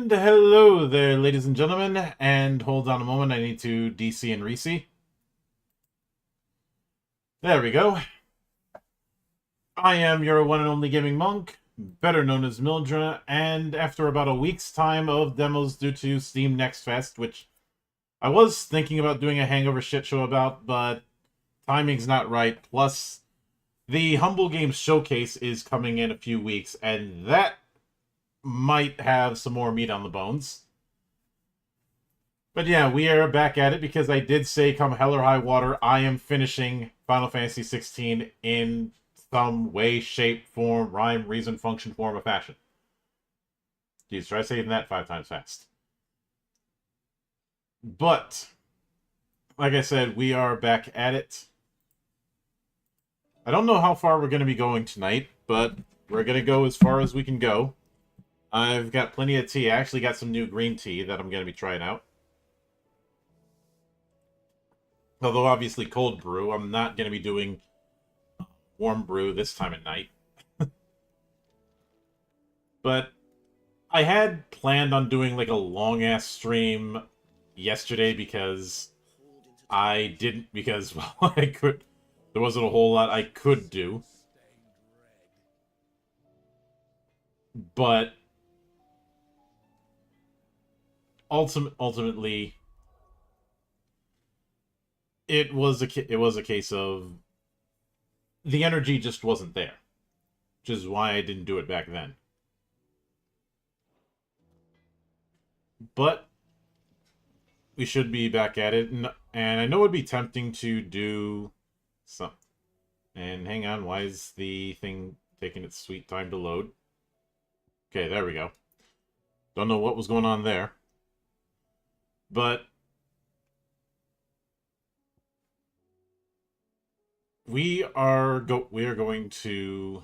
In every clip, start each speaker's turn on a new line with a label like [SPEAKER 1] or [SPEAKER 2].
[SPEAKER 1] And hello there, ladies and gentlemen. And hold on a moment, I need to DC and Reese. There we go. I am your one and only gaming monk, better known as Mildra, and after about a week's time of demos due to Steam Next Fest, which I was thinking about doing a hangover shit show about, but timing's not right. Plus, the Humble Games Showcase is coming in a few weeks, and that might have some more meat on the bones. But yeah, we are back at it because I did say, come hell or high water, I am finishing Final Fantasy XVI in some way, shape, form, rhyme, reason, function, form, or fashion. Jeez, try saying that 5 times fast. But, like I said, we are back at it. I don't know how far we're going to be going tonight, but we're going to go as far as we can go. I've got plenty of tea. I actually got some new green tea that I'm going to be trying out. Although, obviously, cold brew. I'm not going to be doing warm brew this time at night. But I had planned on doing, like, a long-ass stream yesterday because I didn't... Because, well, I could... There wasn't a whole lot I could do. But... Ultimately... It was a case of the energy just wasn't there, which is why I didn't do it back then. But we should be back at it, and I know it'd be tempting to do some. And hang on, why is the thing taking its sweet time to load? Okay, there we go. Don't know what was going on there, but we are going to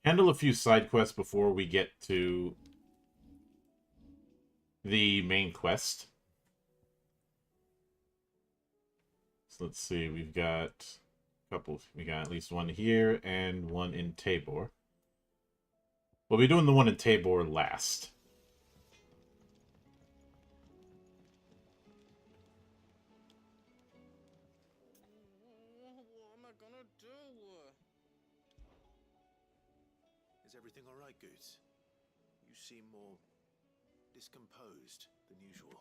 [SPEAKER 1] handle a few side quests before we get to the main quest. So let's see, we've got a couple. We got at least one here and one in Tabor. We'll be doing the one in Tabor last.
[SPEAKER 2] Everything all right, Goose? You seem more discomposed than usual.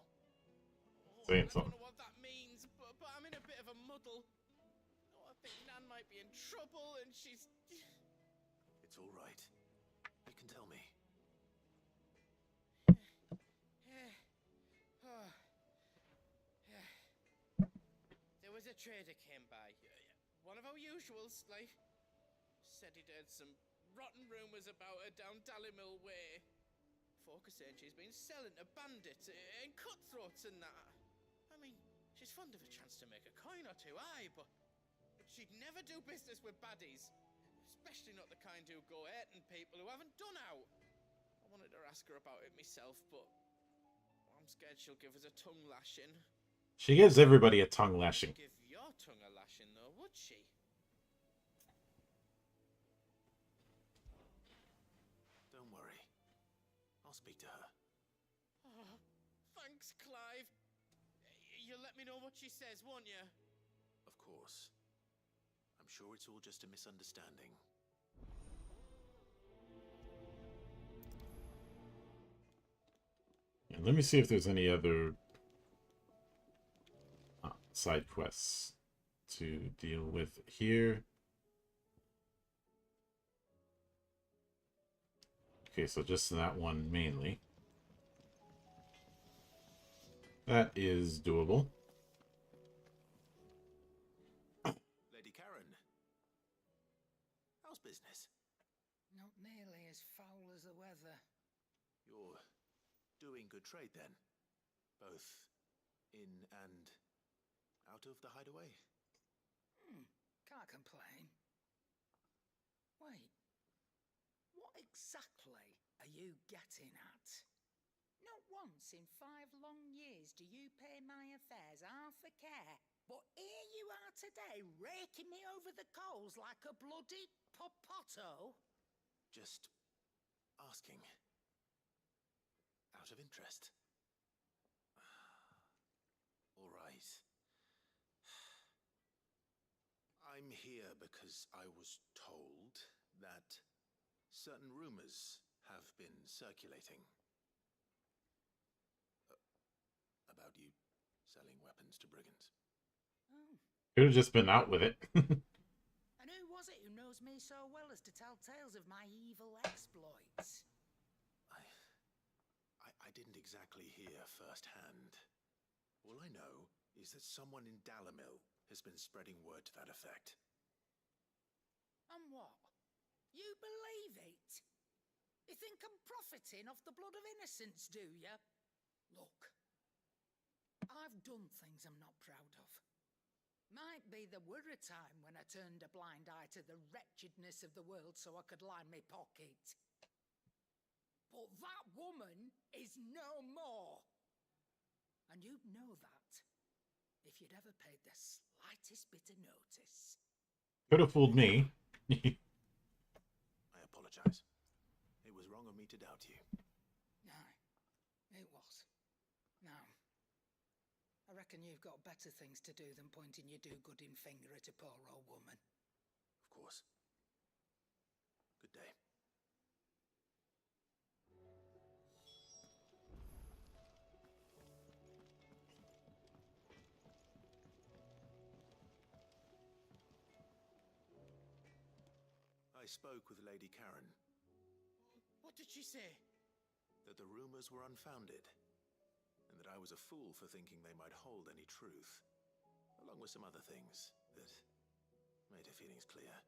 [SPEAKER 1] Saying
[SPEAKER 3] I don't know what that means, but I'm in a bit of a muddle. I think Nan might be in trouble, and she's...
[SPEAKER 2] It's all right. You can tell me.
[SPEAKER 3] There was a trader came by. One of our usuals, like. Said he'd heard some rotten rumours about her down Dallimil Way. Folk are saying she's been selling to bandits and cutthroats and that. I mean, she's fond of a chance to make a coin or two, aye, but she'd never do business with baddies. Especially not the kind who go hurting people who haven't done out. I wanted to ask her about it myself, but I'm scared she'll give us a tongue lashing.
[SPEAKER 1] She gives everybody a tongue lashing.
[SPEAKER 3] Give your tongue a lashing, though, would she?
[SPEAKER 2] Don't worry. I'll speak to her.
[SPEAKER 3] Oh, thanks, Clive. You'll let me know what she says, won't you?
[SPEAKER 2] Of course. I'm sure it's all just a misunderstanding.
[SPEAKER 1] And let me see if there's any other side quests to deal with here. Okay, so just that one mainly. That is doable.
[SPEAKER 2] Lady Karen. How's business?
[SPEAKER 4] Not nearly as foul as the weather.
[SPEAKER 2] You're doing good trade then? Both in and out of the hideaway?
[SPEAKER 4] Can't complain. Wait, what exactly are you getting at? Not once in 5 long years do you pay my affairs half a care, but here you are today raking me over the coals like a bloody popoto?
[SPEAKER 2] Just asking. out of interest. All right. I'm here because I was told that certain rumors have been circulating about you selling weapons to brigands.
[SPEAKER 4] Oh.
[SPEAKER 1] Could have just been out with it.
[SPEAKER 4] And who was it who knows me so well as to tell tales of my evil exploits?
[SPEAKER 2] I didn't exactly hear firsthand. All I know is that someone in Dalimil has been spreading word to that effect.
[SPEAKER 4] And what? You believe it? You think I'm profiting off the blood of innocents, do you? Look, I've done things I'm not proud of. Might be there were a time when I turned a blind eye to the wretchedness of the world so I could line my pocket. But that woman is no more. And you'd know that if you'd ever paid the slightest bit of notice.
[SPEAKER 1] Could have fooled me.
[SPEAKER 2] I apologize. It was wrong of me to doubt you.
[SPEAKER 4] Aye, it was. Now, I reckon you've got better things to do than pointing your do-gooding finger at a poor old woman.
[SPEAKER 2] Of course. Good day. I spoke with Lady Karen.
[SPEAKER 3] What did she say?
[SPEAKER 2] That the rumors were unfounded, and that I was a fool for thinking they might hold any truth, along with some other things that made her feelings clear.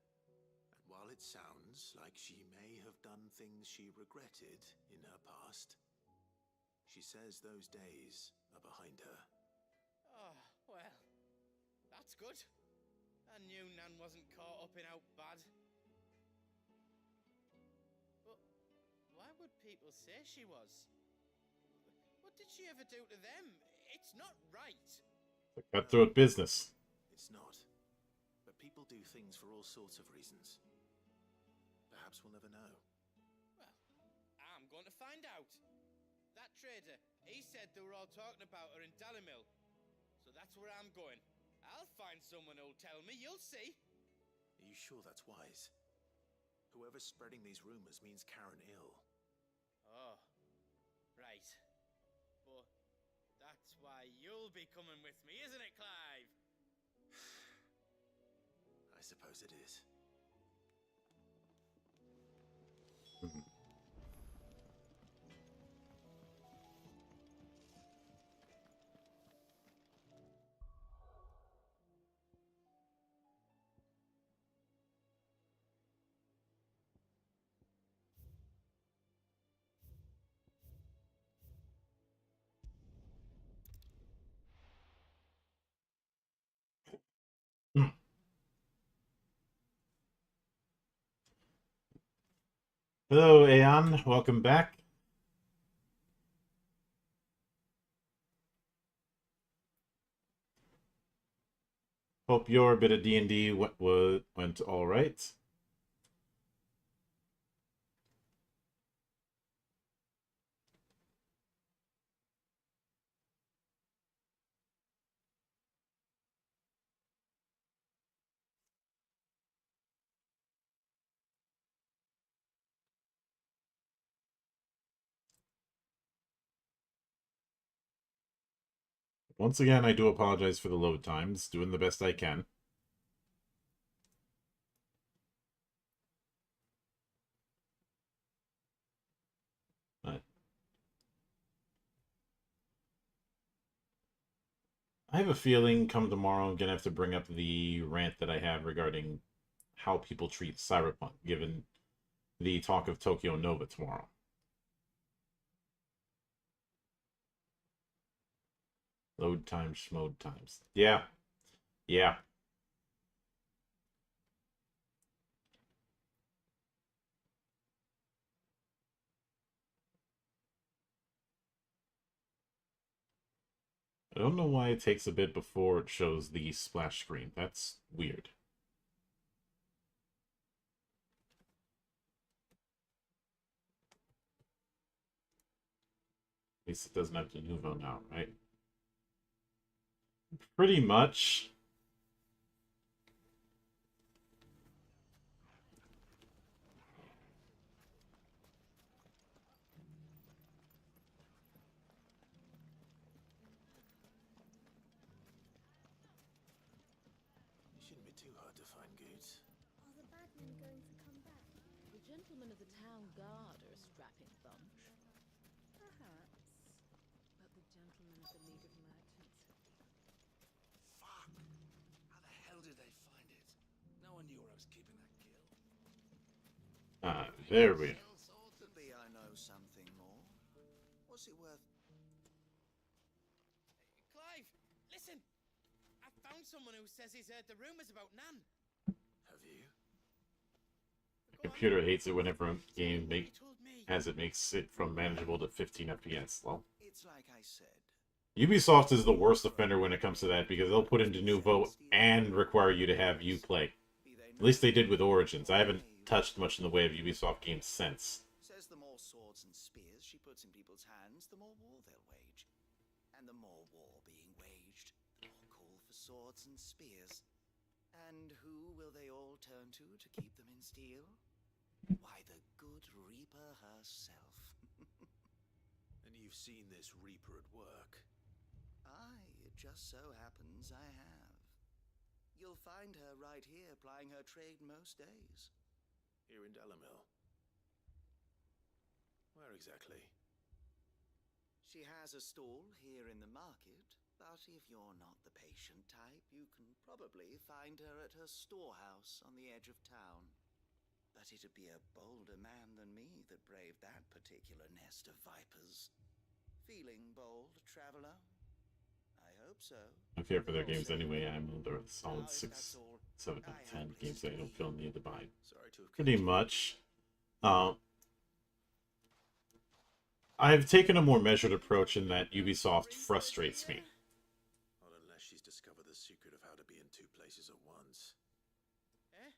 [SPEAKER 2] And while it sounds like she may have done things she regretted in her past, she says those days are behind her.
[SPEAKER 3] Oh, well, that's good. I knew Nan wasn't caught up in out bad. But why would people say she was? What did she ever do to them? It's not right.
[SPEAKER 1] Cutthroat business.
[SPEAKER 2] It's not. But people do things for all sorts of reasons. Perhaps we'll never know.
[SPEAKER 3] Well, I'm going to find out. That trader, he said they were all talking about her in Dalimil. So that's where I'm going. I'll find someone who'll tell me, you'll see.
[SPEAKER 2] Are you sure that's wise? Whoever's spreading these rumors means Karen ill.
[SPEAKER 3] Oh, right. But that's why you'll be coming with me, isn't it, Clive?
[SPEAKER 2] I suppose it is.
[SPEAKER 1] Hello, Aeon. Welcome back. Hope your bit of D&D went all right. Once again, I do apologize for the load times. Doing the best I can. I have a feeling come tomorrow I'm going to have to bring up the rant that I have regarding how people treat Cyberpunk, given the talk of Tokyo Nova tomorrow. Load times, schmode times. Yeah. Yeah. I don't know why it takes a bit before it shows the splash screen. That's weird. At least it doesn't have de novo now, right? Pretty much.
[SPEAKER 2] It shouldn't be too hard to find goods.
[SPEAKER 5] Are the bagmen going to come back?
[SPEAKER 6] The gentlemen of the town guard are a strapping bunch.
[SPEAKER 5] Perhaps.
[SPEAKER 6] But the gentlemen of the League of Merchants.
[SPEAKER 7] Fuck! How the hell did they find it? No one knew where I was keeping that kill.
[SPEAKER 1] There we are.
[SPEAKER 8] Could be I know something more. What's it worth?
[SPEAKER 3] Clive, listen! I found someone who says he's heard the rumours about Nan.
[SPEAKER 2] Have you?
[SPEAKER 1] The computer hates it whenever a game
[SPEAKER 3] He told me.
[SPEAKER 1] makes it from manageable to 15 FPS. Well,
[SPEAKER 8] It's like I said.
[SPEAKER 1] Ubisoft is the worst offender when it comes to that because they'll put in de novo and require you to have Uplay. At least they did with Origins. I haven't touched much in the way of Ubisoft games since.
[SPEAKER 8] Says the more swords and spears she puts in people's hands, the more war they'll wage. And the more war being waged, more call for swords and spears. And who will they all turn to keep them in steel? Why, the good Reaper herself.
[SPEAKER 2] And you've seen this Reaper at work.
[SPEAKER 8] Aye, it just so happens I have. You'll find her right here plying her trade most days.
[SPEAKER 2] Here in Dalimil. Where exactly?
[SPEAKER 8] She has a stall here in the market, but if you're not the patient type, you can probably find her at her storehouse on the edge of town. But it'd be a bolder man than me that braved that particular nest of vipers. Feeling bold, traveler? I hope so.
[SPEAKER 1] I fear for their games anyway. I'm under a solid 6, 7 out of 10 games that I don't feel the need to buy.
[SPEAKER 2] Sorry to have
[SPEAKER 1] Pretty much. I've taken a more measured approach in that Ubisoft frustrates me.
[SPEAKER 2] Not unless she's discovered the secret of how to be in two places at once.
[SPEAKER 3] Eh?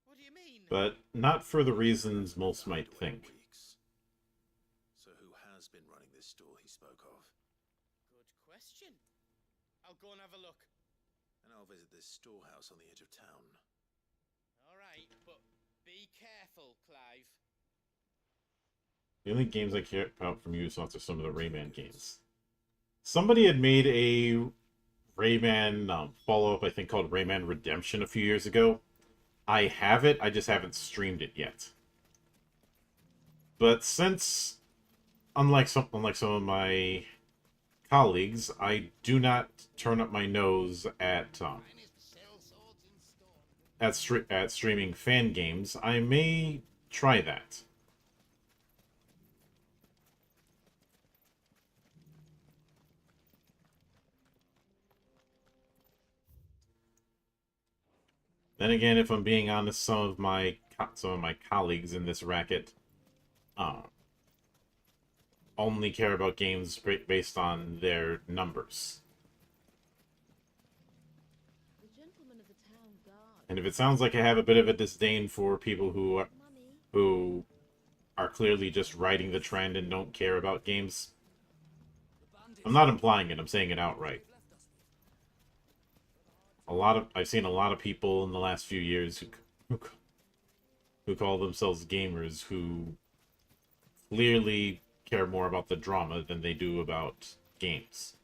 [SPEAKER 3] What do you mean?
[SPEAKER 1] But not for the reasons most might think.
[SPEAKER 2] Weeks. So who has been running this stall he spoke of?
[SPEAKER 3] Good question. I'll go and have a look.
[SPEAKER 2] And I'll visit this storehouse on the edge of town.
[SPEAKER 3] Alright, but be careful, Clive.
[SPEAKER 1] The only games I care about from Ubisoft are some of the Rayman games. Somebody had made a Rayman follow-up, I think, called Rayman Redemption a few years ago. I have it, I just haven't streamed it yet. But since, unlike some of my colleagues, I do not turn up my nose at streaming fan games, I may try that. Then again, if I'm being honest, some of my colleagues in this racket only care about games based on their numbers.
[SPEAKER 6] The gentlemen of the town guard.
[SPEAKER 1] And if it sounds like I have a bit of a disdain for people who are clearly just riding the trend and don't care about games, I'm not implying it, I'm saying it outright. I've seen a lot of people in the last few years who call themselves gamers who clearly care more about the drama than they do about games.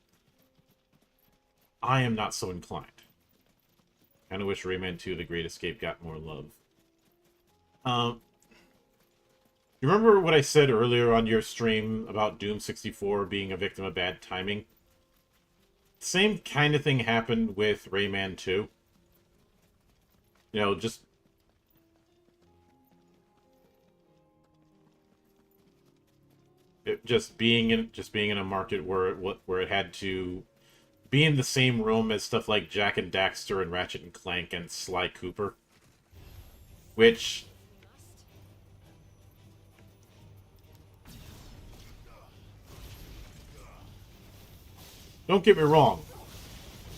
[SPEAKER 1] I am not so inclined. Kind of wish Rayman 2: The Great Escape got more love. You remember what I said earlier on your stream about Doom 64 being a victim of bad timing? Same kind of thing happened with Rayman 2. You know, just being in a market where it had to be in the same room as stuff like Jak and Daxter and Ratchet and Clank and Sly Cooper, which don't get me wrong.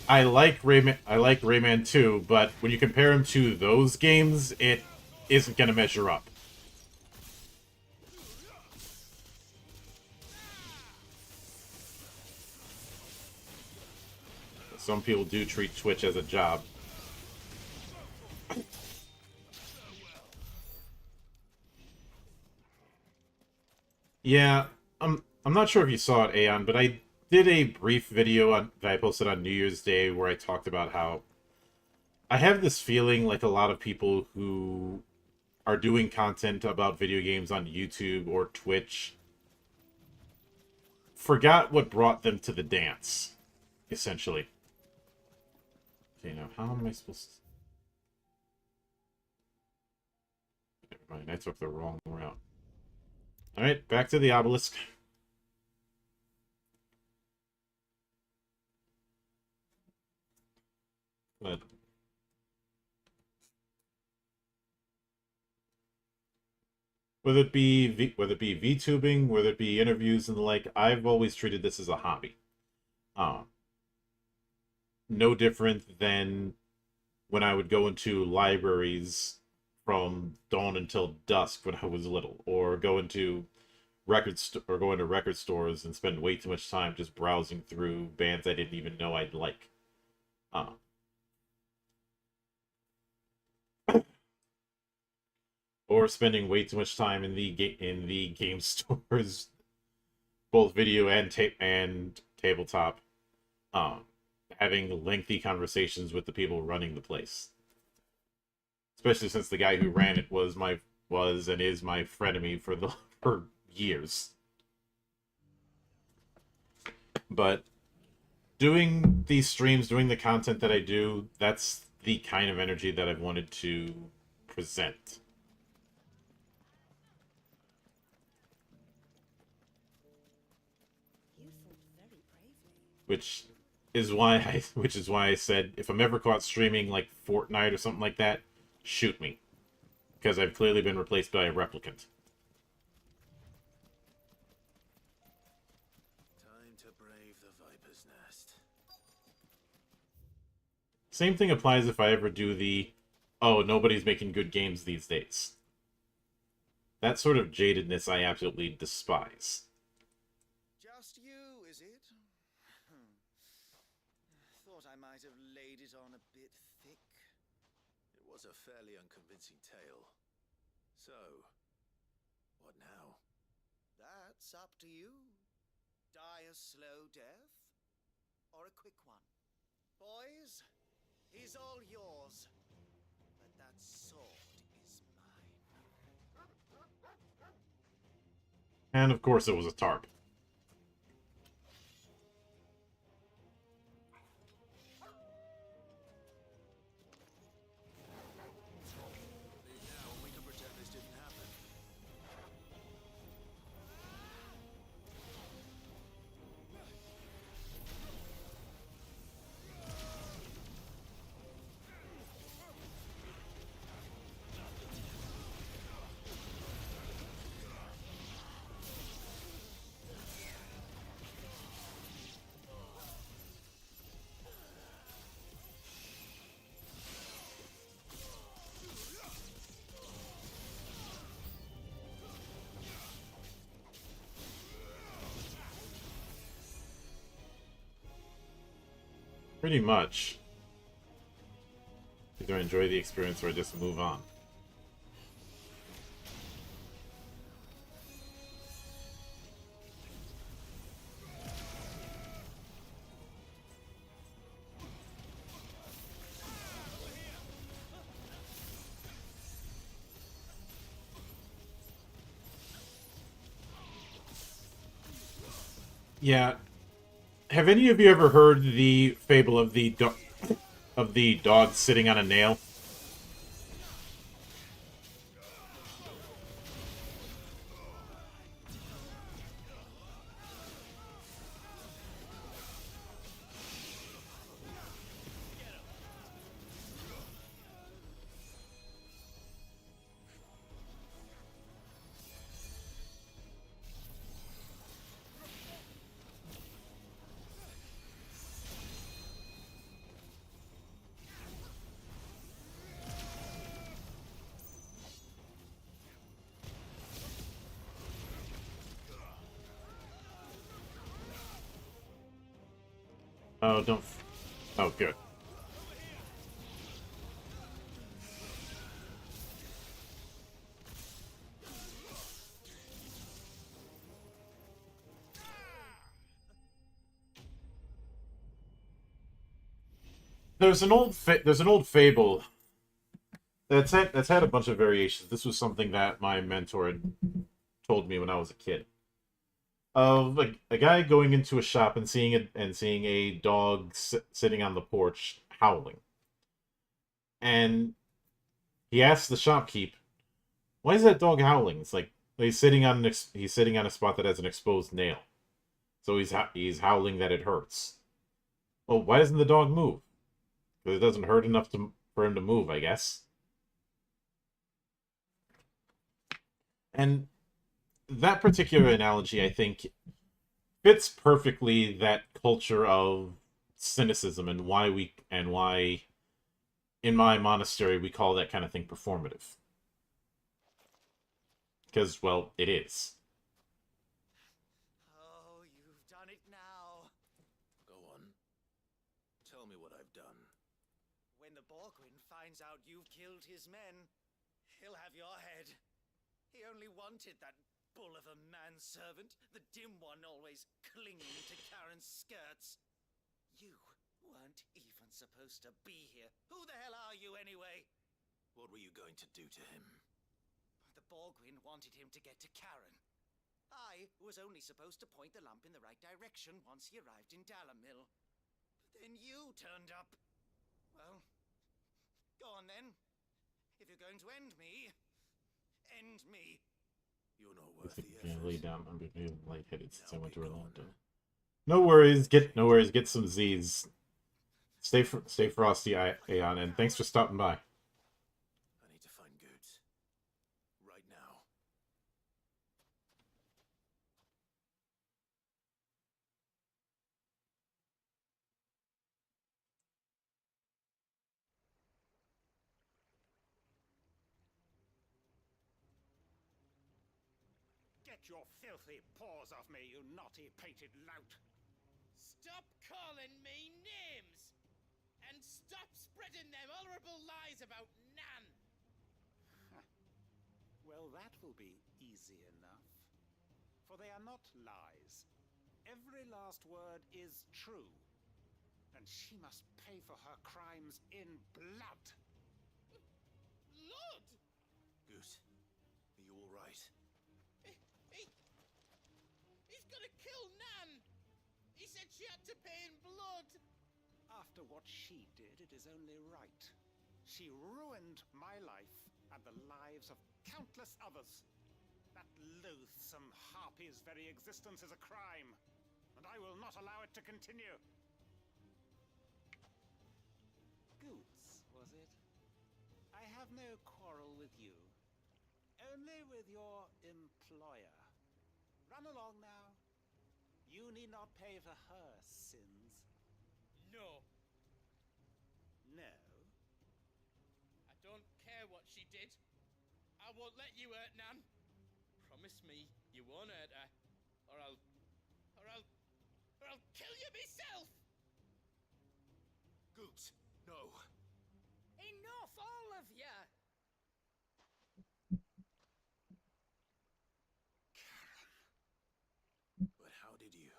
[SPEAKER 1] I like Rayman 2, but when you compare him to those games, it isn't going to measure up. some people do treat Twitch as a job. Yeah, I'm not sure if you saw it, Aeon, but I did a brief video that I posted on New Year's Day where I talked about how I have this feeling like a lot of people who are doing content about video games on YouTube or Twitch forgot what brought them to the dance, essentially. Okay, now how am I supposed to... Never mind, I took the wrong route. Alright, back to the obelisk. But whether it be VTubing, whether it be interviews and the like, I've always treated this as a hobby. No different than when I would go into libraries from dawn until dusk when I was little, or go into record stores and spend way too much time just browsing through bands I didn't even know I'd like. Or spending way too much time in the game stores, both video and tabletop, having lengthy conversations with the people running the place. Especially since the guy who ran it was and is my frenemy for years. But doing these streams, doing the content that I do, that's the kind of energy that I've wanted to present.
[SPEAKER 5] You fought very bravely.
[SPEAKER 1] Which is why I said if I'm ever caught streaming like Fortnite or something like that, shoot me. Because I've clearly been replaced by a replicant.
[SPEAKER 2] Time to brave the Viper's Nest.
[SPEAKER 1] Same thing applies if I ever do the, oh, nobody's making good games these days. That sort of jadedness I absolutely despise.
[SPEAKER 8] Just you, is it? Thought I might have laid it on a bit thick.
[SPEAKER 2] It was a fairly unconvincing tale. So, what now?
[SPEAKER 8] That's up to you. Die a slow death, or a quick one. Boys, he's all yours. But that sword is mine.
[SPEAKER 1] And of course it was a tarp.
[SPEAKER 2] Now we can pretend this didn't happen.
[SPEAKER 1] Pretty much. Either enjoy the experience or just move on. Yeah. Have any of you ever heard the fable of the dog sitting on a nail? Oh, don't... Oh, good. There's an old fable that's had a bunch of variations. This was something that my mentor had told me when I was a kid. Of a guy going into a shop and seeing a dog sitting on the porch howling, and he asks the shopkeep, "Why is that dog howling?" It's like he's sitting on a spot that has an exposed nail, so he's howling that it hurts. Well, why doesn't the dog move? Because it doesn't hurt enough for him to move, I guess. And that particular analogy, I think, fits perfectly that culture of cynicism and why in my monastery we call that kind of thing performative. Because, well, it is.
[SPEAKER 8] Oh, you've done it now.
[SPEAKER 2] Go on. Tell me what I've done.
[SPEAKER 8] When the Borgwin finds out you've killed his men, he'll have your head. He only wanted that bull of a manservant, the dim one always clinging to Karen's skirts. You weren't even supposed to be here. Who the hell are you anyway?
[SPEAKER 2] What were you going to do to him?
[SPEAKER 8] The Borgwin wanted him to get to Karen. I was only supposed to point the lamp in the right direction once he arrived in Dalamil. But then you turned up. Well, go on then. If you're going to end me, end me.
[SPEAKER 2] You're not worth the
[SPEAKER 1] Yeah,
[SPEAKER 2] effort.
[SPEAKER 1] lay down. I'm feeling lightheaded since I
[SPEAKER 2] Now
[SPEAKER 1] went to
[SPEAKER 2] be
[SPEAKER 1] Orlando.
[SPEAKER 2] gone.
[SPEAKER 1] No worries. Get some Z's. Stay frosty, Aeon, and thanks for stopping by.
[SPEAKER 2] I need to find Goods. Right now.
[SPEAKER 9] Get your filthy paws off me, you naughty-pated lout!
[SPEAKER 3] Stop calling me names! And stop spreading them horrible lies about Nan!
[SPEAKER 9] Well, that will be easy enough. For they are not lies. Every last word is true. And she must pay for her crimes in blood.
[SPEAKER 3] Blood?
[SPEAKER 2] Goot, are you all right?
[SPEAKER 3] He's gonna kill Nan! He said she had to pay in blood!
[SPEAKER 9] After what she did, it is only right. She ruined my life and the lives of countless others. That loathsome harpy's very existence is a crime, and I will not allow it to continue. Goots, was it? I have no quarrel with you. Only with your employer. Run along now. You need not pay for her sins.
[SPEAKER 3] No.
[SPEAKER 9] No?
[SPEAKER 3] I don't care what she did. I won't let you hurt Nan. Promise me you won't hurt her, or I'll kill you myself!
[SPEAKER 2] Goots, no.
[SPEAKER 4] Enough, all of you!
[SPEAKER 2] But how did you?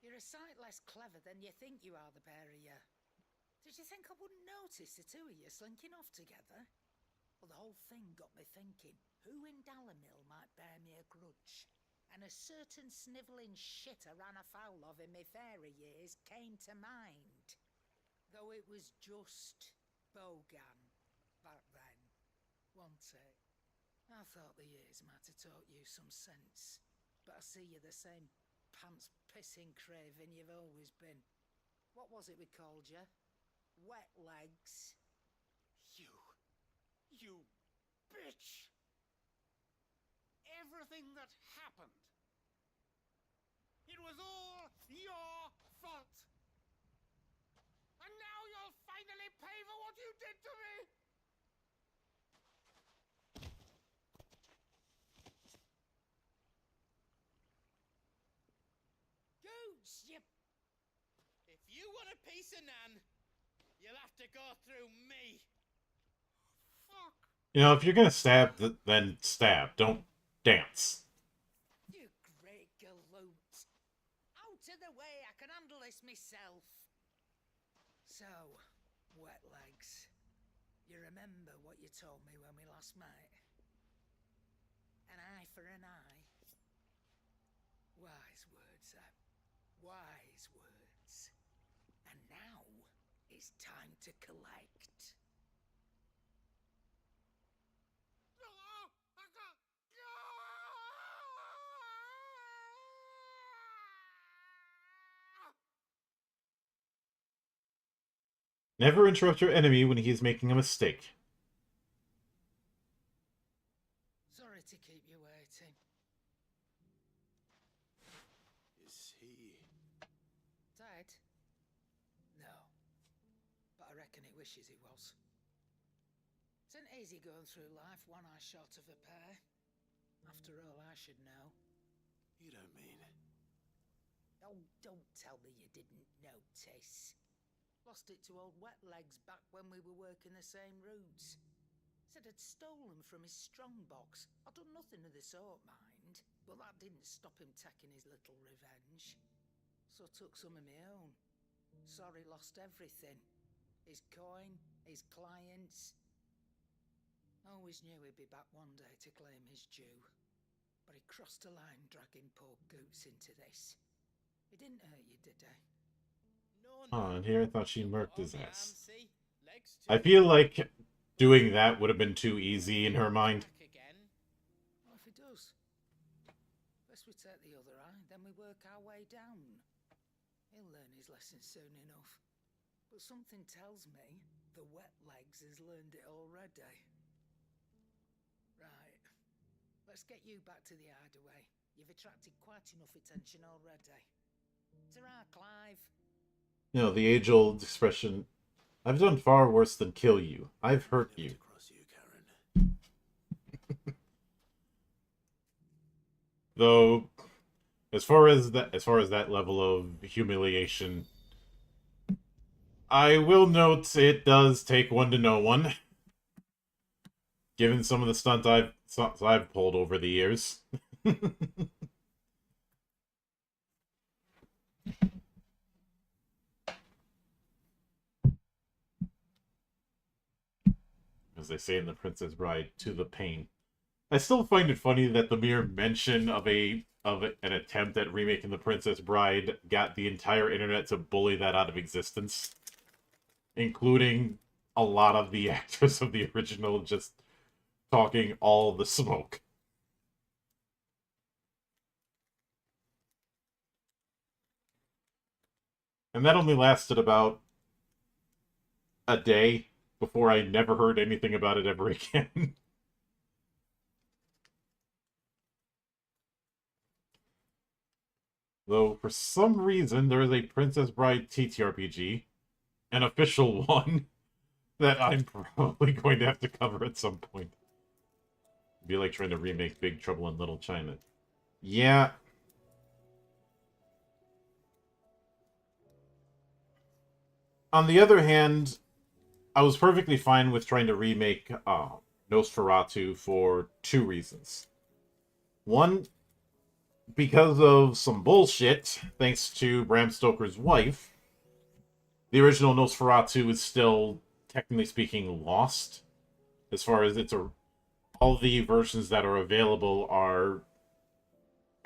[SPEAKER 4] You're a sight less clever than you think you are, the pair of you. Did you think I wouldn't notice the two of you slinking off together? Well, the whole thing got me thinking, who in Dalamil might bear me a grudge? And a certain snivelling shit I ran afoul of in my fairy years came to mind. Though it was just Bogan back then, wasn't it? I thought the years might have taught you some sense, but I see you're the same pants-pissing craven you've always been. What was it we called you? Wet legs?
[SPEAKER 9] You bitch! Everything that happened, it was all your fault! And now you'll finally pay for what you did to me!
[SPEAKER 4] Goots, you
[SPEAKER 3] want a piece of Nan? You'll have to go through me.
[SPEAKER 7] Fuck!
[SPEAKER 1] You know, if you're gonna stab, then stab. Don't dance.
[SPEAKER 4] You great galoot. Out of the way, I can handle this myself. So, wet legs. You remember what you told me when we last met? An eye for an eye. Wise words, Zeb. Wise words. And now, it's time to collect.
[SPEAKER 1] Never interrupt your enemy when he is making a mistake.
[SPEAKER 4] Sorry to keep you waiting.
[SPEAKER 2] Is he...
[SPEAKER 4] Dead? No. But I reckon he wishes he was. It isn't easy going through life one eye short of a pair. After all, I should know.
[SPEAKER 2] You don't mean...
[SPEAKER 4] Oh, don't tell me you didn't notice. Lost it to old Wet Legs back when we were working the same routes. Said I'd stolen from his strongbox. I'd done nothing of the sort, mind. But that didn't stop him taking his little revenge. So I took some of my own. Sorry, lost everything. His coin, his clients. Always knew he'd be back one day to claim his due. But he crossed a line dragging poor Goots into this. He didn't hurt you, did he?
[SPEAKER 3] No,
[SPEAKER 1] Oh,
[SPEAKER 3] no.
[SPEAKER 1] and here I thought she murked his
[SPEAKER 3] Arm,
[SPEAKER 1] ass.
[SPEAKER 3] see? Legs
[SPEAKER 1] I
[SPEAKER 3] too.
[SPEAKER 1] feel like doing that would have been too easy in her mind.
[SPEAKER 3] Back again.
[SPEAKER 4] Well, if he does. First we take the other eye, then we work our way down. He'll learn his lesson soon enough. But something tells me the Wet Legs has learned it already. Right. Let's get you back to the hideaway. You've attracted quite enough attention already. Ta-ra, Clive.
[SPEAKER 1] You know, the age-old expression, I've done far worse than kill you. I've hurt
[SPEAKER 2] Never
[SPEAKER 1] you.
[SPEAKER 2] to cross you, Karen.
[SPEAKER 1] Though, as far as that level of humiliation, I will note it does take one to know one. Given some of the stunts I've pulled over the years. As they say in The Princess Bride, to the pain. I still find it funny that the mere mention of an attempt at remaking The Princess Bride got the entire internet to bully that out of existence, including a lot of the actors of the original just talking all the smoke. And that only lasted about a day before I never heard anything about it ever again. Though, for some reason, there is a Princess Bride TTRPG, an official one, that I'm probably going to have to cover at some point. It'd be like trying to remake Big Trouble in Little China. Yeah. On the other hand, I was perfectly fine with trying to remake Nosferatu for two reasons. One, because of some bullshit, thanks to Bram Stoker's wife, the original Nosferatu is still, technically speaking, lost. As far as all the versions that are available are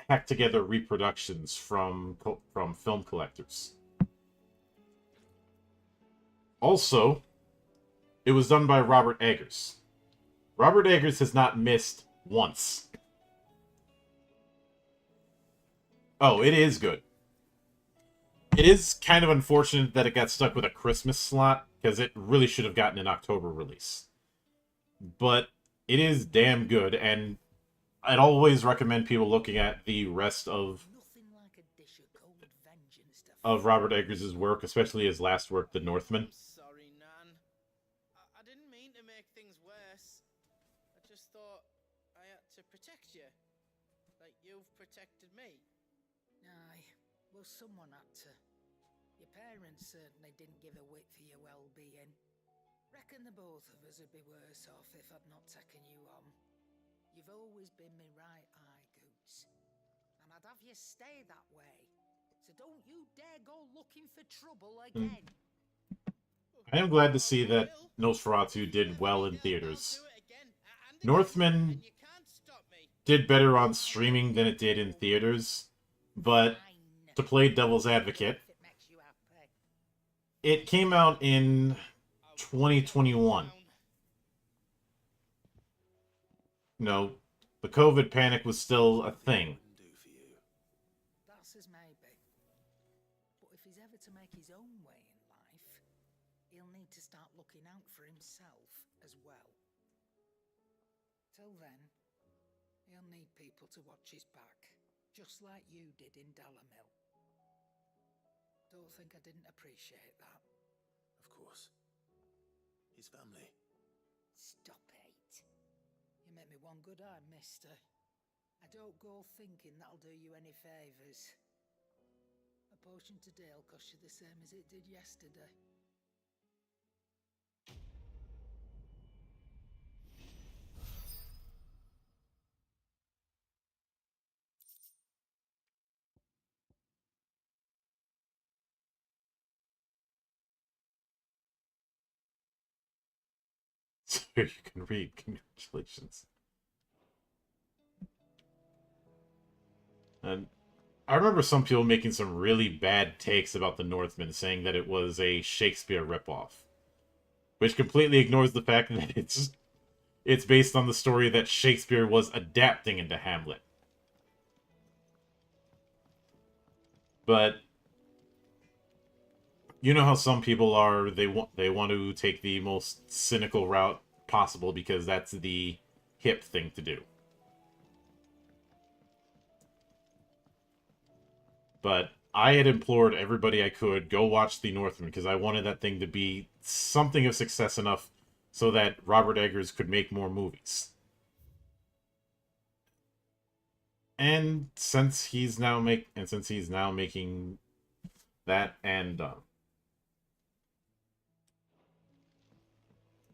[SPEAKER 1] hacked together reproductions from film collectors. Also, it was done by Robert Eggers. Robert Eggers has not missed once. Oh, it is good. It is kind of unfortunate that it got stuck with a Christmas slot, because it really should have gotten an October release. But it is damn good, and I'd always recommend people looking at the rest of Robert Eggers' work, especially his last work, The Northman.
[SPEAKER 3] Sorry, Nan. I didn't mean to make things worse. I just thought I had to protect you. Like you've protected me.
[SPEAKER 4] Aye, well, someone had to. Your parents certainly didn't give a whit for your well-being. Reckon the both of us would be worse off if I'd not taken you on. You've always been me right eye, Goose. And I'd have you stay that way. So don't you dare go looking for trouble again.
[SPEAKER 1] I am glad to see that Nosferatu did well in theaters. Northman did better on streaming than it did in theaters, but to play devil's advocate, it came out in 2021. No, the COVID panic was still a thing.
[SPEAKER 4] That's as maybe. But if he's ever to make his own way in life, he'll need to start looking out for himself as well. Till then, he'll need people to watch his back, just like you did in Dalamil. Don't think I didn't appreciate that.
[SPEAKER 2] Of course. His family.
[SPEAKER 4] Stop it. You make me one good eye, mister. I don't go thinking that'll do you any favours. A potion today'll cost you the same as it did yesterday.
[SPEAKER 1] So you can read. Congratulations. And I remember some people making some really bad takes about the Northman, saying that it was a Shakespeare ripoff, which completely ignores the fact that it's based on the story that Shakespeare was adapting into Hamlet. But you know how some people are, they want to take the most cynical route possible because that's the hip thing to do. But I had implored everybody I could, go watch The Northman, because I wanted that thing to be something of success enough so that Robert Eggers could make more movies. And since he's now making that, and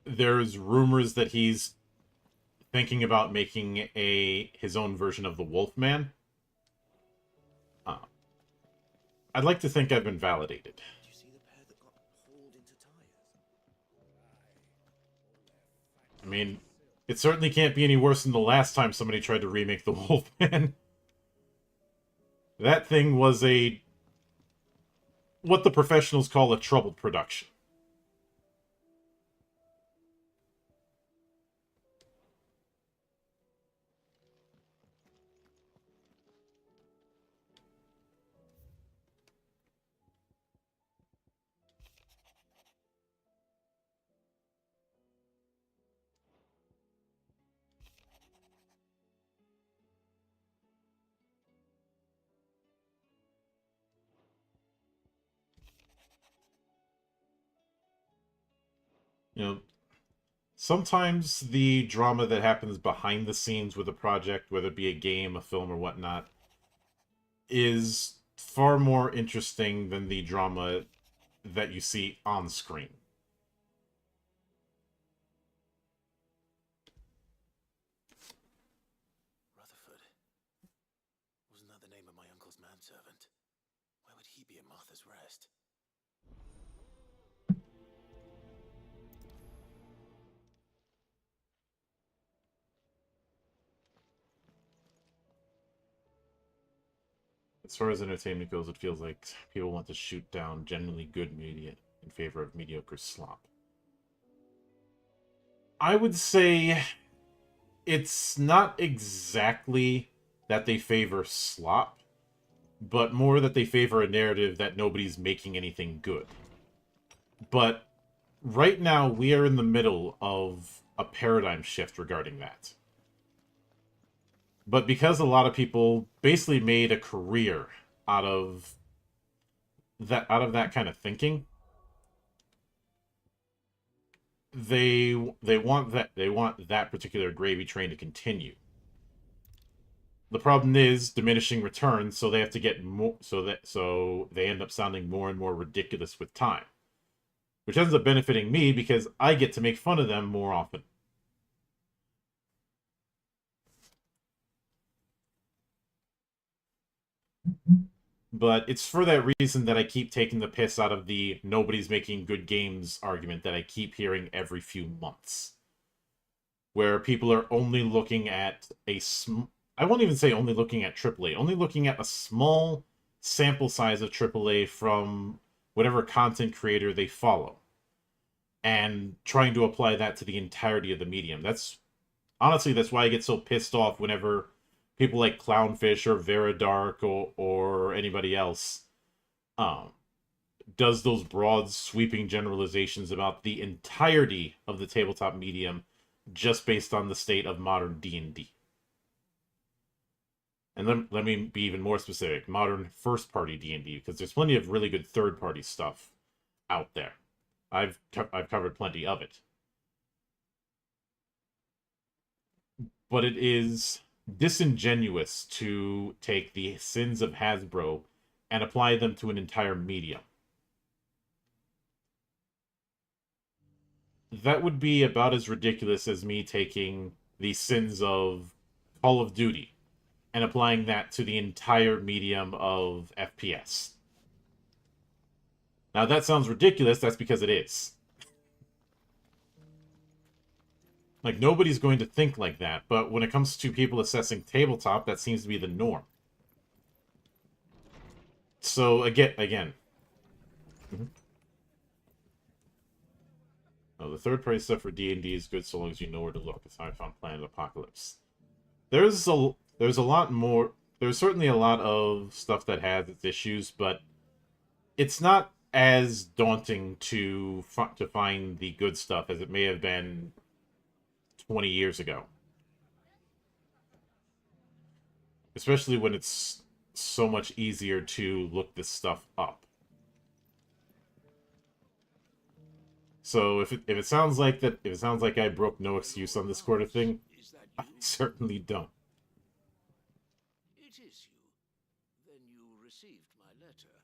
[SPEAKER 1] there's rumors that he's thinking about making his own version of the Wolfman. I'd like to think I've been validated.
[SPEAKER 2] Did you see the pair that got hauled into tires?
[SPEAKER 1] I mean, it certainly can't be any worse than the last time somebody tried to remake the Wolfman. That thing was what the professionals call a troubled production. You know, sometimes the drama that happens behind the scenes with a project, whether it be a game, a film, or whatnot, is far more interesting than the drama that you see on screen.
[SPEAKER 2] Rutherford. Wasn't that the name of my uncle's manservant? Why would he be at Martha's Rest?
[SPEAKER 1] As far as entertainment goes, it feels like people want to shoot down genuinely good media in favor of mediocre slop. I would say it's not exactly that they favor slop, but more that they favor a narrative that nobody's making anything good. But right now, we are in the middle of a paradigm shift regarding that. But because a lot of people basically made a career out of that kind of thinking, they want that particular gravy train to continue. the problem is diminishing returns, so they have to get more, so they end up sounding more and more ridiculous with time, which ends up benefiting me because I get to make fun of them more often. But it's for that reason that I keep taking the piss out of the nobody's making good games argument that I keep hearing every few months. Where people are only looking at I won't even say only looking at AAA, only looking at a small sample size of AAA from whatever content creator they follow. And trying to apply that to the entirety of the medium. Honestly, that's why I get so pissed off whenever people like Clownfish or Veridark or anybody else does those broad, sweeping generalizations about the entirety of the tabletop medium just based on the state of modern D&D. And let me be even more specific, modern first-party D&D, because there's plenty of really good third-party stuff out there. I've covered plenty of it. But it is disingenuous to take the sins of Hasbro and apply them to an entire medium. That would be about as ridiculous as me taking the sins of Call of Duty and applying that to the entire medium of FPS. Now, that sounds ridiculous, that's because it is. Like, nobody's going to think like that, but when it comes to people assessing tabletop, that seems to be the norm. So, again. Oh, the third-party stuff for D&D is good so long as you know where to look. That's how I found Planet Apocalypse. There's a lot more. There's certainly a lot of stuff that has its issues, but it's not as daunting to find the good stuff as it may have been 20 years ago. Especially when it's so much easier to look this stuff up. So if it sounds like I broke no excuse on this sort of thing, I certainly don't.
[SPEAKER 7] It is you. Then you received my letter.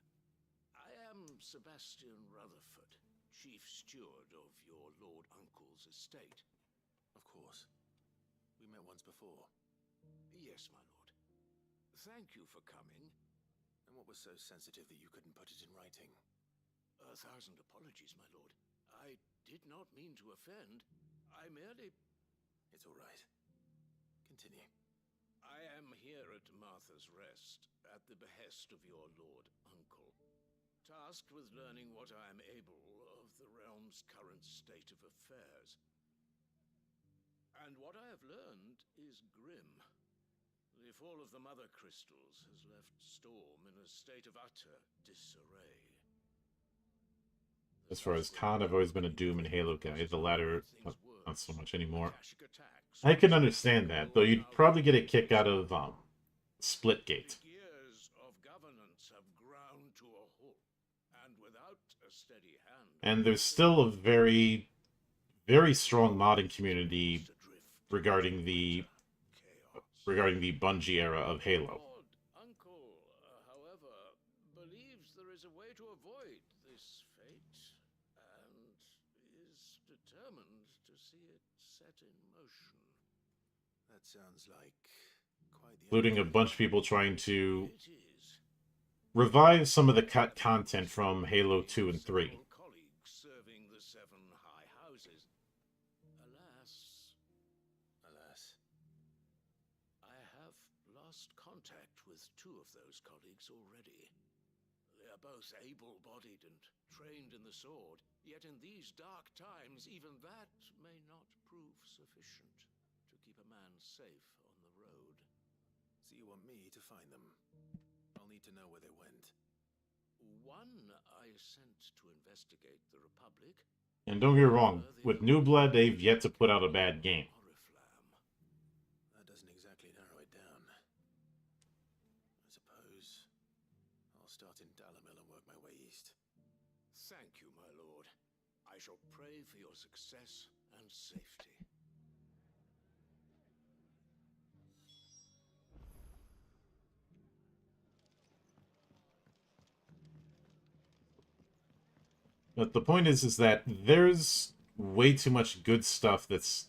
[SPEAKER 7] I am Sebastian Rutherford, chief steward of your Lord Uncle's estate.
[SPEAKER 2] Of course. We met once before.
[SPEAKER 7] Yes, my lord. Thank you for coming.
[SPEAKER 2] And what was so sensitive that you couldn't put it in writing?
[SPEAKER 7] 1,000 apologies, my lord. I did not mean to offend. I merely...
[SPEAKER 2] It's all right. Continue.
[SPEAKER 7] I am here at Martha's Rest, at the behest of your Lord Uncle, tasked with learning what I am able of the realm's current state of affairs. And what I have learned is grim. The fall of the Mother Crystals has left Storm in a state of utter disarray.
[SPEAKER 1] As far as Khan, I've always been a Doom and Halo guy. The latter, not so much anymore. I can understand that, though you'd probably get a kick out of Splitgate.
[SPEAKER 7] Years of governance have ground to a halt, and without a steady hand.
[SPEAKER 1] And there's still a very, very strong modding community regarding the Bungie era of Halo.
[SPEAKER 7] Uncle, however, believes there is a way to avoid this fate, and is determined to see it set in motion.
[SPEAKER 2] That sounds like quite the...
[SPEAKER 1] Including a bunch of people trying to revive some of the cut content from Halo 2 and 3.
[SPEAKER 7] Colleagues serving the 7 high houses. Alas, I have lost contact with 2 of those colleagues already. They are both able-bodied and trained in the sword, yet in these dark times, even that may not prove sufficient to keep a man safe on the road.
[SPEAKER 2] So you want me to find them? I'll need to know where they went.
[SPEAKER 7] One I sent to investigate the Republic.
[SPEAKER 1] And don't get me wrong, with New Blood, they've yet to put out a bad game.
[SPEAKER 2] That doesn't exactly narrow it down. I suppose I'll start in Dalimil and work my way east.
[SPEAKER 7] Thank you, my lord. I shall pray for your success and safety.
[SPEAKER 1] But the point is that there's way too much good stuff that's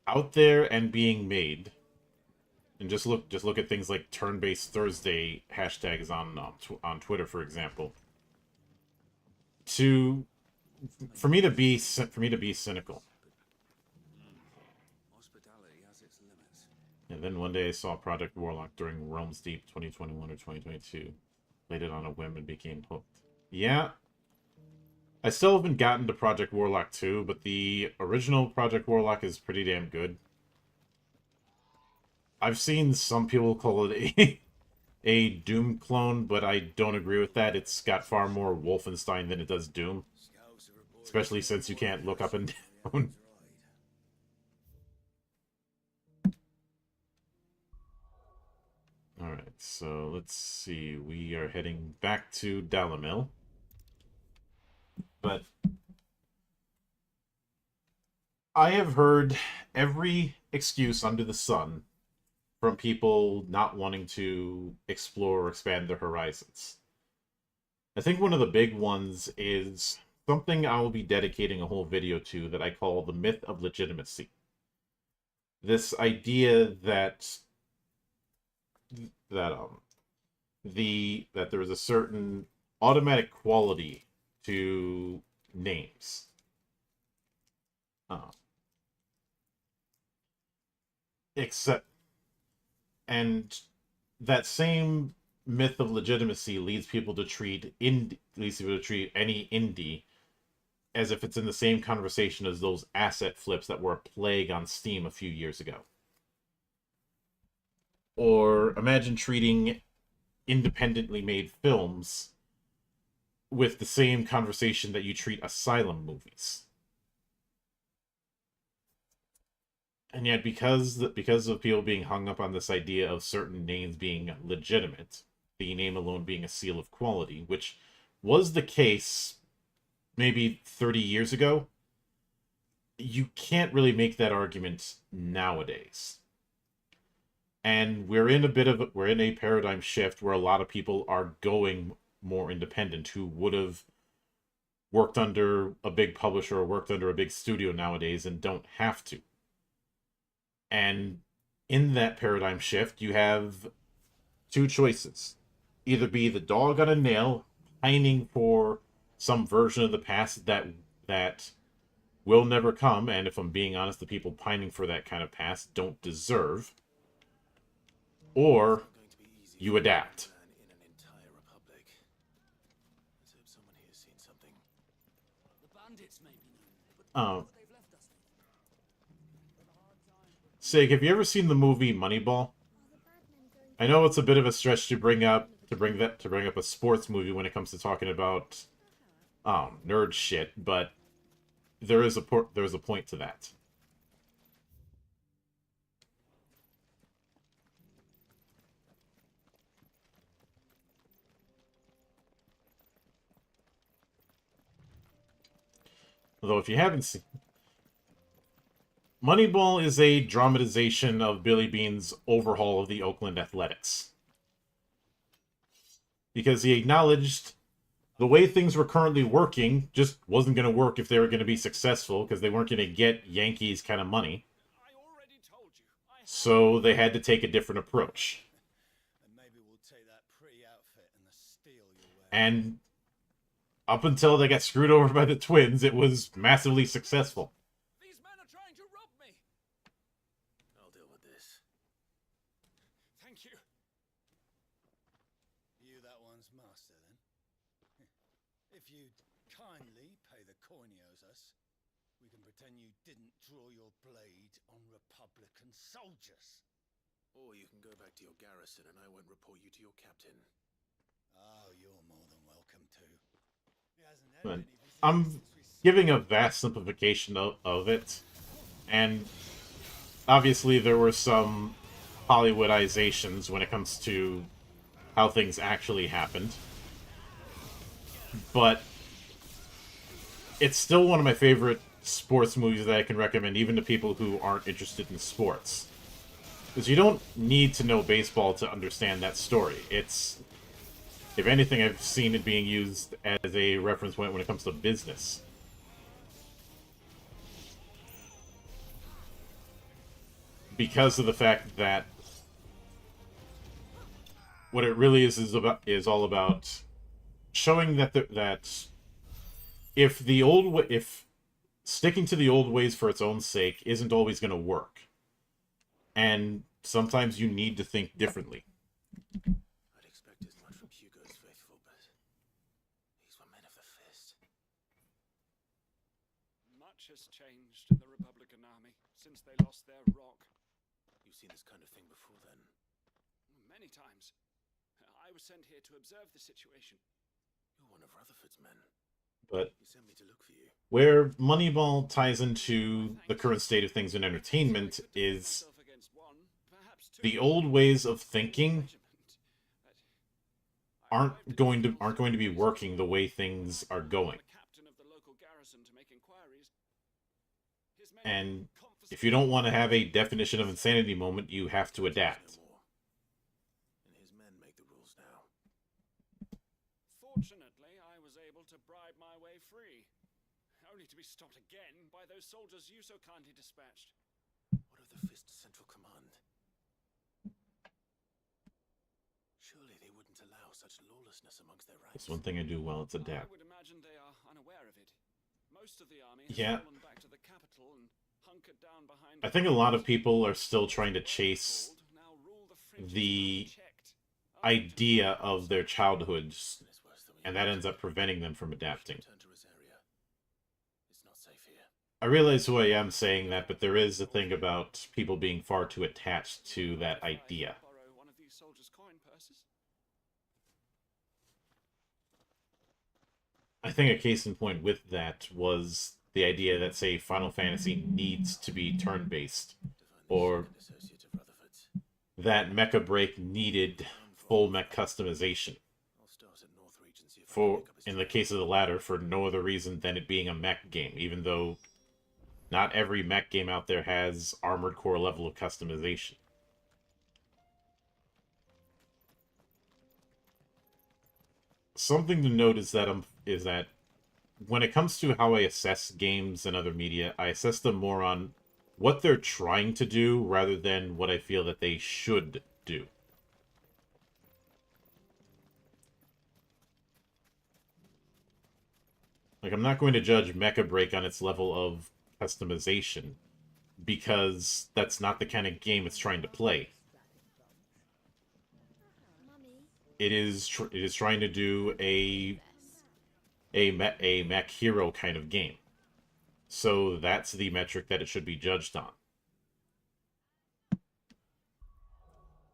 [SPEAKER 1] out there and being made. And just look at things like Turn-Based Thursday hashtags on Twitter, for example. For me to be cynical. And then one day I saw Project Warlock during Realms Deep 2021 or 2022. Played it on a whim and became hooked. Yeah. I still haven't gotten to Project Warlock 2, but the original Project Warlock is pretty damn good. I've seen some people call it a Doom clone, but I don't agree with that. It's got far more Wolfenstein than it does Doom. Especially since you can't look up and down. Alright, so let's see. We are heading back to Dalimil. But I have heard every excuse under the sun from people not wanting to explore or expand their horizons. I think one of the big ones is something I will be dedicating a whole video to that I call the myth of legitimacy. This idea that there is a certain automatic quality to names. And that same myth of legitimacy leads people to treat any indie as if it's in the same conversation as those asset flips that were a plague on Steam a few years ago. Or imagine treating independently made films with the same conversation that you treat asylum movies. And yet, because of people being hung up on this idea of certain names being legitimate, the name alone being a seal of quality, which was the case maybe 30 years ago, you can't really make that argument nowadays. And we're in a paradigm shift where a lot of people are going more independent who would have worked under a big publisher or worked under a big studio nowadays and don't have to. And in that paradigm shift, you have two choices. Either be the dog on a nail, pining for some version of the past that will never come, and if I'm being honest, the people pining for that kind of past don't deserve, or you adapt. Sig, have you ever seen the movie Moneyball? I know it's a bit of a stretch to bring up a sports movie when it comes to talking about nerd shit, but there is a point to that. Although if you haven't seen, Moneyball is a dramatization of Billy Beane's overhaul of the Oakland Athletics. Because he acknowledged the way things were currently working just wasn't going to work if they were going to be successful, because they weren't going to get Yankees kind of money. So they had to take a different approach. And up until they got screwed over by the Twins, it was massively successful.
[SPEAKER 9] These men are trying to rob me.
[SPEAKER 2] I'll deal with this.
[SPEAKER 9] Thank you.
[SPEAKER 10] You that one's master, then? If you'd kindly pay the coin he owes us, we can pretend you didn't draw your blade on Republican soldiers.
[SPEAKER 2] Or you can go back to your garrison and I won't report you to your captain.
[SPEAKER 10] Oh, you're more than welcome to.
[SPEAKER 1] But I'm giving a vast simplification of it, and obviously there were some Hollywoodizations when it comes to how things actually happened, but it's still one of my favorite sports movies that I can recommend even to people who aren't interested in sports. Because you don't need to know baseball to understand that story. If anything, I've seen it being used as a reference point when it comes to business. Because of the fact that what it really is all about showing that that if sticking to the old ways for its own sake isn't always going to work, and sometimes you need to think differently.
[SPEAKER 2] I'd expect as much from Hugo's faithful, but these were men of the fist.
[SPEAKER 9] Much has changed in the Republican army since they lost their rock.
[SPEAKER 2] You've seen this kind of thing before, then?
[SPEAKER 9] Many times. I was sent here to observe the situation.
[SPEAKER 2] You're one of Rutherford's men.
[SPEAKER 1] But
[SPEAKER 2] You sent me to look for you.
[SPEAKER 1] where Moneyball ties into the current state of things in entertainment is the old ways of thinking aren't going to be working the way things are going. And if you don't want to have a definition of insanity moment, you have to adapt.
[SPEAKER 2] And his men make the rules now.
[SPEAKER 9] Fortunately, I was able to bribe my way free. Only to be stopped again by those soldiers you so kindly dispatched.
[SPEAKER 2] What of the Fist Central Command? Surely they wouldn't allow such lawlessness amongst their ranks.
[SPEAKER 1] That's one thing I do well, it's adapt.
[SPEAKER 9] I would imagine they are unaware of it. Most of the army
[SPEAKER 1] Yeah.
[SPEAKER 9] has fallen back to the capital and hunkered down behind.
[SPEAKER 1] I think a lot of people are still trying to chase the idea of their childhoods, and that ends up preventing them from adapting.
[SPEAKER 2] It's not safe here.
[SPEAKER 1] I realize who I am saying that, but there is a thing about people being far too attached to that idea.
[SPEAKER 9] Borrow one of these soldiers' coin purses.
[SPEAKER 1] I think a case in point with that was the idea that, say, Final Fantasy needs to be turn-based, or
[SPEAKER 2] Associate of Rutherford's.
[SPEAKER 1] that Mecha Break needed full mech customization.
[SPEAKER 2] I'll start at North Regency
[SPEAKER 1] For, in the case of the latter, for no other reason than it being a mech game, even though not every mech game out there has Armored Core level of customization. Something to note is that when it comes to how I assess games and other media, I assess them more on what they're trying to do rather than what I feel that they should do. Like, I'm not going to judge Mecha Break on its level of customization, because that's not the kind of game it's trying to play. It is trying to do a mech hero kind of game. So that's the metric that it should be judged on.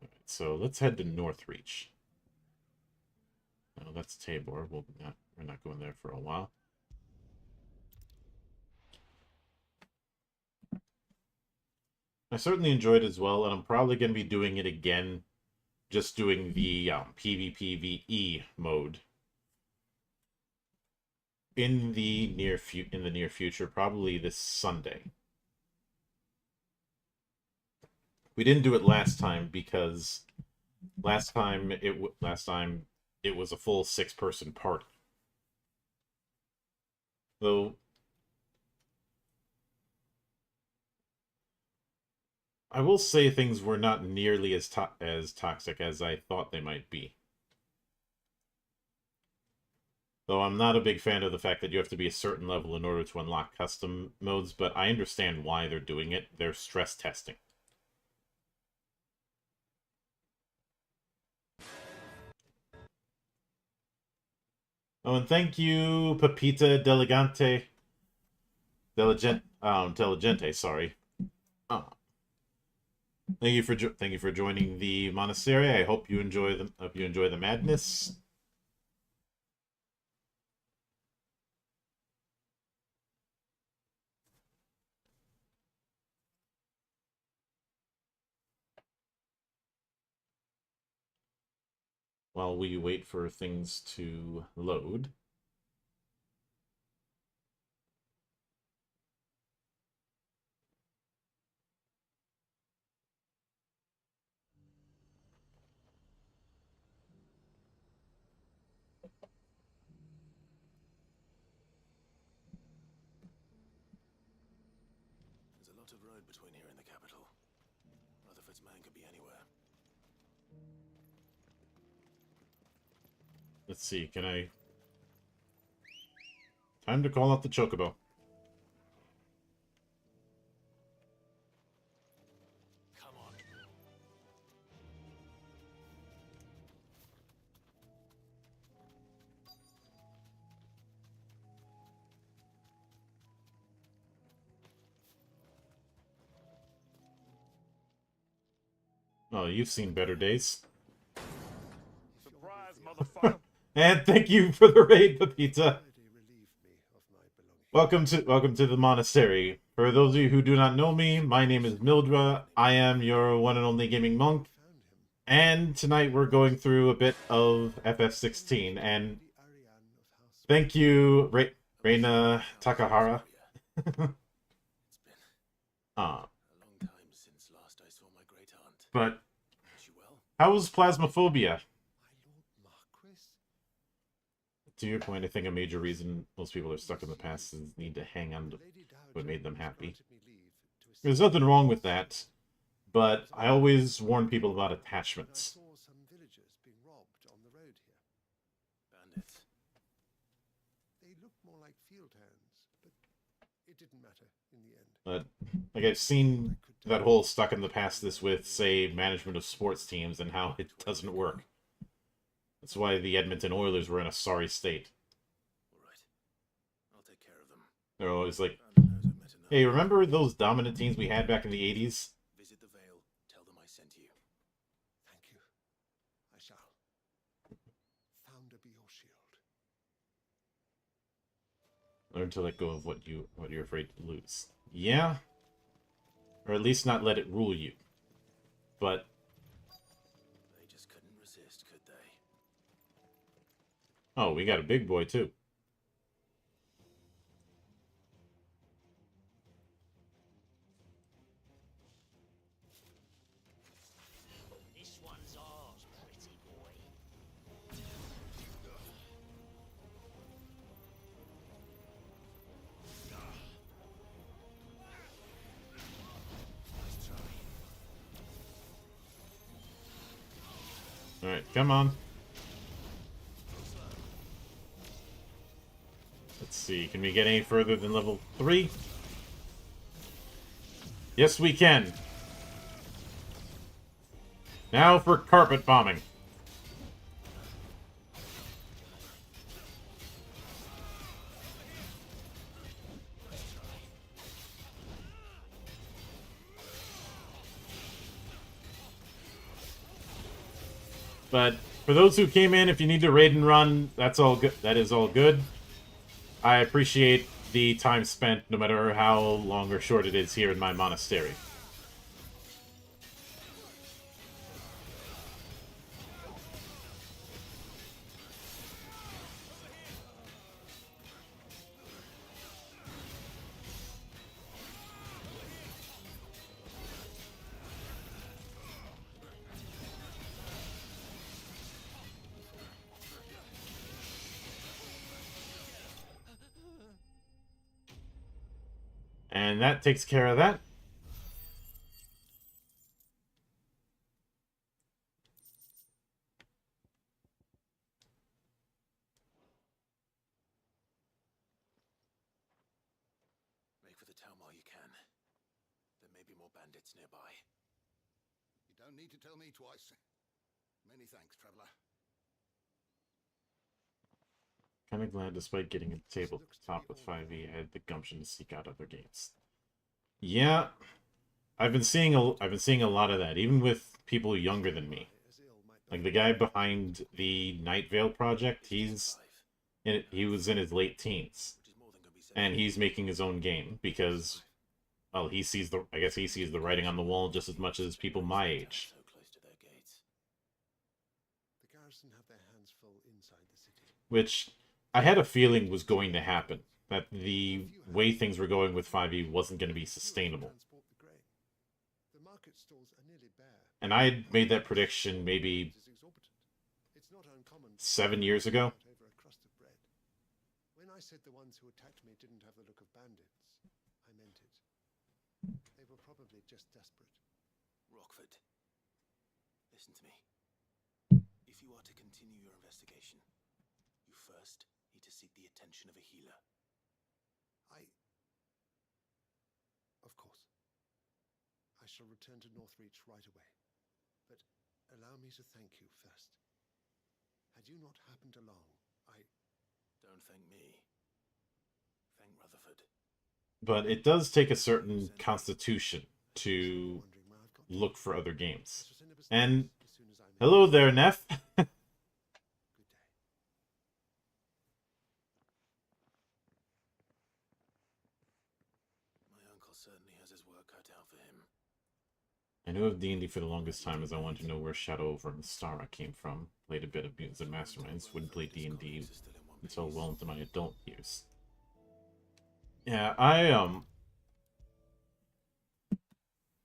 [SPEAKER 1] Alright, so let's head to Northreach. No, that's Tabor. We're not going there for a while. I certainly enjoyed it as well, and I'm probably going to be doing it again, just doing the PvPvE mode in the near future, probably this Sunday. We didn't do it last time because last time it was a full 6-person party. Though I will say things were not nearly as toxic as I thought they might be. Though I'm not a big fan of the fact that you have to be a certain level in order to unlock custom modes, but I understand why they're doing it. They're stress testing. Oh, and thank you, Pepita Deligente, sorry. Oh. Thank you for joining the monastery. I hope you enjoy the madness. While we wait for things to load.
[SPEAKER 2] lot of road between here and the capital. Rutherford's man could be anywhere.
[SPEAKER 1] Let's see, can I... Time to call out the Chocobo.
[SPEAKER 2] Come on.
[SPEAKER 1] Oh, you've seen better days.
[SPEAKER 9] Surprise, motherfucker!
[SPEAKER 1] And thank you for the raid, Pepita. Welcome to the monastery. For those of you who do not know me, my name is Mildra. I am your one and only gaming monk. And tonight we're going through a bit of FF16. And thank you, Reina Takahara.
[SPEAKER 2] It's been
[SPEAKER 1] Ah,
[SPEAKER 2] a long time since last I saw my great aunt.
[SPEAKER 1] but
[SPEAKER 2] Is she well?
[SPEAKER 1] how was Plasmophobia?
[SPEAKER 10] My Lord Marquis?
[SPEAKER 1] To your point, I think a major reason most people are stuck in the past is need to hang on to what made them happy. There's nothing wrong with that, but I always warn people about attachments.
[SPEAKER 10] I saw some villagers being robbed on the road here.
[SPEAKER 2] Bandits.
[SPEAKER 10] They looked more like field hands, but it didn't matter in the end.
[SPEAKER 1] But like I've seen that whole stuck in the past this with, say, management of sports teams and how it doesn't work. That's why the Edmonton Oilers were in a sorry state.
[SPEAKER 2] All right. I'll take care of them.
[SPEAKER 1] They're always like,
[SPEAKER 2] Brandon knows I've met enough.
[SPEAKER 1] hey, remember those dominant teams we had back in the 80s?
[SPEAKER 2] Visit the Vale. Tell them I sent you.
[SPEAKER 10] Thank you. I shall. Founder be your shield.
[SPEAKER 1] Learn to let go of what you're afraid to lose. Yeah? Or at least not let it rule you. But
[SPEAKER 2] They just couldn't resist, could they?
[SPEAKER 1] oh, we got a big boy too.
[SPEAKER 11] This one's ours, pretty boy.
[SPEAKER 1] Alright, come on. Let's see, can we get any further than level 3? Yes, we can. Now for carpet bombing. But for those who came in, if you need to raid and run, that's all good. That is all good. I appreciate the time spent, no matter how long or short it is here in my monastery. And that takes care of that.
[SPEAKER 2] Make for the town while you can. There may be more bandits nearby.
[SPEAKER 10] You don't need to tell me twice. Many thanks, traveler.
[SPEAKER 1] Kind of glad, despite getting a tabletop with 5e, I had the gumption to seek out other games. Yeah, I've been seeing a lot of that, even with people younger than me. Like the guy behind the Night Vale project, he was in his late teens, and he's making his own game because, well, I guess he sees the writing on the wall just as much as people my age.
[SPEAKER 2] So close to their gates.
[SPEAKER 10] The garrison have their hands full inside the city.
[SPEAKER 1] Which I had a feeling was going to happen. That the way things were going with 5e wasn't going to be sustainable.
[SPEAKER 10] Transport the grain. The market stalls are nearly bare.
[SPEAKER 1] And I had made that prediction maybe
[SPEAKER 10] It is exorbitant. It's not uncommon.
[SPEAKER 1] 7 years ago.
[SPEAKER 10] Over a crust of bread. When I said the ones who attacked me didn't have the look of bandits, I meant it. They
[SPEAKER 2] just desperate. Rockford, listen to me. If you are to continue your investigation, you first need to seek the attention of a healer. Of course. I shall return to Northreach right away. But allow me to thank you first. Had you not happened along, Don't thank me. Thank Rutherford.
[SPEAKER 1] But it does take a certain constitution to look for other games. And hello there, Neff.
[SPEAKER 2] Certainly has his work cut out for him.
[SPEAKER 1] I knew of D&D for the longest time as I wanted to know where Shadow over Mystara came from. Played a bit of Mutants and Masterminds, wouldn't play D&D until well into my adult years. Yeah,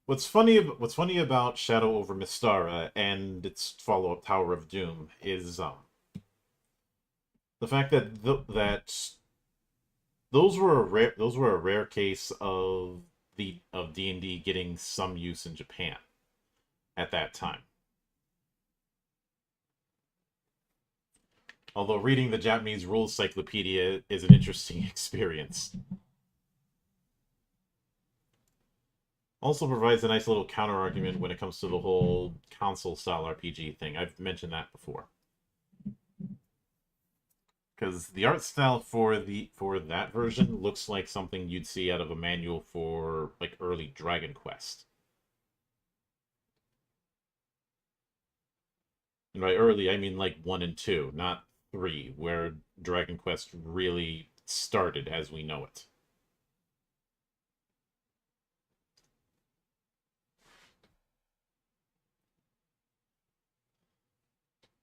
[SPEAKER 1] what's funny about Shadow over Mystara and its follow-up Tower of Doom is the fact that those were a rare case of D&D getting some use in Japan at that time. Although reading the Japanese rules cyclopedia is an interesting experience. Also provides a nice little counter-argument when it comes to the whole console-style RPG thing. I've mentioned that before. Because the art style for that version looks like something you'd see out of a manual for like early Dragon Quest. And by early, I mean like 1 and 2, not 3, where Dragon Quest really started as we know it.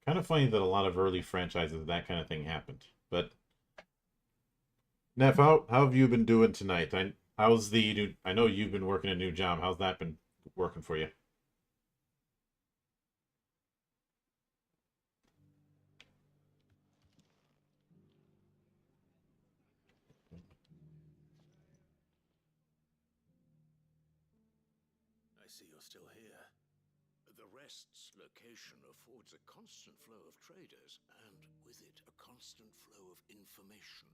[SPEAKER 1] Kind of funny that a lot of early franchises, that kind of thing happened. But Neff, how have you been doing tonight? I know you've been working a new job. How's that been working for you?
[SPEAKER 2] I see you're still here.
[SPEAKER 7] The Rest's location affords a constant flow of traders, and with it, a constant flow of information.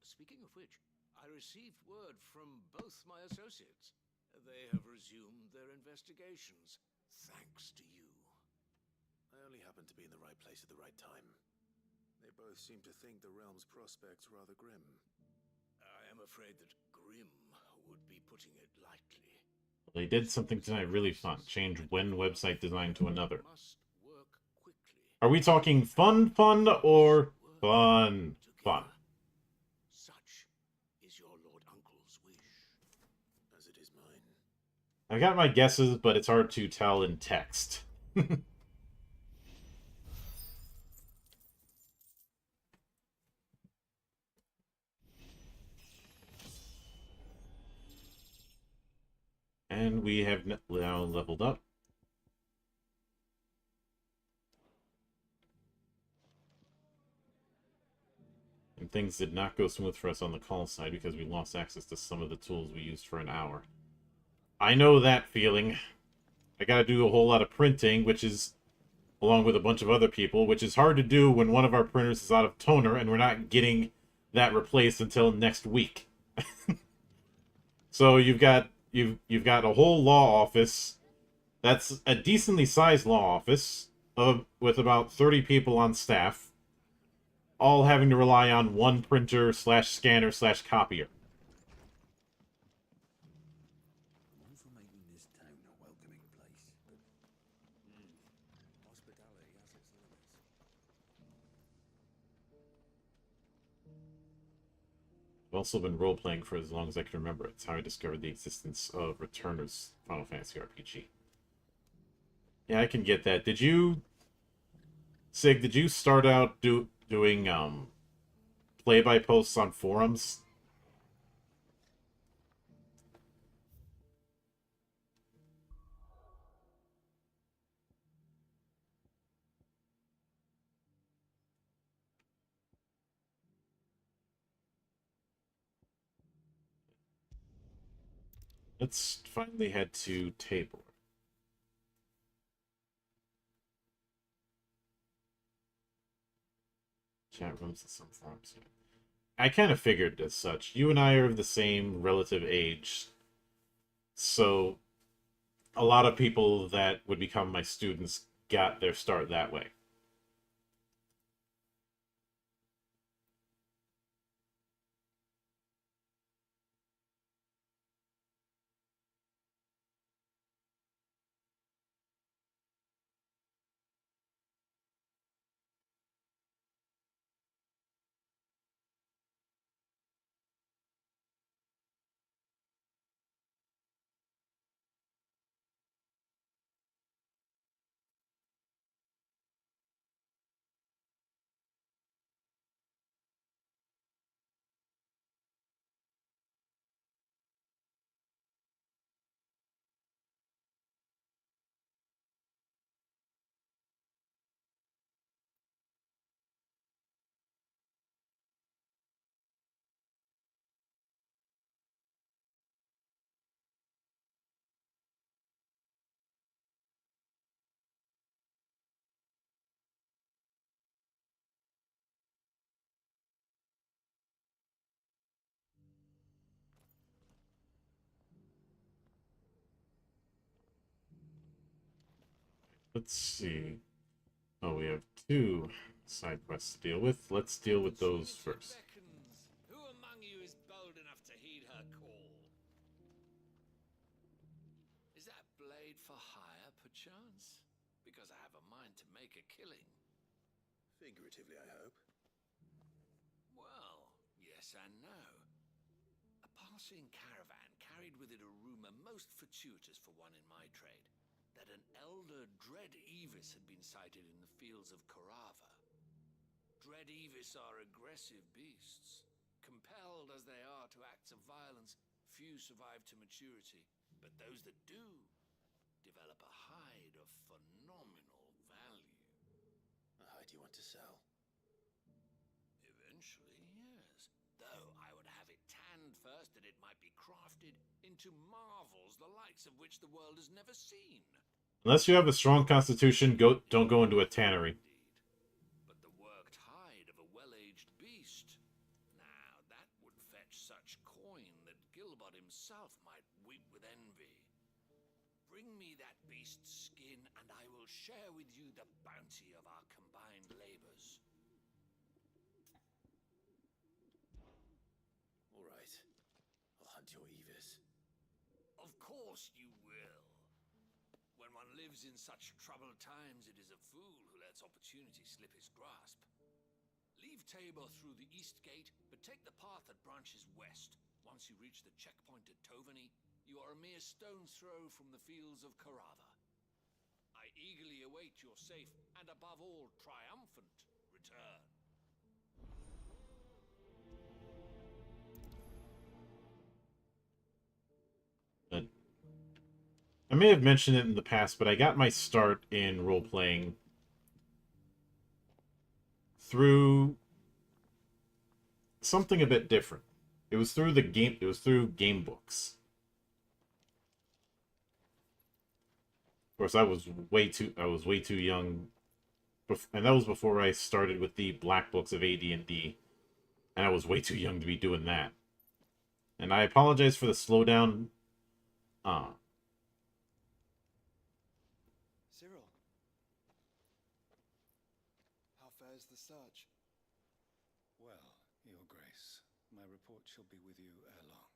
[SPEAKER 7] Speaking of which, I received word from both my associates. They have resumed their investigations, thanks to you.
[SPEAKER 2] I only happened to be in the right place at the right time. They both seem to think the realm's prospects rather grim.
[SPEAKER 7] I am afraid that grim would be putting it lightly.
[SPEAKER 1] They did something tonight really fun. Change one website design to another. Are we talking fun or fun?
[SPEAKER 7] Such is your Lord Uncle's wish.
[SPEAKER 2] As it is mine.
[SPEAKER 1] I got my guesses, but it's hard to tell in text. And we have now leveled up. And things did not go smooth for us on the call side because we lost access to some of the tools we used for an hour. I know that feeling. I gotta do a whole lot of printing, which is, along with a bunch of other people, which is hard to do when one of our printers is out of toner and we're not getting that replaced until next week. So you've got a whole law office. That's a decently sized law office with about 30 people on staff, all having to rely on one printer / scanner / copier.
[SPEAKER 10] Known for making this town a welcoming place, but hospitality has its limits.
[SPEAKER 1] I've also been role-playing for as long as I can remember. It's how I discovered the existence of Returner's Final Fantasy RPG. Yeah, I can get that. Sig, did you start out doing play-by-posts on forums? Let's finally head to Tabor. Chat rooms and some forums. I kind of figured as such. You and I are of the same relative age. So, a lot of people that would become my students got their start that way. Let's see. Oh, we have 2 side quests to deal with. Let's deal with those first.
[SPEAKER 7] Who among you is bold enough to heed her call? Is that blade for hire, perchance? Because I have a mind to make a killing.
[SPEAKER 2] Figuratively, I hope.
[SPEAKER 7] Well, yes and no. A passing caravan carried with it a rumor most fortuitous for one in my trade, that an elder Dread Evis had been sighted in the fields of Korava. Dread Evis are aggressive beasts. Compelled as they are to acts of violence, few survive to maturity, but those that do develop a hide of phenomenal value.
[SPEAKER 2] A hide you want to sell?
[SPEAKER 7] Eventually, yes. Though I would have it tanned first that it might be crafted into marvels the likes of which the world has never seen.
[SPEAKER 1] Unless you have a strong constitution, don't go into a tannery.
[SPEAKER 7] But the worked hide of a well-aged beast. Now, that would fetch such coin that Gilbert himself might weep with envy. Bring me that beast's skin, and I will share with you the bounty of our combined labors.
[SPEAKER 2] All right. I'll hunt your Evis.
[SPEAKER 7] Of course you will. When one lives in such troubled times, it is a fool who lets opportunity slip his grasp. Leave Tabor through the east gate, but take the path that branches west. Once you reach the checkpoint at Tovany, you are a mere stone's throw from the fields of Korava. I eagerly await your safe, and above all, triumphant return.
[SPEAKER 1] I may have mentioned it in the past, but I got my start in role-playing through something a bit different. It was through game books. Of course, I was way too young, and that was before I started with the black books of AD&D, and I was way too young to be doing that. And I apologize for the slowdown.
[SPEAKER 12] Cyril, how fares the search?
[SPEAKER 10] Well, Your Grace, my report shall be with you ere long.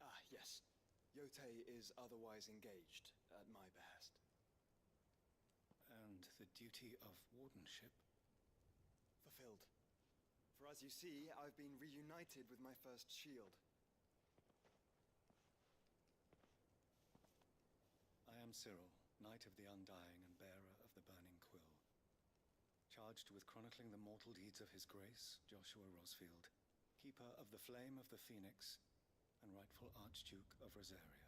[SPEAKER 12] Ah, yes. Yotei is otherwise engaged, at my behest.
[SPEAKER 10] And the duty of wardenship?
[SPEAKER 12] Fulfilled. For as you see, I've been reunited with my first shield.
[SPEAKER 10] I am Cyril, Knight of the Undying and bearer of the Burning Quill, charged with chronicling the mortal deeds of His Grace, Joshua Rosfield, keeper of the Flame of the Phoenix, and rightful Archduke of Rosaria.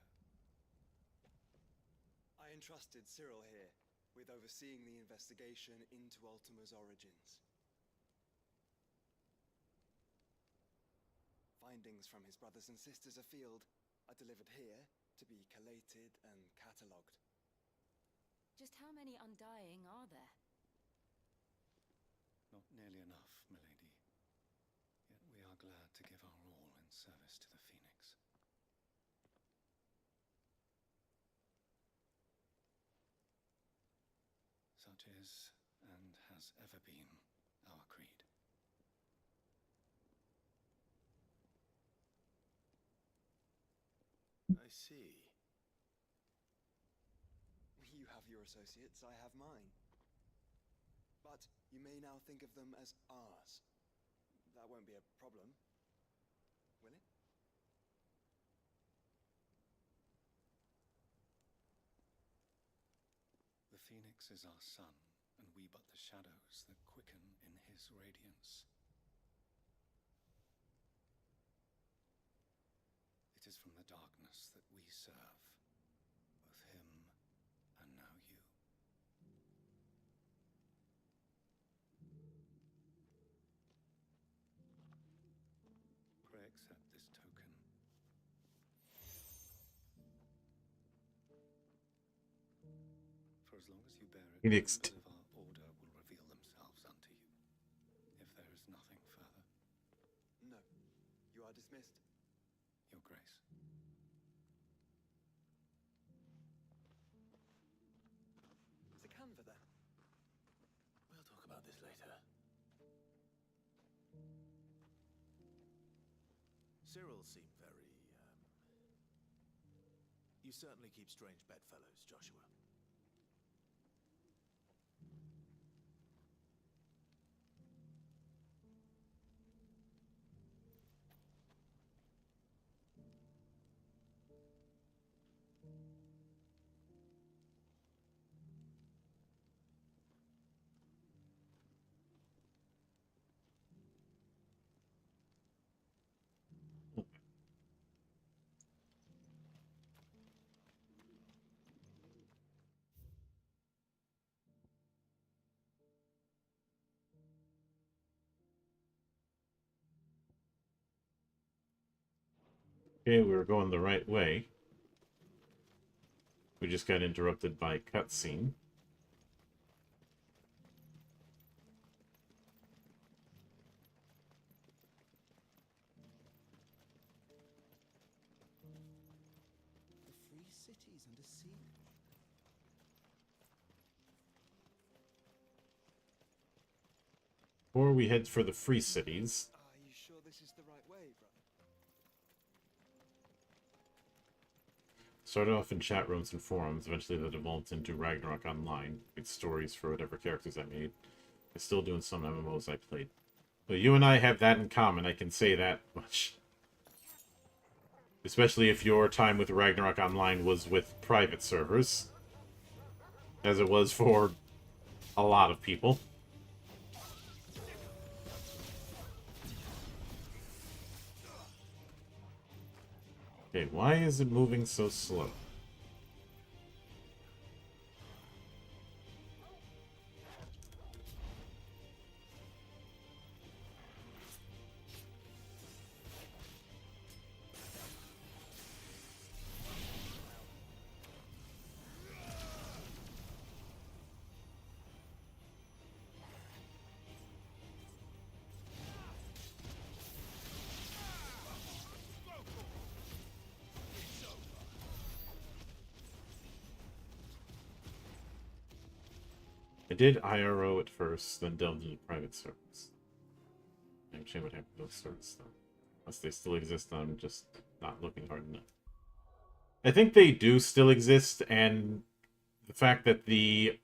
[SPEAKER 12] I entrusted Cyril here with overseeing the investigation into Ultima's origins. findings from his brothers and sisters afield are delivered here to be collated and catalogued.
[SPEAKER 5] Just how many Undying are there?
[SPEAKER 13] Not nearly enough, milady. Yet we are glad to give our all in service to the Phoenix. Such is, and has ever been, our creed.
[SPEAKER 2] I see.
[SPEAKER 12] You have your associates, I have mine. But you may now think of them as ours. That won't be a problem, will it?
[SPEAKER 13] The Phoenix is our sun, and we but the shadows that quicken in his radiance. It is from the darkness that we serve, both him and now you. Pray accept this token. For as long as you bear it,
[SPEAKER 1] Phoenix.
[SPEAKER 13] members of our order will reveal themselves unto you. If there is nothing further.
[SPEAKER 12] No. You are dismissed.
[SPEAKER 13] Your Grace.
[SPEAKER 12] There's a canva there.
[SPEAKER 2] We'll talk about this later. Cyril seemed very, You certainly keep strange bedfellows, Joshua.
[SPEAKER 1] Okay, we were going the right way. We just got interrupted by a cutscene.
[SPEAKER 14] The free cities under siege.
[SPEAKER 1] Before we head for the free cities,
[SPEAKER 12] Are you sure this is the right way, brother?
[SPEAKER 1] started off in chat rooms and forums, eventually that evolved into Ragnarok Online, with stories for whatever characters I made. I'm still doing some MMOs I played. But you and I have that in common, I can say that much. Especially if your time with Ragnarok Online was with private servers. As it was for a lot of people. Okay, why is it moving so slow? I did IRO at first, then delved into private servers. I'm sure what happened to those servers, though. Unless they still exist, I'm just not looking hard enough. I think they do still exist, and the fact that the...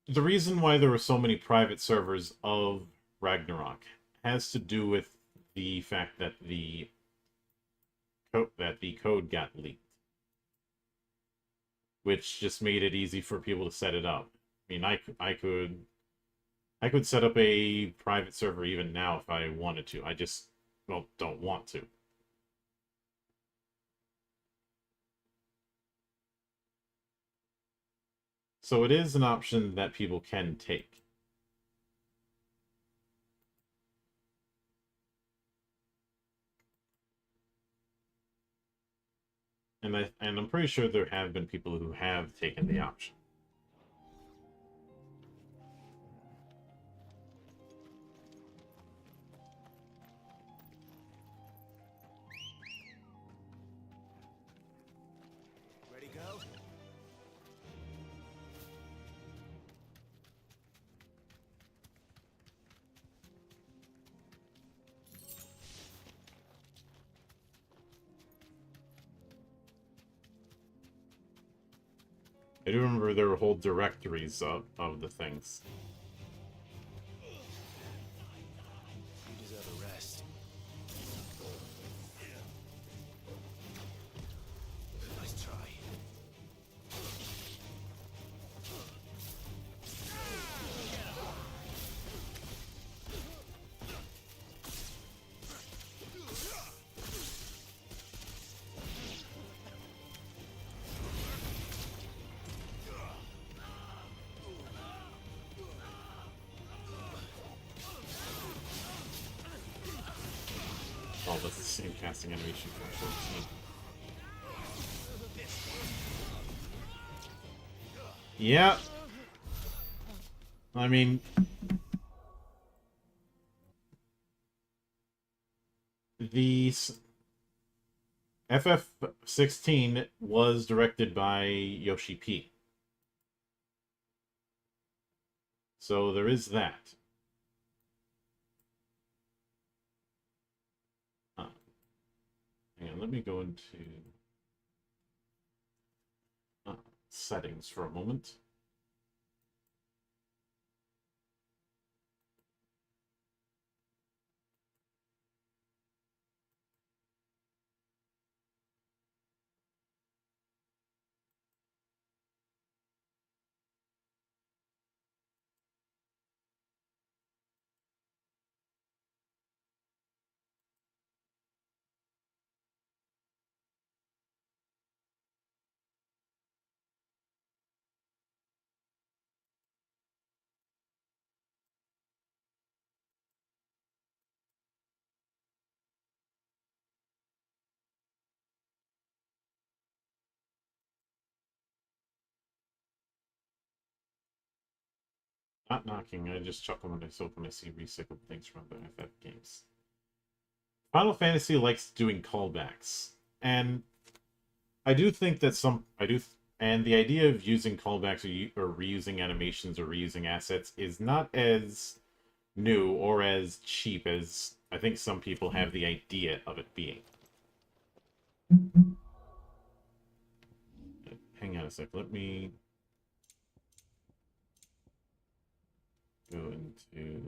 [SPEAKER 1] The reason why there were so many private servers of Ragnarok has to do with the fact that the code got leaked, which just made it easy for people to set it up. I mean, I could set up a private server even now if I wanted to. I just, well, don't want to. So it is an option that people can take. And I'm pretty sure there have been people who have taken the option.
[SPEAKER 2] Ready, go?
[SPEAKER 1] I do remember there were whole directories of the things.
[SPEAKER 2] You deserve a rest. Nice try.
[SPEAKER 1] Oh, that's the same casting animation from 14. Yeah. I mean, the FF16 was directed by Yoshi P. So there is that. Hang on, let me go into settings for a moment. Not knocking, I just chuckle when I see recycled things from other FF games. Final Fantasy likes doing callbacks, and I do think that and the idea of using callbacks or reusing animations or reusing assets is not as new or as cheap as I think some people have the idea of it being. Hang on a sec, let me go into...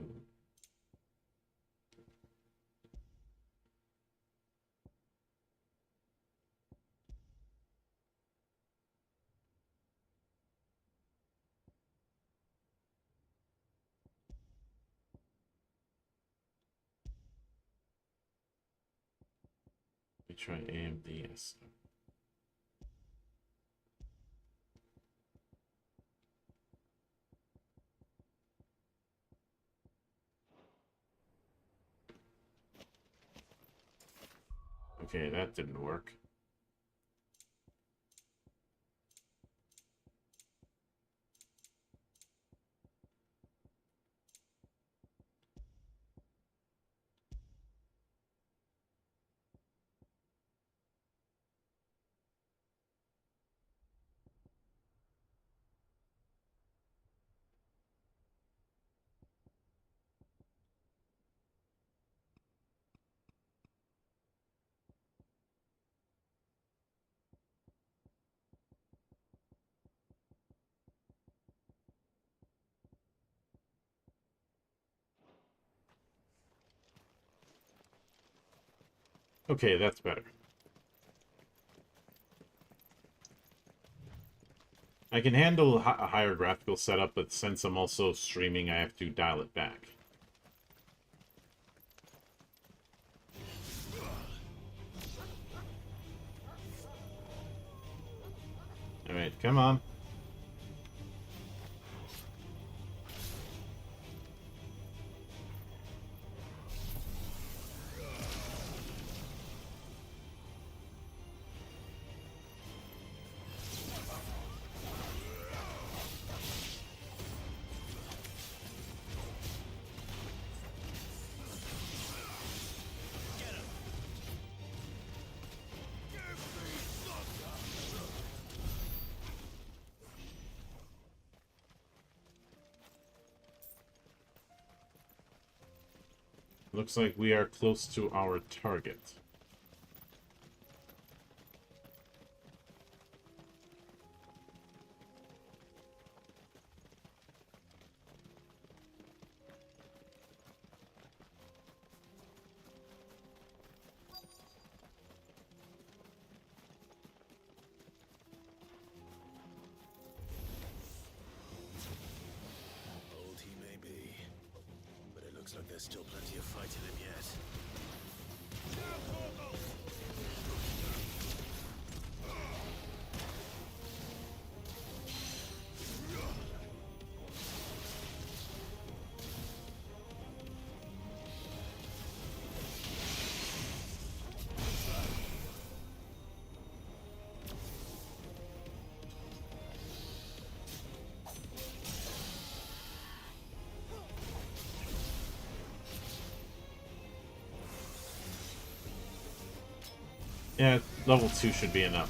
[SPEAKER 1] Let me try AMDS. Okay, that didn't work. Okay, that's better. I can handle a higher graphical setup, but since I'm also streaming, I have to dial it back. Alright, come on. Looks like we are close to our target.
[SPEAKER 2] Old he may be, but it looks like there's still plenty of fight in him yet.
[SPEAKER 1] Yeah, level 2 should be enough.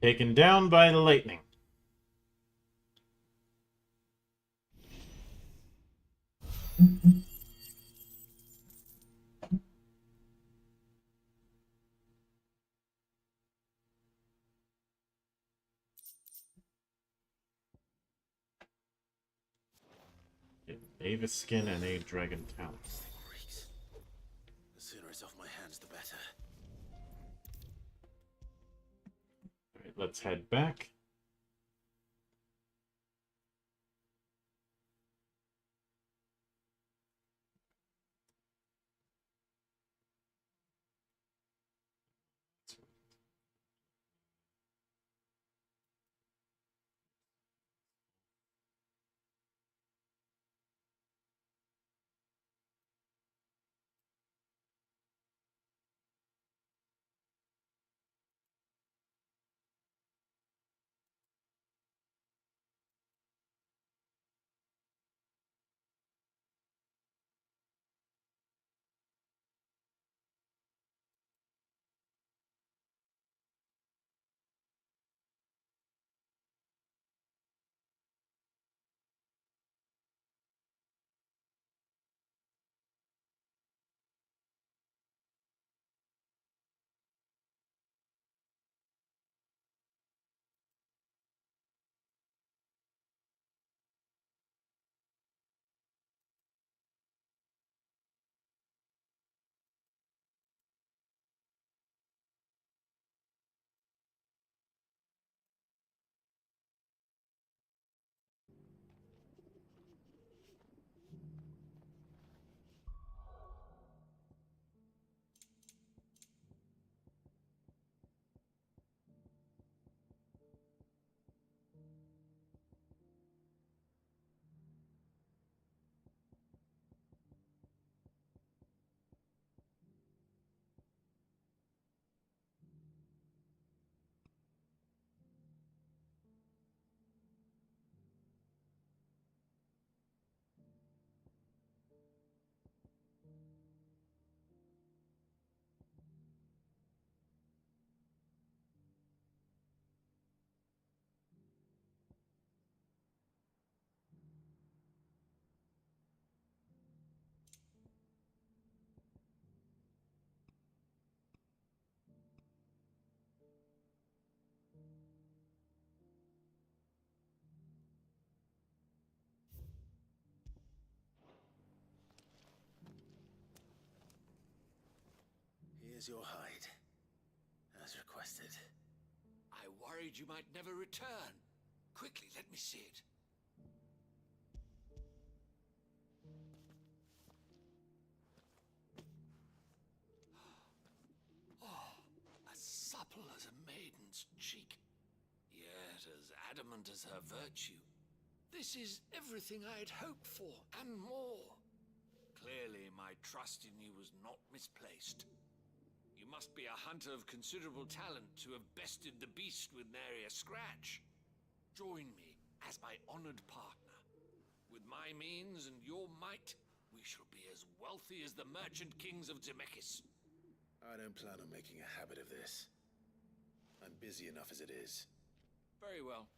[SPEAKER 1] Taken down by the lightning. Avis skin and a dragon talent.
[SPEAKER 2] The sooner it's off my hands, the better.
[SPEAKER 1] Alright, let's head back.
[SPEAKER 2] Here's your hide, as requested.
[SPEAKER 7] I worried you might never return. Quickly, let me see it. Oh, as supple as a maiden's cheek, yet as adamant as her virtue. This is everything I had hoped for, and more. Clearly, my trust in you was not misplaced. You must be a hunter of considerable talent to have bested the beast with nary a scratch. Join me as my honored partner. With my means and your might, we shall be as wealthy as the merchant kings of Zemeckis.
[SPEAKER 2] I don't plan on making a habit of this. I'm busy enough as it is.
[SPEAKER 7] Very well.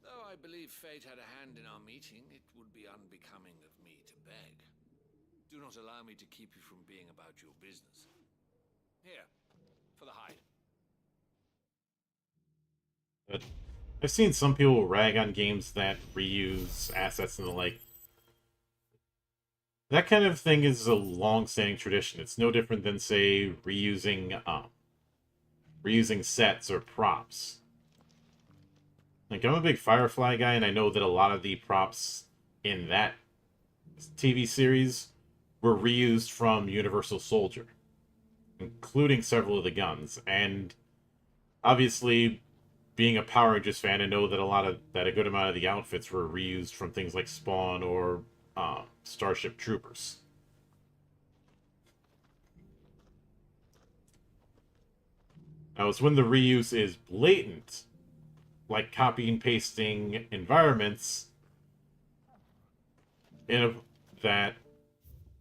[SPEAKER 7] Though I believe fate had a hand in our meeting, it would be unbecoming of me to beg. Do not allow me to keep you from being about your business. Here, for the hide.
[SPEAKER 1] But I've seen some people rag on games that reuse assets and the like. That kind of thing is a long-standing tradition. It's no different than, say, reusing sets or props. Like, I'm a big Firefly guy, and I know that a lot of the props in that TV series were reused from Universal Soldier, including several of the guns. And obviously, being a Power Rangers fan, I know that a good amount of the outfits were reused from things like Spawn or Starship Troopers. Now, it's when the reuse is blatant, like copy and pasting environments, that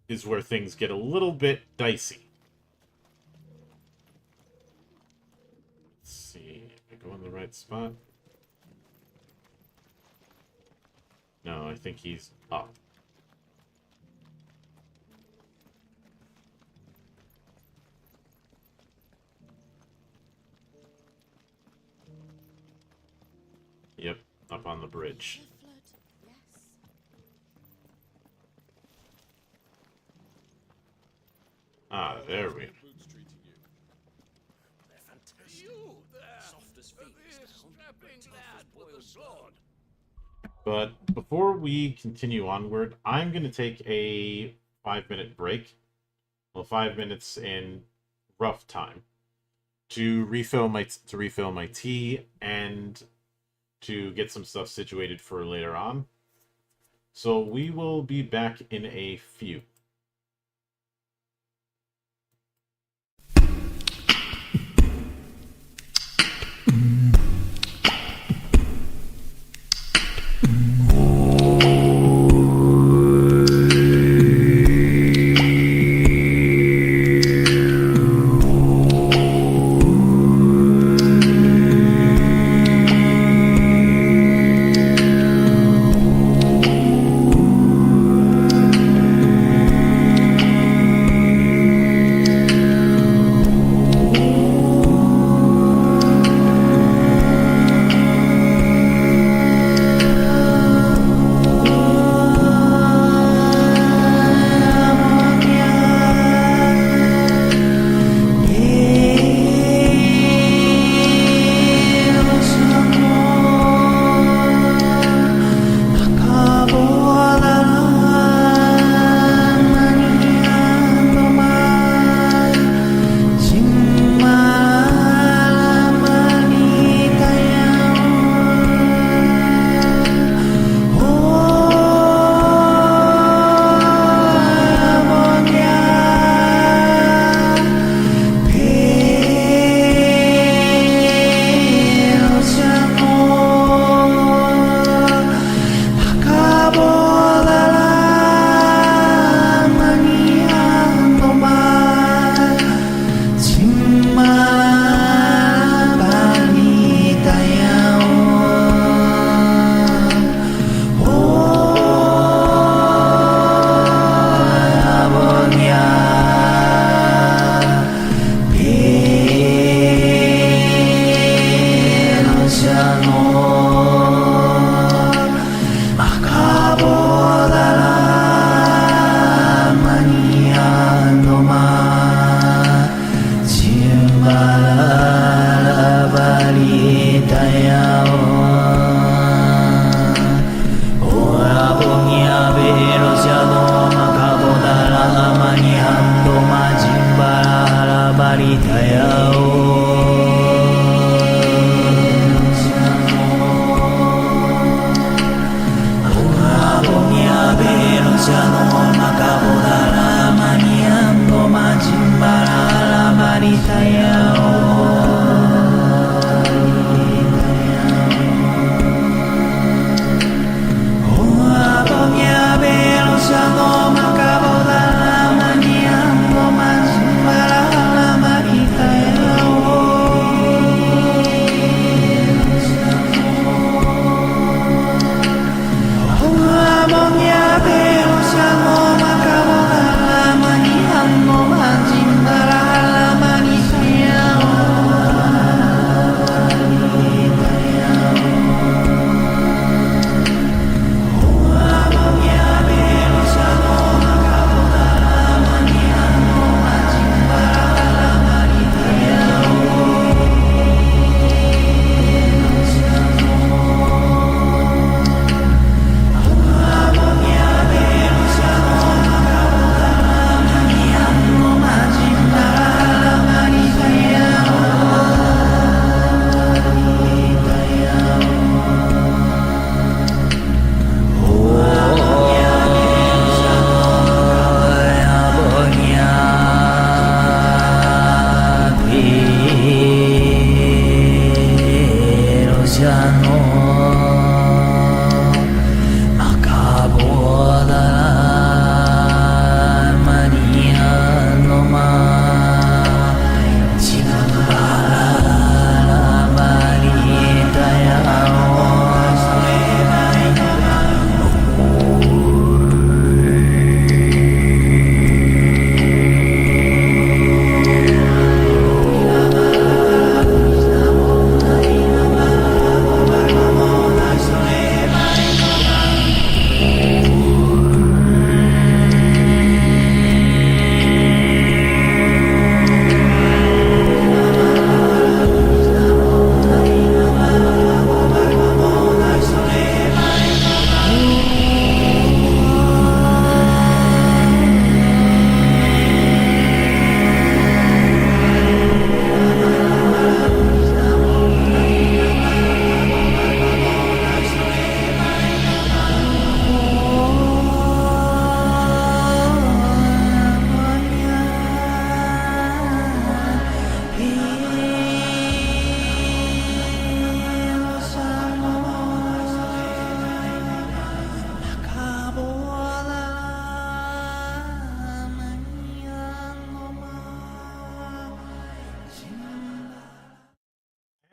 [SPEAKER 1] is where things get a little bit dicey. Let's see, I go in the right spot. No, I think he's up. Yep, up on the bridge. Ah, there we go.
[SPEAKER 7] They're fantastic. You there, soft as feet, strapping lad with a sword.
[SPEAKER 1] But before we continue onward, I'm going to take a 5-minute break. Well, 5 minutes in rough time to refill my tea and to get some stuff situated for later on. So we will be back in a few.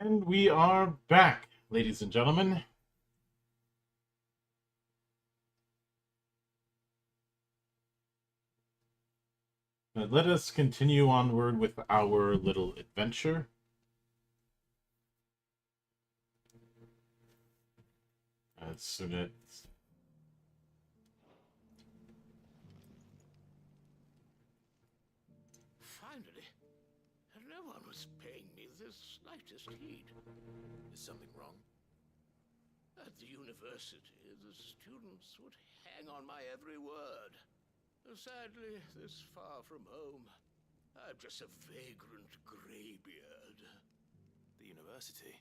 [SPEAKER 1] And we are back, ladies and gentlemen. Now let us continue onward with our little adventure. As soon as...
[SPEAKER 7] Finally, no one was paying me the slightest heed.
[SPEAKER 2] Is something wrong?
[SPEAKER 7] At the university, the students would hang on my every word. Sadly, this far from home, I'm just a vagrant greybeard.
[SPEAKER 2] The university?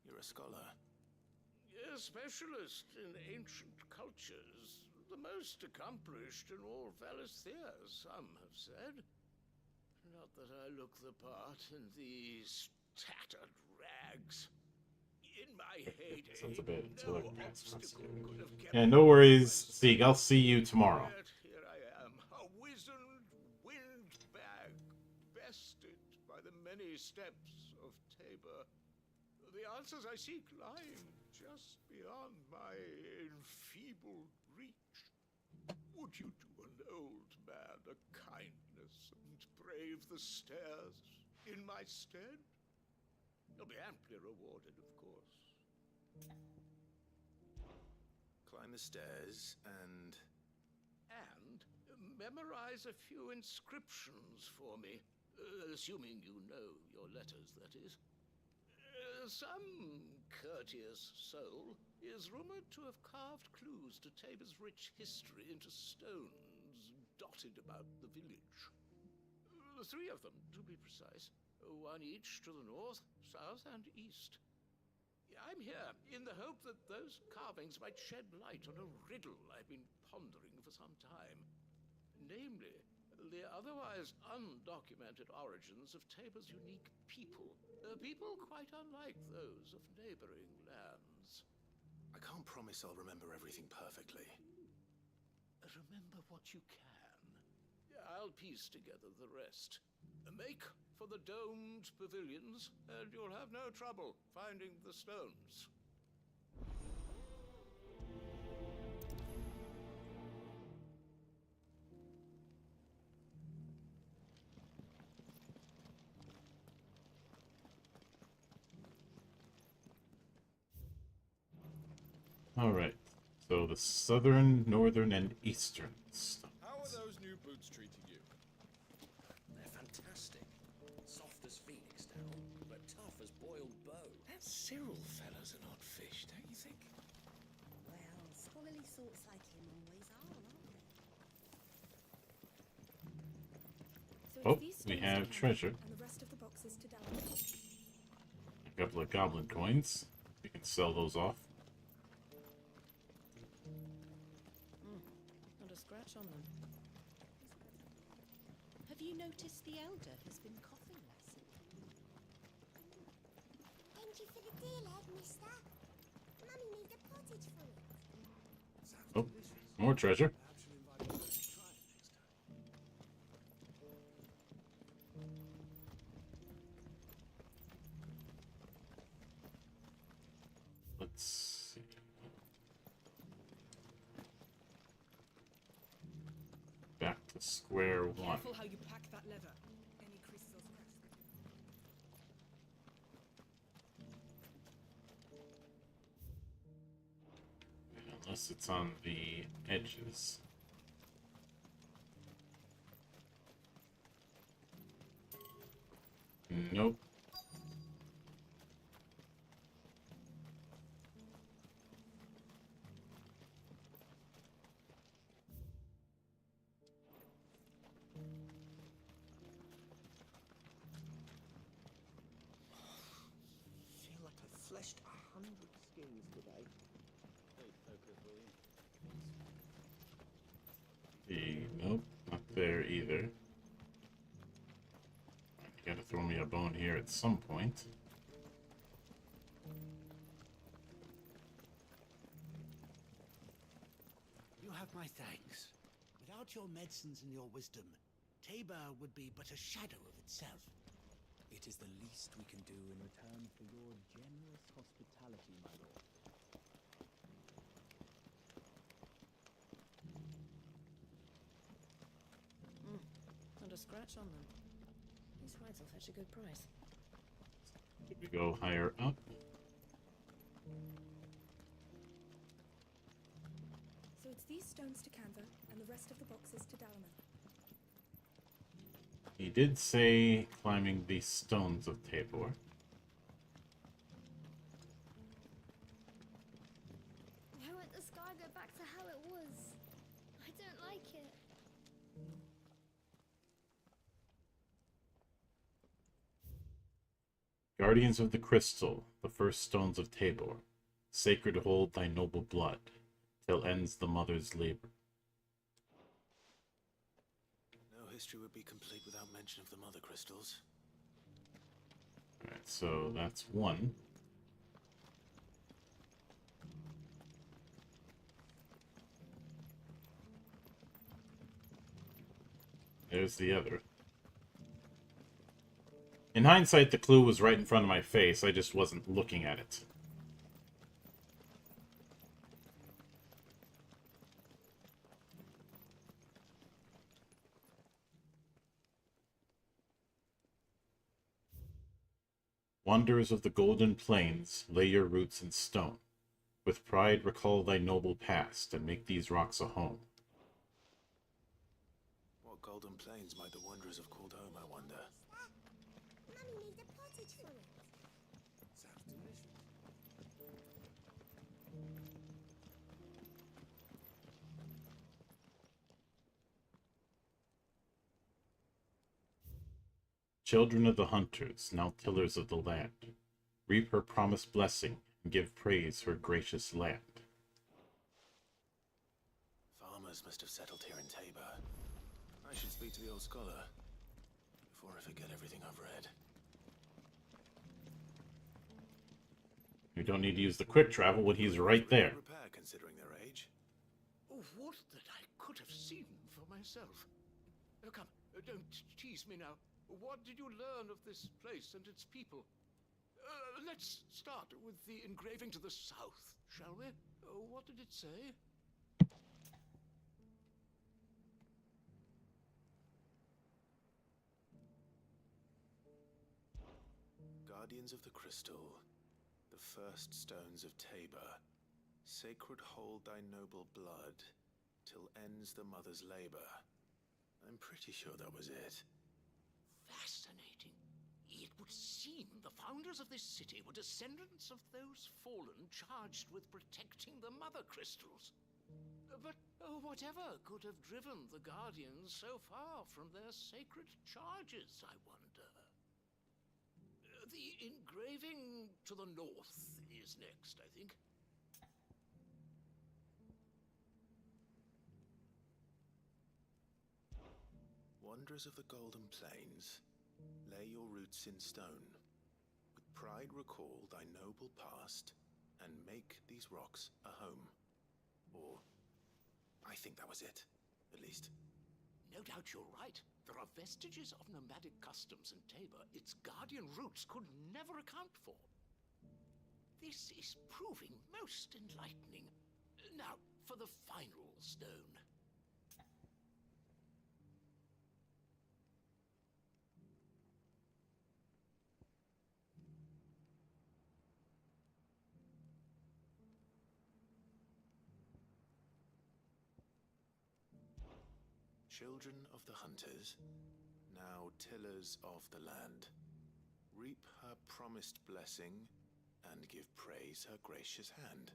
[SPEAKER 2] You're a scholar.
[SPEAKER 7] A specialist in ancient cultures. The most accomplished in all Valisthea, some have said. Not that I look the part in these tattered rags. In my heyday,
[SPEAKER 1] Sounds a bit
[SPEAKER 7] no
[SPEAKER 1] like
[SPEAKER 7] obstacle could have kept
[SPEAKER 1] yeah, no worries, Sieg. I'll see you tomorrow.
[SPEAKER 7] Yet here I am, a wizened windbag, bested by the many steps of Tabor. The answers I seek lying just beyond my enfeebled reach. Would you do an old man a kindness and brave the stairs in my stead? You'll be amply rewarded, of course.
[SPEAKER 2] Climb the stairs and...
[SPEAKER 7] And memorize a few inscriptions for me, assuming you know your letters, that is. Some courteous soul is rumored to have carved clues to Tabor's rich history into stones dotted about the village. 3 of them, to be precise. 1 each to the north, south, and east. I'm here in the hope that those carvings might shed light on a riddle I've been pondering for some time. Namely, the otherwise undocumented origins of Tabor's unique people. People quite unlike those of neighboring lands.
[SPEAKER 2] I can't promise I'll remember everything perfectly.
[SPEAKER 7] Remember what you can. I'll piece together the rest. Make for the domed pavilions, and you'll have no trouble finding the stones.
[SPEAKER 1] Alright, so the southern, northern, and eastern stuff.
[SPEAKER 15] How are those new boots treating you?
[SPEAKER 16] They're fantastic. Soft as phoenix down, but tough as boiled bow.
[SPEAKER 7] That Cyril fella's an odd fish, don't you think?
[SPEAKER 6] Well, scholarly sorts like him always are, aren't they?
[SPEAKER 1] Oh, we have treasure.
[SPEAKER 6] And the rest of the boxes to Dallas.
[SPEAKER 1] A couple of goblin coins. We can sell those off.
[SPEAKER 6] Not a scratch on them. Have you noticed the elder has been coughing less?
[SPEAKER 17] Thank you for the deal, Ed, mister. Mummy made a pottage for it.
[SPEAKER 1] Oh, more treasure. Let's see. Back to square one.
[SPEAKER 18] Careful how you pack that leather. Any crystals cracks.
[SPEAKER 1] Unless it's on the edges. Nope.
[SPEAKER 11] Feel like I fleshed 100 skins today. Hey, focus, will you?
[SPEAKER 1] Nope, not there either. You gotta throw me a bone here at some point.
[SPEAKER 19] You have my thanks. Without your medicines and your wisdom, Tabor would be but a shadow of itself.
[SPEAKER 14] It is the least we can do in return for your generous hospitality, my lord.
[SPEAKER 6] Not a scratch on them. These hides will fetch a good price.
[SPEAKER 1] Should we go higher up?
[SPEAKER 18] So it's these stones to Canva, and the rest of the boxes to Dalaman.
[SPEAKER 1] He did say climbing the stones of Tabor.
[SPEAKER 17] Why won't the sky go back to how it was? I don't like it.
[SPEAKER 1] Guardians of the Crystal, the first stones of Tabor. Sacred hold thy noble blood, till ends the mother's labor.
[SPEAKER 2] No history would be complete without mention of the mother crystals.
[SPEAKER 1] Alright, so that's one. There's the other. In hindsight, the clue was right in front of my face. I just wasn't looking at it. Wanderers of the Golden Plains, lay your roots in stone. With pride recall thy noble past, and make these rocks a home.
[SPEAKER 2] What golden plains might the wanderers have called home, I wonder?
[SPEAKER 17] Mummy made a pottage for it.
[SPEAKER 2] Sounds delicious.
[SPEAKER 1] Children of the hunters, now tillers of the land, reap her promised blessing, and give praise her gracious land.
[SPEAKER 2] Farmers must have settled here in Tabor. I should speak to the old scholar before I forget everything I've read.
[SPEAKER 1] You don't need to use the quick travel when he's right there.
[SPEAKER 2] Repair, considering their age.
[SPEAKER 7] Oh, what that I could have seen for myself. Oh, come, don't tease me now. What did you learn of this place and its people? Let's start with the engraving to the south, shall we? What did it say?
[SPEAKER 2] Guardians of the Crystal, the first stones of Tabor, sacred hold thy noble blood, till ends the mother's labor. I'm pretty sure that was it.
[SPEAKER 7] Fascinating. It would seem the founders of this city were descendants of those fallen charged with protecting the mother crystals. But whatever could have driven the Guardians so far from their sacred charges, I wonder? The engraving to the north is next, I think.
[SPEAKER 2] Wanderers of the Golden Plains, lay your roots in stone. With pride might recall thy noble past and make these rocks a home. Or I think that was it, at least.
[SPEAKER 7] No doubt you're right. There are vestiges of nomadic customs in Tabor its guardian roots could never account for. This is proving most enlightening. Now, for the final stone.
[SPEAKER 2] Children of the hunters, now tillers of the land, reap her promised blessing and give praise her gracious hand.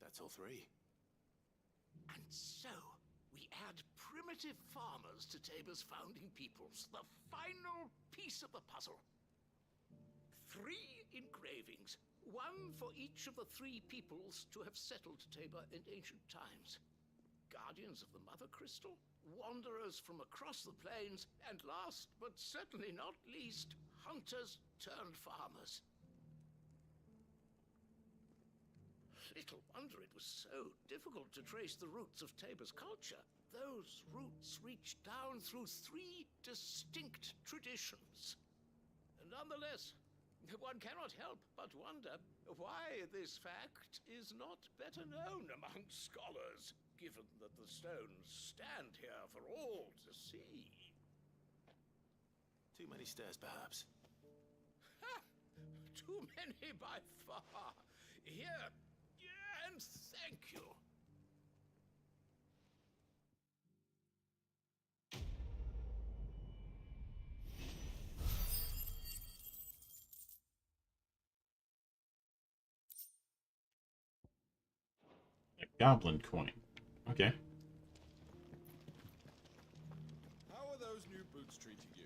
[SPEAKER 2] That's all three.
[SPEAKER 7] And so, we add primitive farmers to Tabor's founding peoples, the final piece of the puzzle. 3 engravings, one for each of the 3 peoples to have settled Tabor in ancient times. Guardians of the Mother Crystal, wanderers from across the plains, and last but certainly not least, hunters turned farmers. Little wonder it was so difficult to trace the roots of Tabor's culture. Those roots reach down through 3 distinct traditions. Nonetheless, one cannot help but wonder why this fact is not better known among scholars, given that the stones stand here for all to see.
[SPEAKER 2] Too many stairs, perhaps.
[SPEAKER 7] Ha! Too many by far. Here, and thank you.
[SPEAKER 1] A goblin coin. Okay.
[SPEAKER 15] How are those new boots treating you?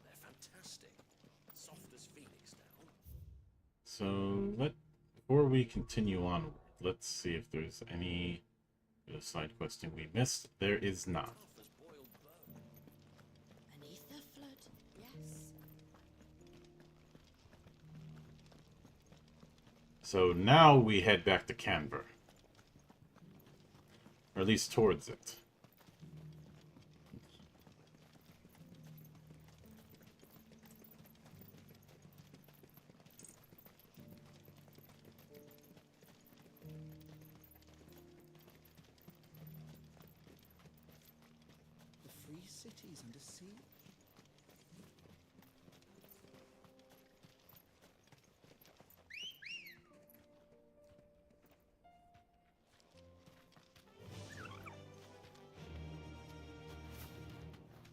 [SPEAKER 16] They're fantastic. Soft as phoenix down.
[SPEAKER 1] So before we continue on, let's see if there's any side questing we missed. There is not.
[SPEAKER 5] Beneath the flood, yes.
[SPEAKER 1] So now we head back to Canver. Or at least towards it.
[SPEAKER 14] The free cities under sea?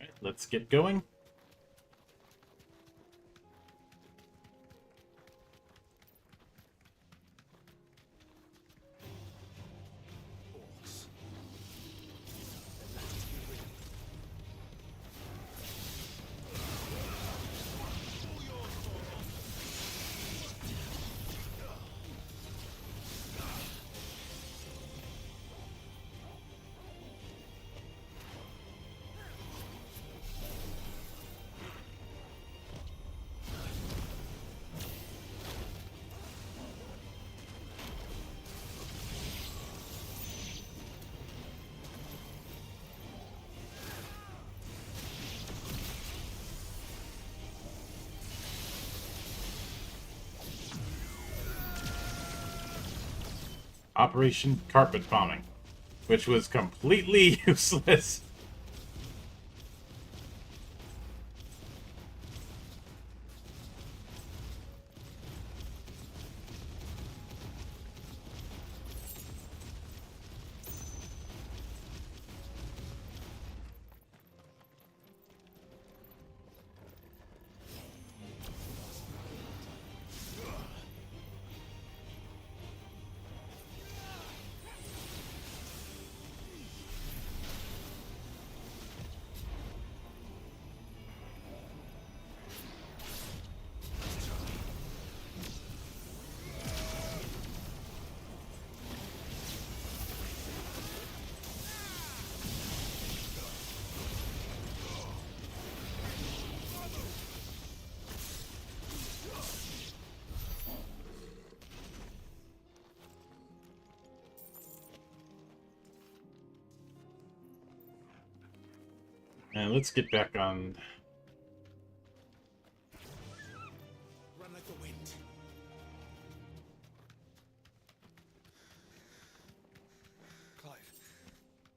[SPEAKER 1] Alright, let's get going. Operation Carpet Bombing, which was completely useless. And let's get back on.
[SPEAKER 2] Run like the wind.
[SPEAKER 12] Clive.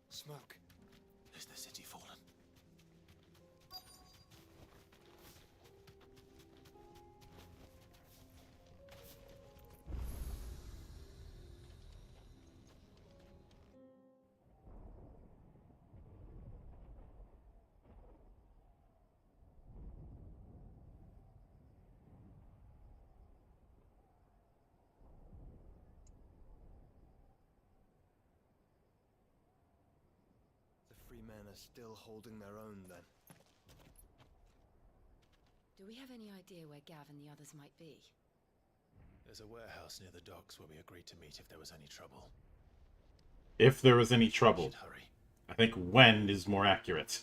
[SPEAKER 12] Smoke.
[SPEAKER 2] Is the city fallen?
[SPEAKER 12] The free men are still holding their own, then.
[SPEAKER 5] Do we have any idea where Gav and the others might be?
[SPEAKER 2] There's a warehouse near the docks where we agreed to meet if there was any trouble.
[SPEAKER 1] If there was any trouble.
[SPEAKER 2] Hurry.
[SPEAKER 1] I think when is more accurate.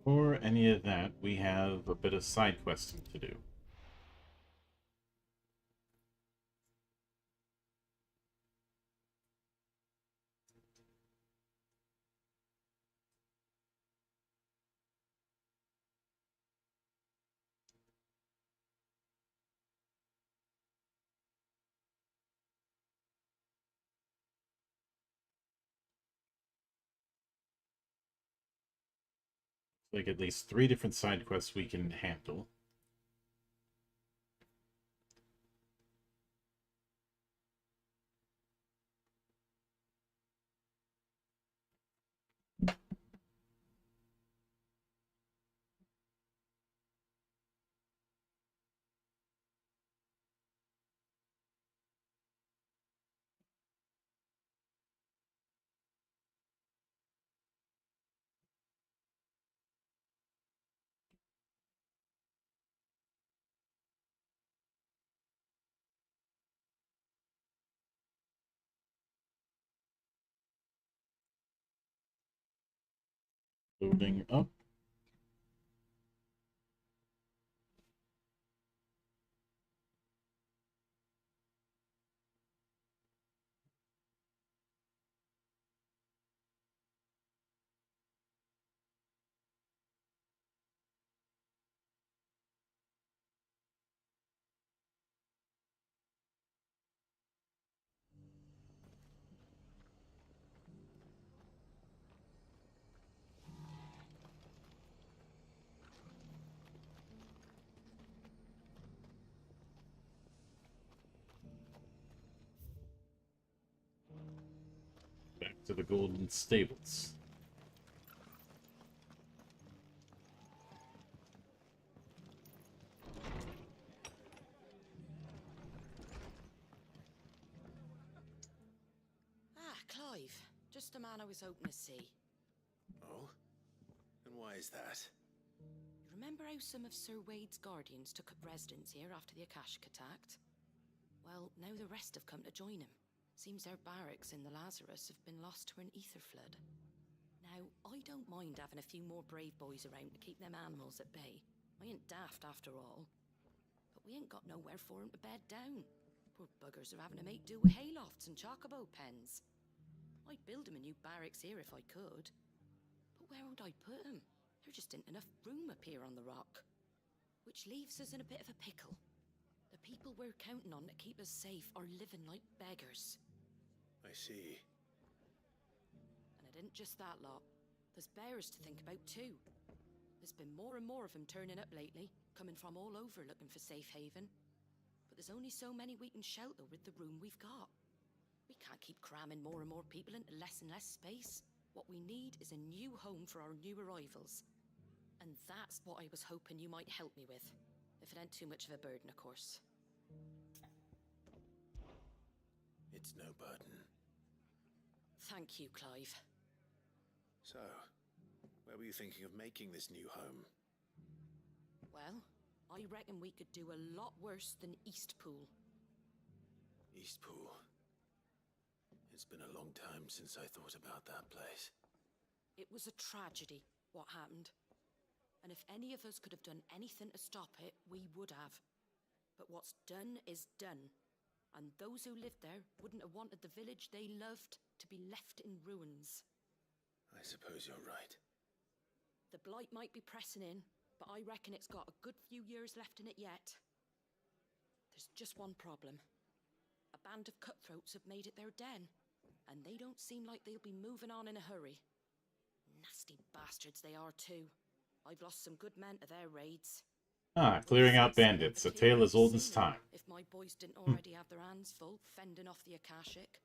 [SPEAKER 1] For any of that, we have a bit of side questing to do. Like at least 3 different side quests we can handle. Loading up. Back to the Golden Stables.
[SPEAKER 6] Clive. Just the man I was hoping to see.
[SPEAKER 2] Oh? And why is that?
[SPEAKER 6] You remember how some of Sir Wade's guardians took up residence here after the Akashic attacked? Well, now the rest have come to join him. Seems their barracks in the Lazarus have been lost to an ether flood. Now, I don't mind having a few more brave boys around to keep them animals at bay. I ain't daft after all. But we ain't got nowhere for 'em to bed down. Poor buggers are having to make do with haylofts and chocobo pens. I'd build 'em a new barracks here if I could. But where would I put 'em? There just ain't enough room up here on the rock. Which leaves us in a bit of a pickle. The people we're counting on to keep us safe are living like beggars.
[SPEAKER 2] I see.
[SPEAKER 6] And it isn't just that lot. There's bears to think about too. There's been more and more of them turning up lately, coming from all over looking for safe haven. But there's only so many we can shelter with the room we've got. We can't keep cramming more and more people into less and less space. What we need is a new home for our new arrivals. And that's what I was hoping you might help me with. If it ain't too much of a burden, of course.
[SPEAKER 2] It's no burden.
[SPEAKER 6] Thank you, Clive.
[SPEAKER 2] So, Where were you thinking of making this new home?
[SPEAKER 6] Well, I reckon we could do a lot worse than Eastpool.
[SPEAKER 2] Eastpool. It's been a long time since I thought about that place.
[SPEAKER 6] It was a tragedy, what happened. And if any of us could have done anything to stop it, we would have. But what's done is done. And those who lived there wouldn't have wanted the village they loved to be left in ruins.
[SPEAKER 2] I suppose you're right.
[SPEAKER 6] The blight might be pressing in, but I reckon it's got a good few years left in it yet. There's just one problem. A band of cutthroats have made it their den, and they don't seem like they'll be moving on in a hurry. Nasty bastards they are too. I've lost some good men to their raids.
[SPEAKER 1] Ah, clearing out bandits, a tale as old as time.
[SPEAKER 6] If my boys didn't already have their hands full fending off the Akashic.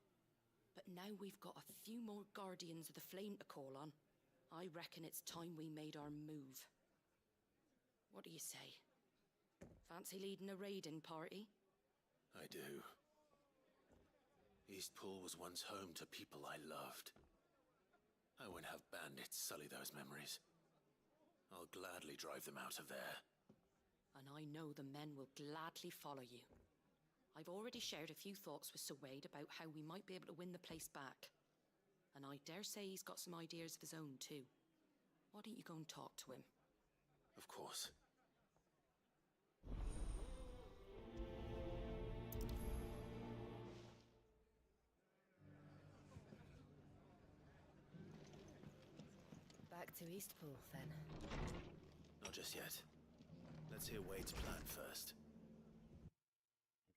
[SPEAKER 6] But now we've got a few more Guardians of the Flame to call on. I reckon it's time we made our move. What do you say? Fancy leading a raiding party?
[SPEAKER 2] I do. Eastpool was once home to people I loved. I won't have bandits sully those memories. I'll gladly drive them out of there.
[SPEAKER 6] And I know the men will gladly follow you. I've already shared a few thoughts with Sir Wade about how we might be able to win the place back. And I dare say he's got some ideas of his own too. Why don't you go and talk to him?
[SPEAKER 2] Of course.
[SPEAKER 5] Back to Eastpool, then.
[SPEAKER 2] Not just yet. Let's hear Wade's plan first.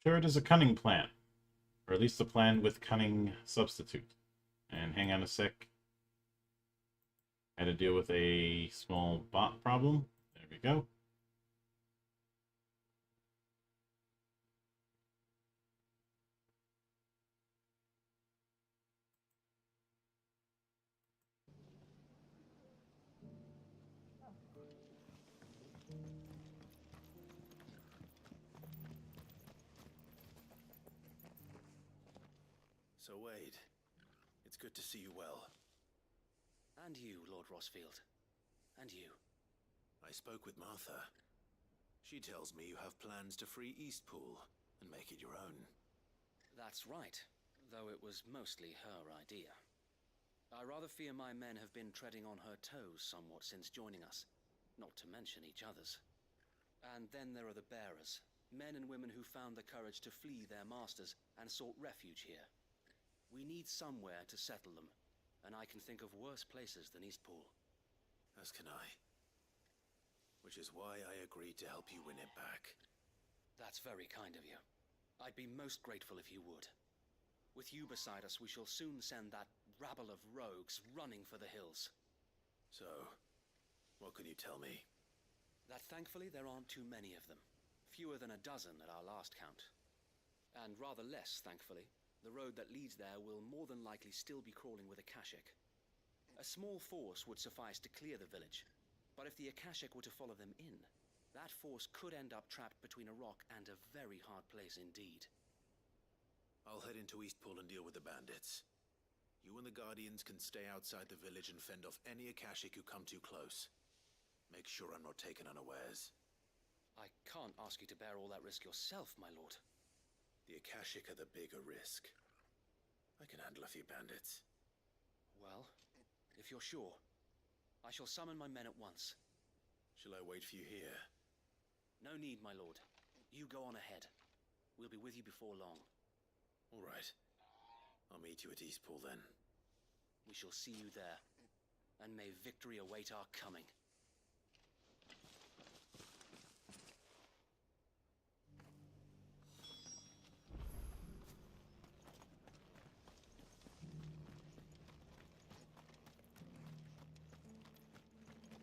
[SPEAKER 1] Sure, it is a cunning plan. Or at least a plan with cunning substitute. And hang on a sec. Had to deal with a small bot problem. There we go.
[SPEAKER 2] So, Wade, it's good to see you well.
[SPEAKER 16] And you, Lord Rossfield. And you.
[SPEAKER 2] I spoke with Martha. She tells me you have plans to free Eastpool and make it your own.
[SPEAKER 16] That's right, though it was mostly her idea. I rather fear my men have been treading on her toes somewhat since joining us, not to mention each other's. And then there are the bearers, men and women who found the courage to flee their masters and sought refuge here. We need somewhere to settle them, and I can think of worse places than Eastpool.
[SPEAKER 2] As can I. Which is why I agreed to help you win it back.
[SPEAKER 16] That's very kind of you. I'd be most grateful if you would. With you beside us, we shall soon send that rabble of rogues running for the hills.
[SPEAKER 2] So, what can you tell me?
[SPEAKER 16] That thankfully there aren't too many of them. Fewer than a dozen at our last count. And rather less, thankfully, the road that leads there will more than likely still be crawling with Akashic. A small force would suffice to clear the village, but if the Akashic were to follow them in, that force could end up trapped between a rock and a very hard place indeed.
[SPEAKER 2] I'll head into Eastpool and deal with the bandits. You and the Guardians can stay outside the village and fend off any Akashic who come too close. Make sure I'm not taken unawares.
[SPEAKER 16] I can't ask you to bear all that risk yourself, my lord.
[SPEAKER 2] The Akashic are the bigger risk. I can handle a few bandits.
[SPEAKER 16] Well, if you're sure, I shall summon my men at once.
[SPEAKER 2] Shall I wait for you here?
[SPEAKER 16] No need, my lord. You go on ahead. We'll be with you before long.
[SPEAKER 2] All right. I'll meet you at Eastpool then.
[SPEAKER 16] We shall see you there, and may victory await our coming.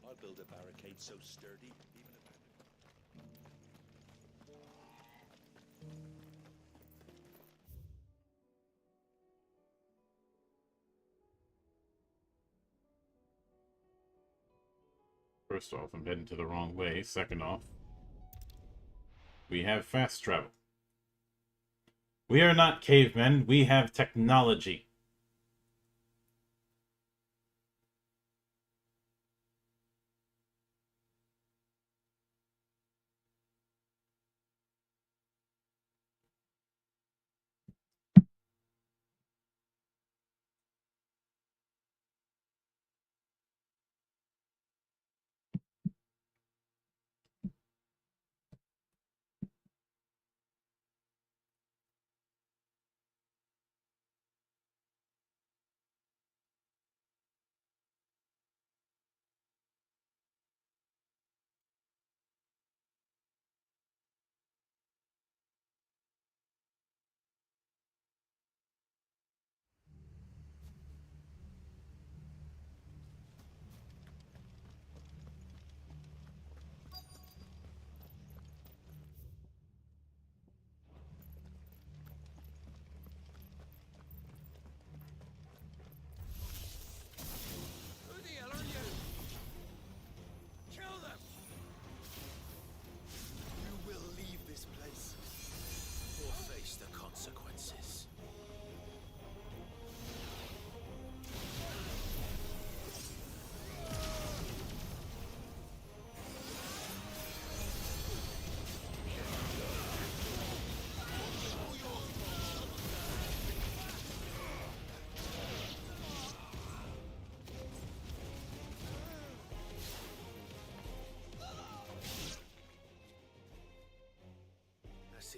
[SPEAKER 20] I'll build a barricade so sturdy, even if
[SPEAKER 1] First off, I'm heading to the wrong way. Second off, we have fast travel. We are not cavemen. We have technology.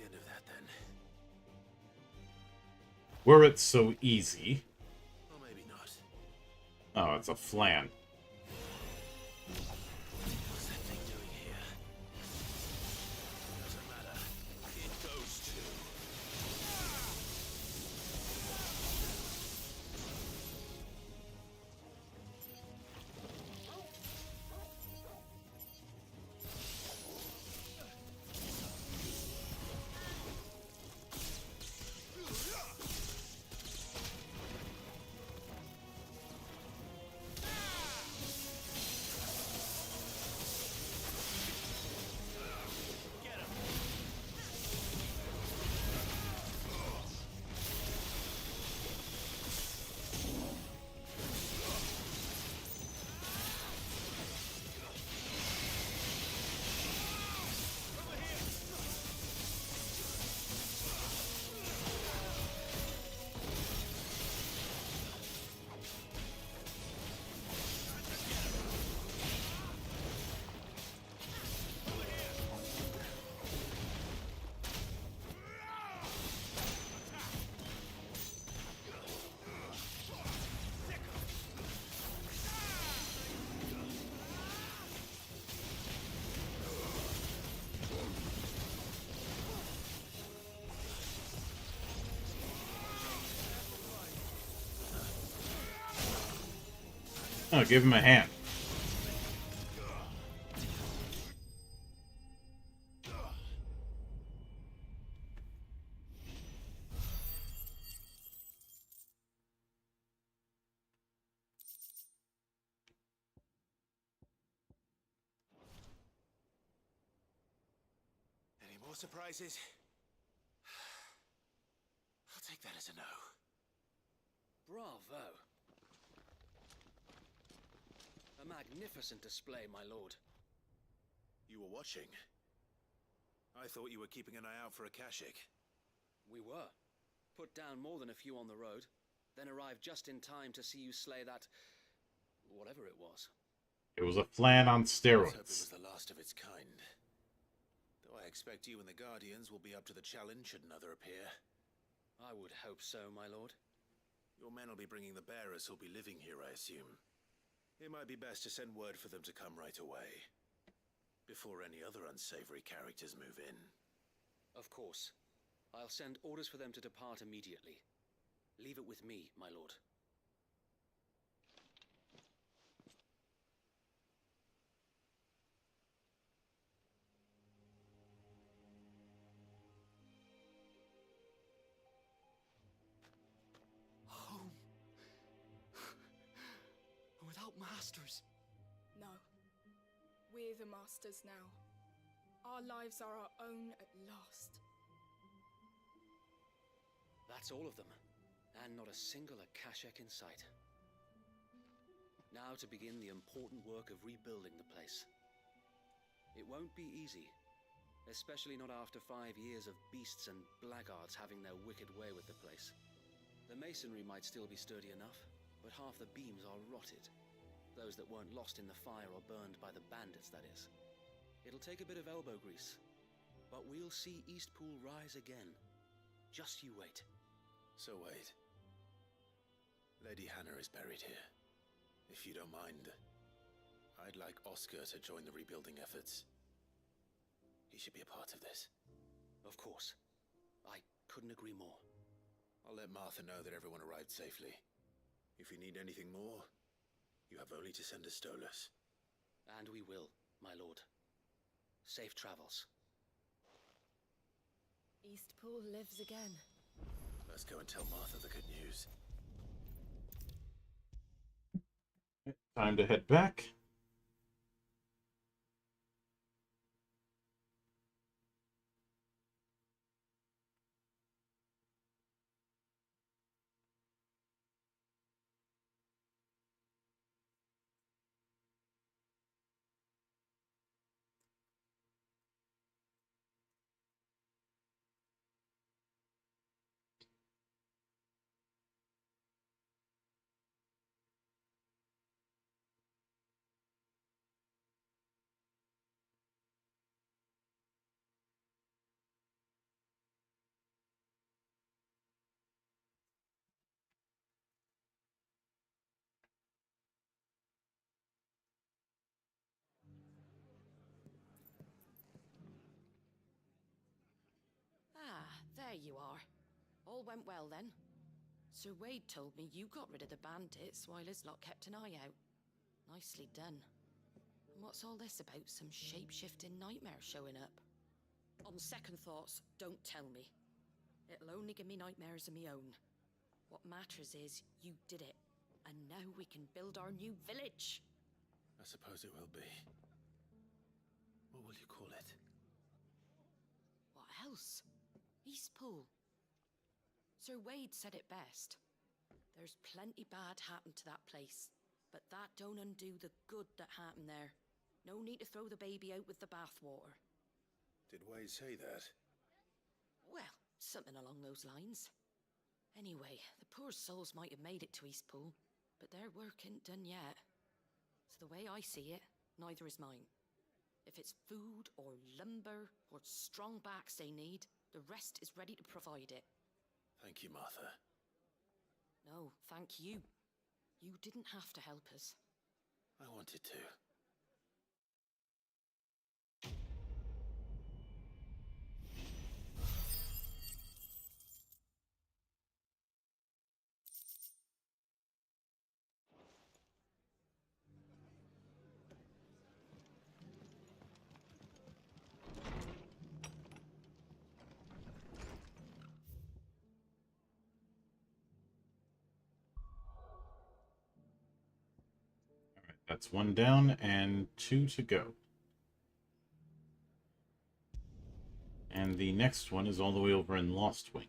[SPEAKER 2] end of that then.
[SPEAKER 1] Were it so easy.
[SPEAKER 2] Or maybe not.
[SPEAKER 1] Oh, it's a flan.
[SPEAKER 2] What's that thing doing here? Doesn't matter. It goes to.
[SPEAKER 1] Oh, give him a hand.
[SPEAKER 2] Any more surprises? I'll take that as a no.
[SPEAKER 16] Bravo. A magnificent display, my lord.
[SPEAKER 2] You were watching. I thought you were keeping an eye out for a Kashik.
[SPEAKER 16] We were. Put down more than a few on the road, then arrived just in time to see you slay that... whatever it was.
[SPEAKER 1] It was a flan on
[SPEAKER 2] Let's hope it
[SPEAKER 1] steroids.
[SPEAKER 2] was the last of its kind. Though I expect you and the Guardians will be up to the challenge should another appear.
[SPEAKER 16] I would hope so, my lord.
[SPEAKER 2] Your men will be bringing the bearers who'll be living here, I assume. It might be best to send word for them to come right away, before any other unsavory characters move in.
[SPEAKER 16] Of course. I'll send orders for them to depart immediately. Leave it with me, my lord.
[SPEAKER 19] Home. Without masters.
[SPEAKER 18] No. We're the masters now. Our lives are our own at last.
[SPEAKER 16] That's all of them, and not a single Akashak in sight. Now to begin the important work of rebuilding the place. It won't be easy, especially not after 5 years of beasts and blackguards having their wicked way with the place. The masonry might still be sturdy enough, but half the beams are rotted. Those that weren't lost in the fire or burned by the bandits, that is. It'll take a bit of elbow grease, but we'll see Eastpool rise again. Just you wait.
[SPEAKER 2] So wait. Lady Hannah is buried here. If you don't mind, I'd like Oscar to join the rebuilding efforts. He should be a part of this.
[SPEAKER 16] Of course. I couldn't agree more.
[SPEAKER 2] I'll let Martha know that everyone arrived safely. If you need anything more, you have only to send a Stolas.
[SPEAKER 16] And we will, my lord. Safe travels.
[SPEAKER 5] Eastpool lives again.
[SPEAKER 2] Let's go and tell Martha the good news.
[SPEAKER 1] Time to head back.
[SPEAKER 6] you are. All went well then. Sir Wade told me you got rid of the bandits while his lot kept an eye out. Nicely done. And what's all this about some shape-shifting nightmare showing up? On second thoughts, don't tell me. It'll only give me nightmares of me own. What matters is you did it. And now we can build our new village.
[SPEAKER 2] I suppose it will be. What will you call it?
[SPEAKER 6] What else? Eastpool. Sir Wade said it best. There's plenty bad happened to that place, but that don't undo the good that happened there. No need to throw the baby out with the bathwater.
[SPEAKER 2] Did Wade say that?
[SPEAKER 6] Well, something along those lines. Anyway, the poor souls might have made it to Eastpool, but their work ain't done yet. So the way I see it, neither is mine. If it's food or lumber or strong backs they need, the rest is ready to provide it.
[SPEAKER 2] Thank you, Martha.
[SPEAKER 6] No, thank you. You didn't have to help us.
[SPEAKER 2] I wanted to.
[SPEAKER 1] That's one down and 2 to go. And the next one is all the way over in Lost Wing.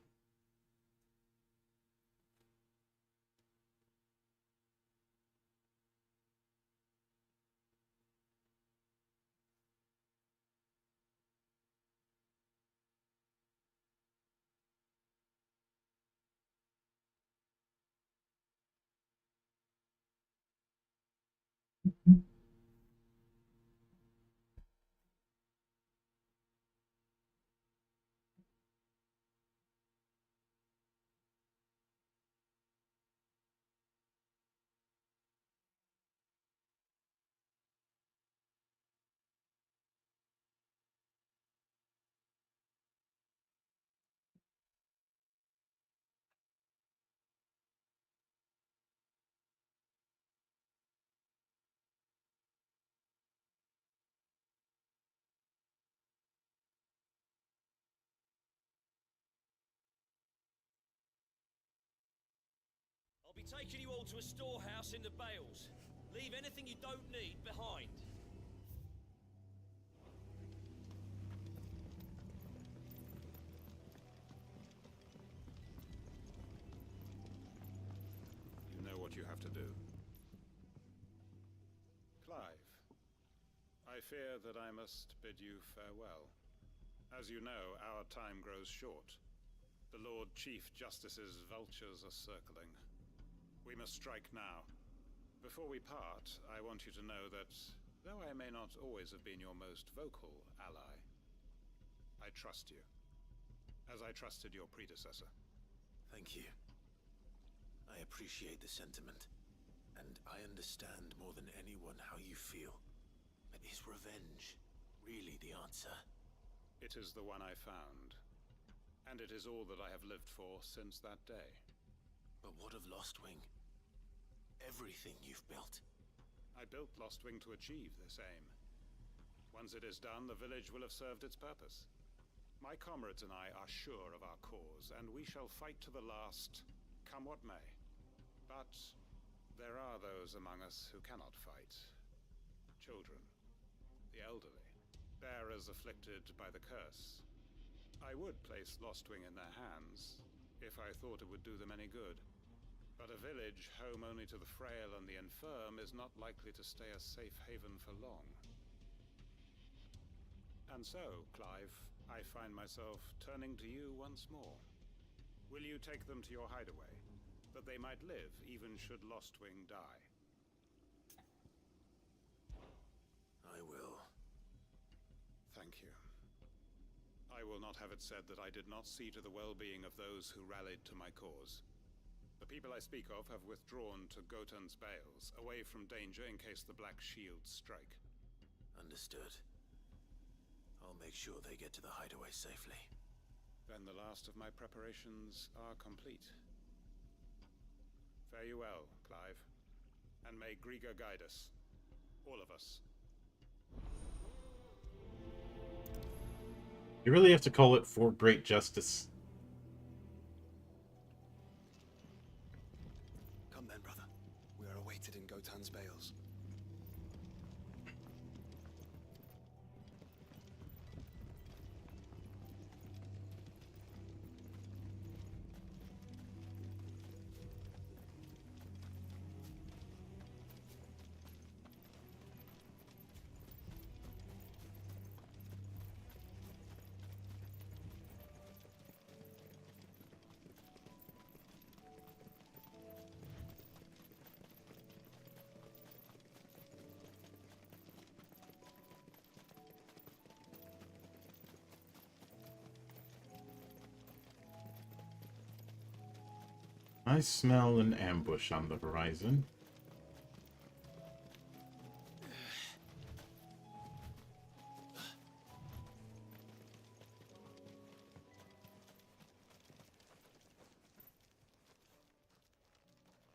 [SPEAKER 21] I'll be taking you all to a storehouse in the Bales. Leave anything you don't need behind.
[SPEAKER 7] You know what you have to do. Clive, I fear that I must bid you farewell. As you know, our time grows short. The Lord Chief Justice's vultures are circling. We must strike now. Before we part, I want you to know that, though I may not always have been your most vocal ally, I trust you, as I trusted your predecessor.
[SPEAKER 2] Thank you. I appreciate the sentiment, and I understand more than anyone how you feel. But is revenge really the answer?
[SPEAKER 7] It is the one I found, and it is all that I have lived for since that day.
[SPEAKER 2] But what of Lost Wing? Everything you've built.
[SPEAKER 7] I built Lost Wing to achieve this aim. Once it is done, the village will have served its purpose. My comrades and I are sure of our cause, and we shall fight to the last, come what may. But there are those among us who cannot fight. Children, the elderly, bearers afflicted by the curse. I would place Lost Wing in their hands, if I thought it would do them any good. But a village home only to the frail and the infirm is not likely to stay a safe haven for long. And so, Clive, I find myself turning to you once more. Will you take them to your hideaway, that they might live even should Lost Wing die?
[SPEAKER 2] I will.
[SPEAKER 7] Thank you. I will not have it said that I did not see to the well-being of those who rallied to my cause. The people I speak of have withdrawn to Gotan's Bales, away from danger in case the Black Shields strike.
[SPEAKER 2] Understood. I'll make sure they get to the hideaway safely.
[SPEAKER 9] Then the last of my preparations are complete. Fare you well, Clive. And may Grieger guide us. All of us.
[SPEAKER 1] You really have to call it for great justice.
[SPEAKER 12] Come then, brother. We are awaited in Gotan's Bales.
[SPEAKER 1] I smell an ambush on the horizon.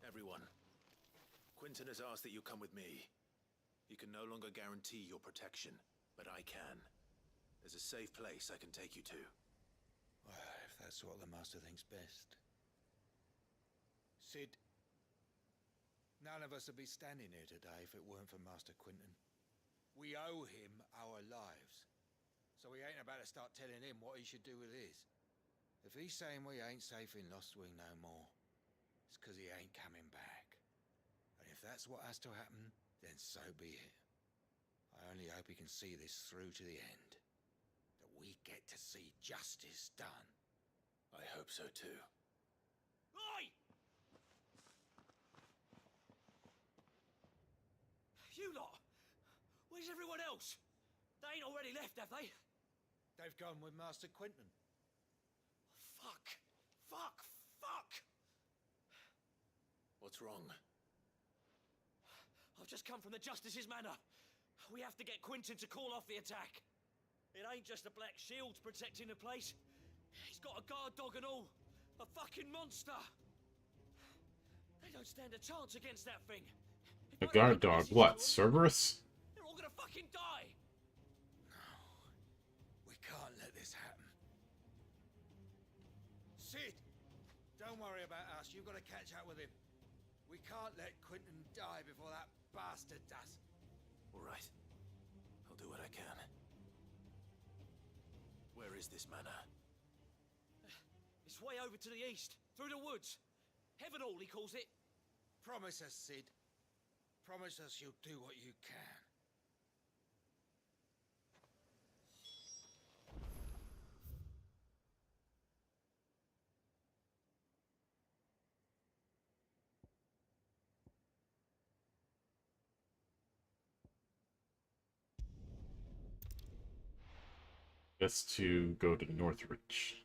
[SPEAKER 2] Everyone, Quentin has asked that you come with me. He can no longer guarantee your protection, but I can. There's a safe place I can take you to.
[SPEAKER 10] Well, if that's what the Master thinks best. Sid, none of us would be standing here today if it weren't for Master Quentin. We owe him our lives, so we ain't about to start telling him what he should do with his. If he's saying we ain't safe in Lostwing no more, it's 'cause he ain't coming back. And if that's what has to happen, then so be it. I only hope he can see this through to the end. That we get to see justice done.
[SPEAKER 2] I hope so too.
[SPEAKER 21] Oi! You lot! Where's everyone else? They ain't already left, have they?
[SPEAKER 10] They've gone with Master Quentin.
[SPEAKER 21] Fuck! Fuck! Fuck!
[SPEAKER 2] What's wrong?
[SPEAKER 21] I've just come from the Justice's manor. We have to get Quentin to call off the attack. It ain't just the Black Shields protecting the place. He's got a guard dog and all. A fucking monster. They don't stand a chance against that thing.
[SPEAKER 1] A guard dog? What, Cerberus?
[SPEAKER 21] They're all gonna fucking die.
[SPEAKER 10] We can't let this happen. Sid! Don't worry about us. You've got to catch up with him. We can't let Quentin die before that bastard does.
[SPEAKER 2] All right. I'll do what I can. Where is this manor?
[SPEAKER 21] It's way over to the east, through the woods. Heaven Hall, he calls it.
[SPEAKER 10] Promise us, Sid. Promise us you'll do what you can.
[SPEAKER 1] Guess to go to Northridge.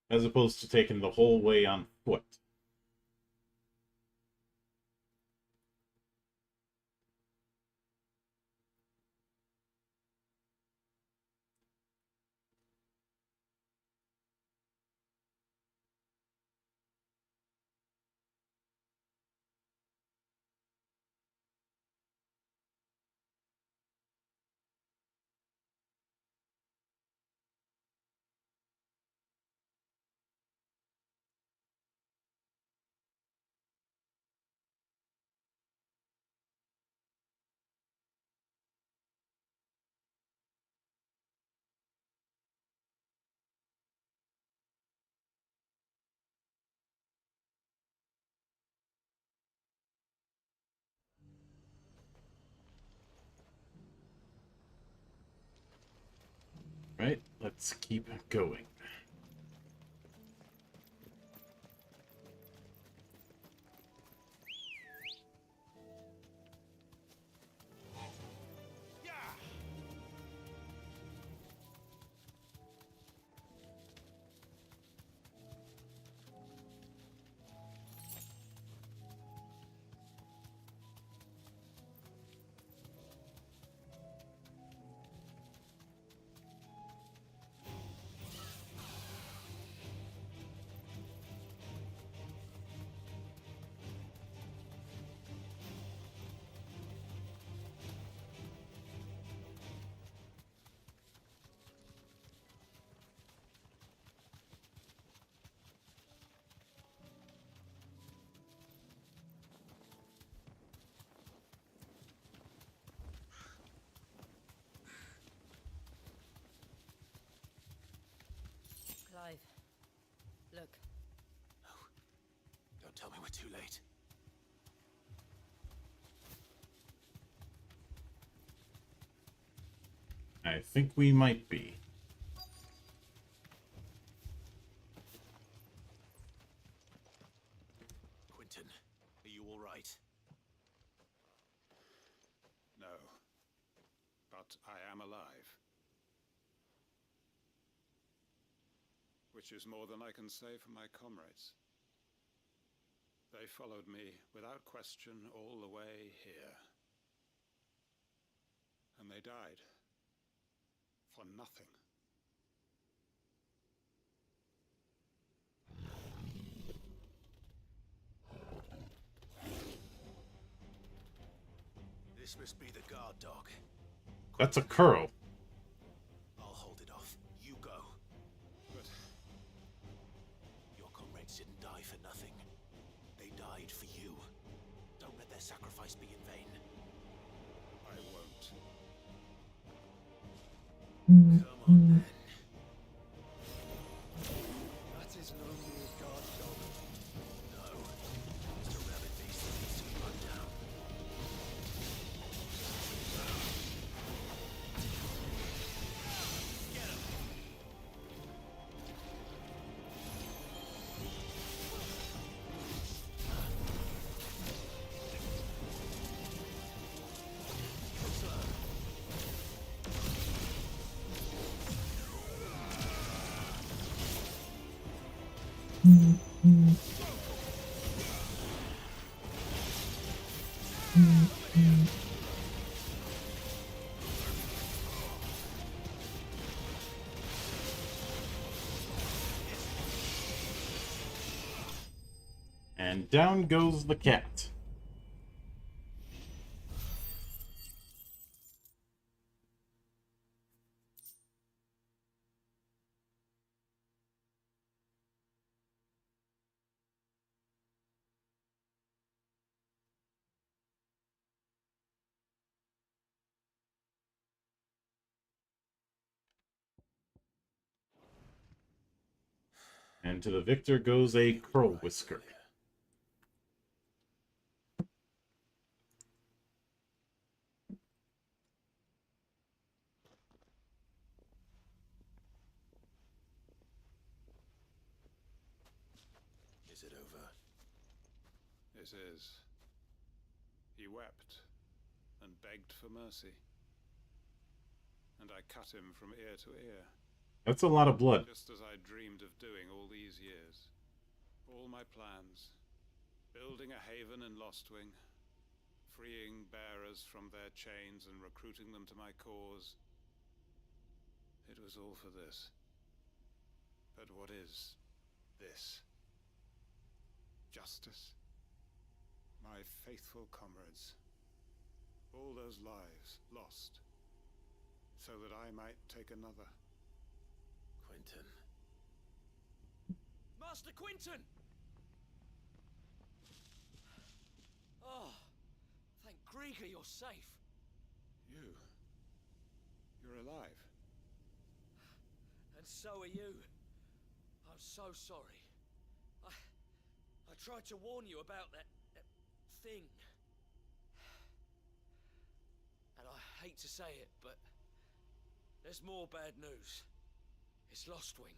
[SPEAKER 1] As opposed to taking the whole way on foot. Right, let's keep going.
[SPEAKER 2] late.
[SPEAKER 1] I think we might be.
[SPEAKER 2] Quentin, are you all right?
[SPEAKER 9] No. But I am alive. Which is more than I can say for my comrades. They followed me without question all the way here. And they died. For nothing.
[SPEAKER 2] This must be the guard dog.
[SPEAKER 1] That's a curl.
[SPEAKER 2] I'll hold it off. You go.
[SPEAKER 9] But
[SPEAKER 2] your comrades didn't die for nothing. They died for you. Don't let their sacrifice be in vain.
[SPEAKER 9] I won't.
[SPEAKER 2] Come on, then.
[SPEAKER 12] That isn't only a guard dog.
[SPEAKER 2] No. It's a rabid beast that needs to be run down. Get him!
[SPEAKER 1] And down goes the cat. And to the victor goes a curl whisker.
[SPEAKER 2] Is it over?
[SPEAKER 9] It is. He wept and begged for mercy. And I cut him from ear to ear.
[SPEAKER 1] That's a lot of blood.
[SPEAKER 9] Just as I dreamed of doing all these years. All my plans. Building a haven in Lostwing. Freeing bearers from their chains and recruiting them to my cause. It was all for this. But what is this? Justice? My faithful comrades. All those lives lost. So that I might take another.
[SPEAKER 2] Quentin.
[SPEAKER 21] Master Quentin! Oh, thank Grieger you're safe.
[SPEAKER 9] You're alive.
[SPEAKER 21] And so are you. I'm so sorry. I tried to warn you about that thing. And I hate to say it, but there's more bad news. It's Lostwing.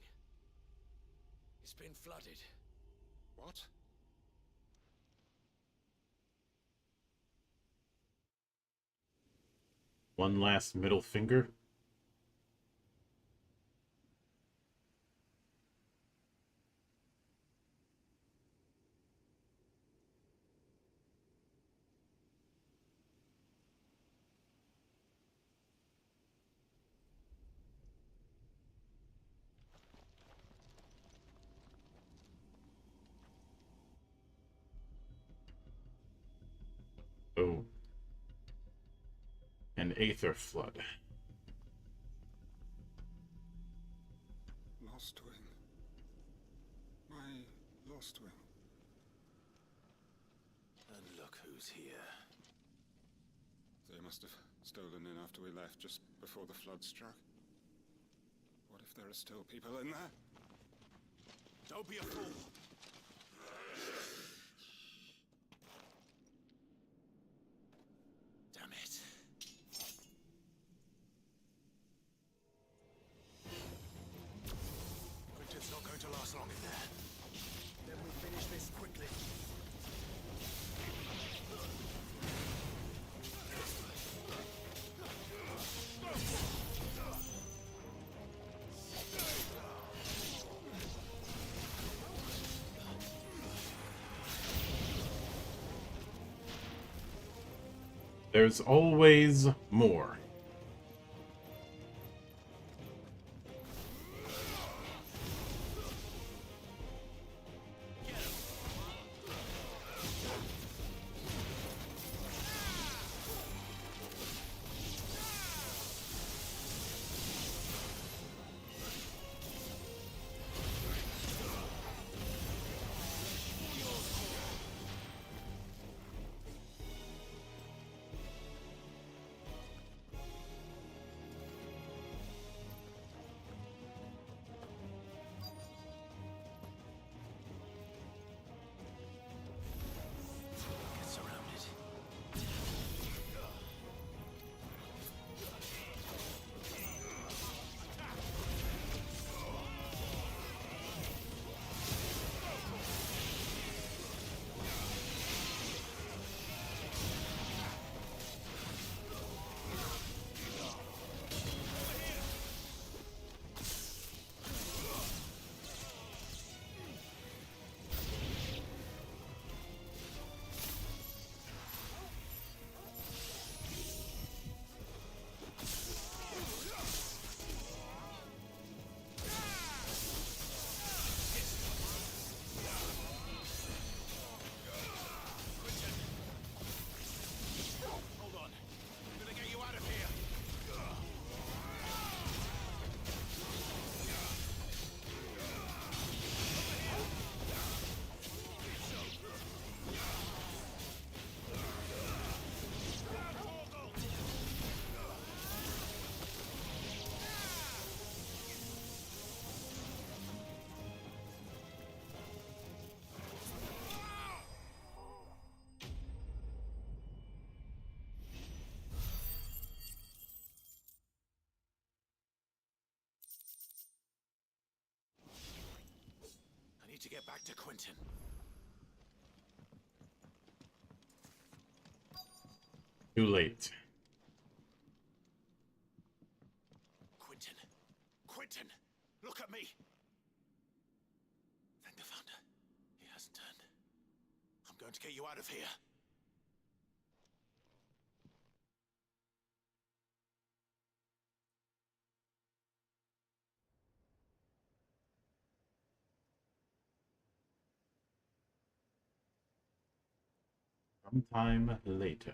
[SPEAKER 21] It's been flooded.
[SPEAKER 9] What?
[SPEAKER 1] One last middle finger. Oh. An Aether Flood.
[SPEAKER 9] Lostwing. My Lostwing.
[SPEAKER 2] And look who's here.
[SPEAKER 9] They must have stolen in after we left, just before the flood struck. What if there are still people in there?
[SPEAKER 2] Don't be a fool.
[SPEAKER 1] There's always more.
[SPEAKER 2] To get back to Quentin.
[SPEAKER 1] Too late.
[SPEAKER 2] Quentin. Quentin! Look at me! Thank the Founder. He hasn't turned. I'm going to get you out of here.
[SPEAKER 1] Sometime later.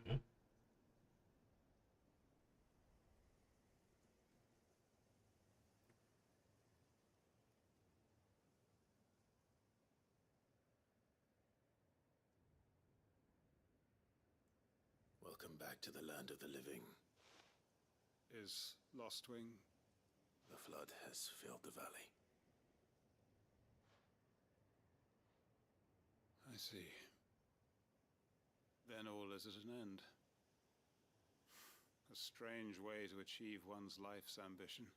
[SPEAKER 2] Welcome back to the land of the living.
[SPEAKER 13] Is Lostwing?
[SPEAKER 2] The flood has filled the valley.
[SPEAKER 13] I see. Then all is at an end. A strange way to achieve one's life's ambition.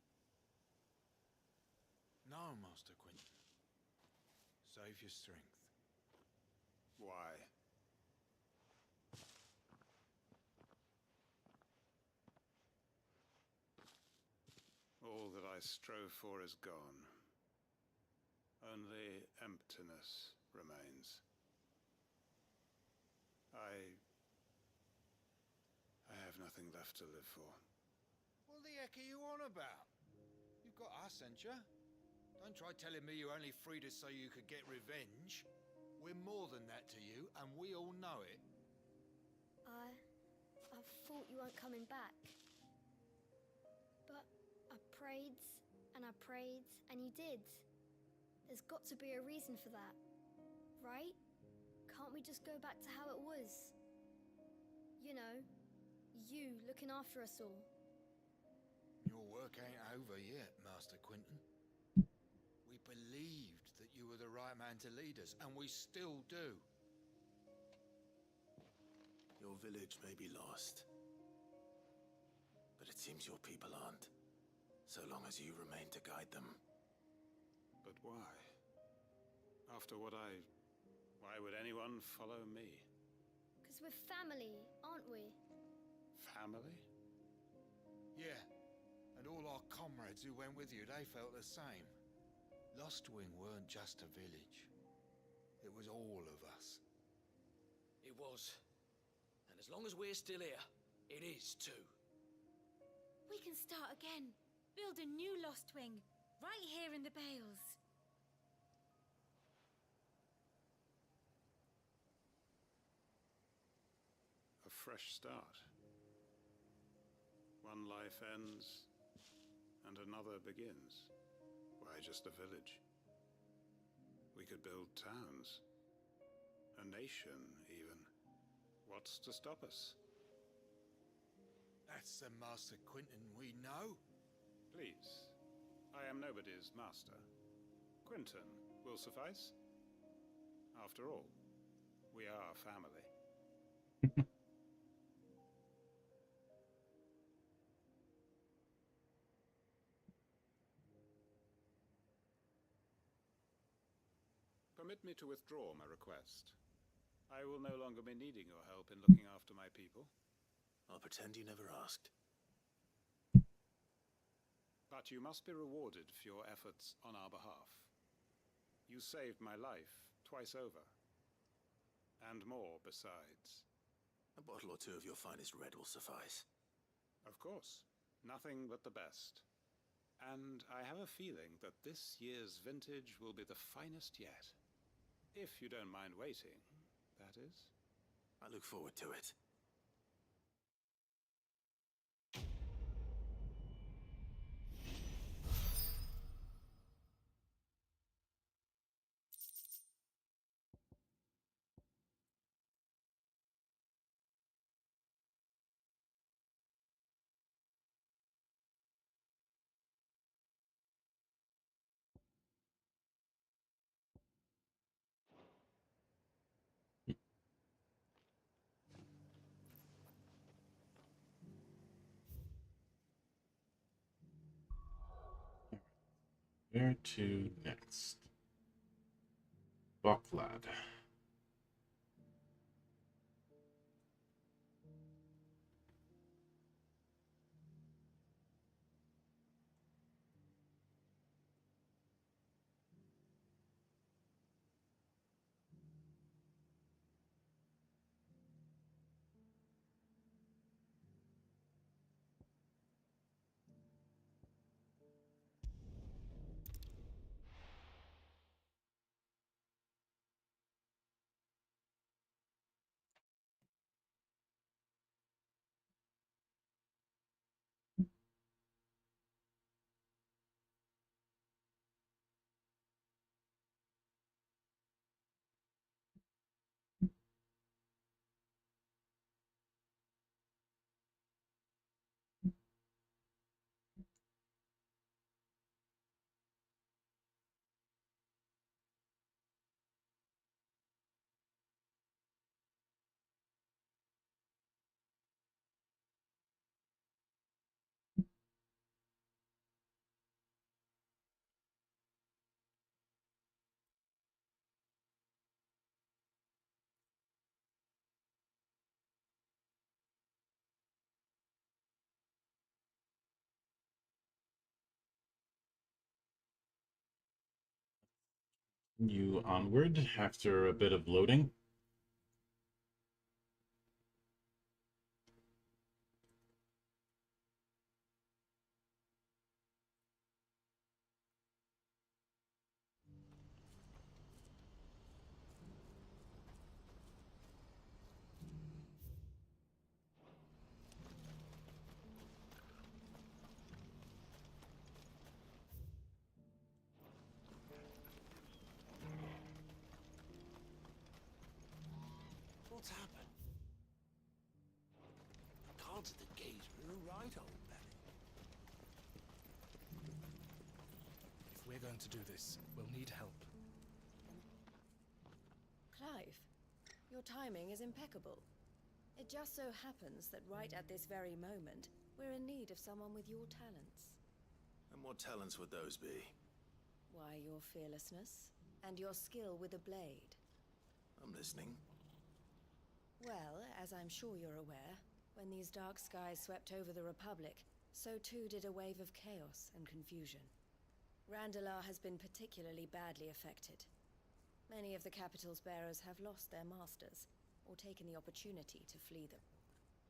[SPEAKER 8] No, Master Quentin. Save your strength.
[SPEAKER 13] Why? All that I strove for is gone. Only emptiness remains. I have nothing left to live for.
[SPEAKER 8] What the heck are you on about? You've got us, ain't you? Don't try telling me you're only free to so you could get revenge. We're more than that to you, and we all know it.
[SPEAKER 17] I thought you weren't coming back. But I prayed, and you did. There's got to be a reason for that, right? Can't we just go back to how it was? You know, you looking after us all.
[SPEAKER 8] Your work ain't over yet, Master Quentin. We believed that you were the right man to lead us, and we still do.
[SPEAKER 2] Your village may be lost, but it seems your people aren't, so long as you remain to guide them.
[SPEAKER 13] But why? After why would anyone follow me?
[SPEAKER 17] Because we're family, aren't we?
[SPEAKER 13] Family?
[SPEAKER 8] Yeah, and all our comrades who went with you, they felt the same. Lostwing weren't just a village. It was all of us.
[SPEAKER 21] It was. And as long as we're still here,
[SPEAKER 9] It is too.
[SPEAKER 5] We can start again. Build a new Lost Wing, right here in the Bales.
[SPEAKER 13] A fresh start. One life ends, and another begins. Why just a village? We could build towns. A nation, even. What's to stop us?
[SPEAKER 8] That's the Master Quinton we know.
[SPEAKER 13] Please, I am nobody's master. Quinton will suffice. After all, we are family. Permit me to withdraw my request. I will no longer be needing your help in looking after my people.
[SPEAKER 2] I'll pretend you never asked.
[SPEAKER 13] But you must be rewarded for your efforts on our behalf. You saved my life twice over. And more besides.
[SPEAKER 2] A bottle or two of your finest red will suffice.
[SPEAKER 13] Of course. Nothing but the best. And I have a feeling that this year's vintage will be the finest yet. If you don't mind waiting, that is.
[SPEAKER 2] I look forward to it.
[SPEAKER 1] Where to next? Bucklad. Continue onward after a bit of loading.
[SPEAKER 9] What's happened? The guards at the gate are right, old Benny.
[SPEAKER 3] If we're going to do this, we'll need help.
[SPEAKER 6] Clive, your timing is impeccable. It just so happens that right at this very moment, we're in need of someone with your talents.
[SPEAKER 2] And what talents would those be?
[SPEAKER 6] Why, your fearlessness, and your skill with a blade.
[SPEAKER 2] I'm listening.
[SPEAKER 6] Well, as I'm sure you're aware, when these dark skies swept over the Republic, so too did a wave of chaos and confusion. Randalar has been particularly badly affected. Many of the capital's bearers have lost their masters, or taken the opportunity to flee them.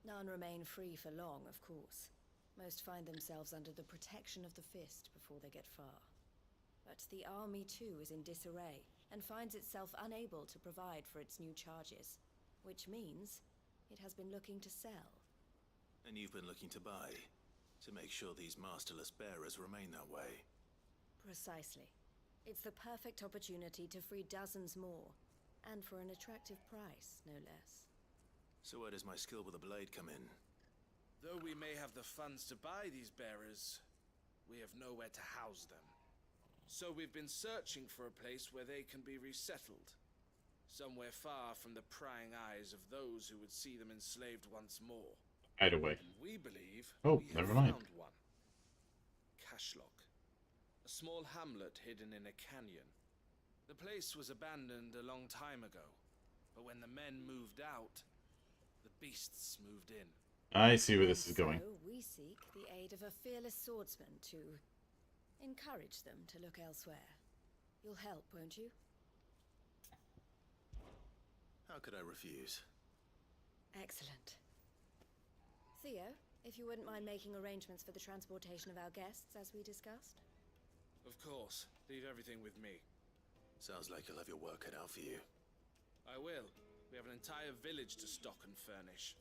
[SPEAKER 4] None remain free for long, of course. Most find themselves under the protection of the Fist before they get far. But the army too is in disarray, and finds itself unable to provide for its new charges. Which means it has been looking to sell.
[SPEAKER 2] And you've been looking to buy, to make sure these masterless bearers remain that way.
[SPEAKER 4] Precisely. It's the perfect opportunity to free dozens more, and for an attractive price, no less.
[SPEAKER 2] So where does my skill with a blade come in?
[SPEAKER 3] Though we may have the funds to buy these bearers, we have nowhere to house them. So we've been searching for a place where they can be resettled. Somewhere far from the prying eyes of those who would see them enslaved once more.
[SPEAKER 1] Either way.
[SPEAKER 3] And we believe
[SPEAKER 1] we
[SPEAKER 3] have
[SPEAKER 1] never mind.
[SPEAKER 3] found one. Cashlock. A small hamlet hidden in a canyon. The place was abandoned a long time ago, but when the men moved out, the beasts moved in.
[SPEAKER 1] I see where this is going.
[SPEAKER 4] So we seek the aid of a fearless swordsman to encourage them to look elsewhere. You'll help, won't you?
[SPEAKER 2] How could I refuse?
[SPEAKER 4] Excellent. Theo, if you wouldn't mind making arrangements for the transportation of our guests, as we discussed.
[SPEAKER 3] Of course. Leave everything with me.
[SPEAKER 2] Sounds like you'll have your work cut out for you.
[SPEAKER 3] I will. We have an entire village to stock and furnish.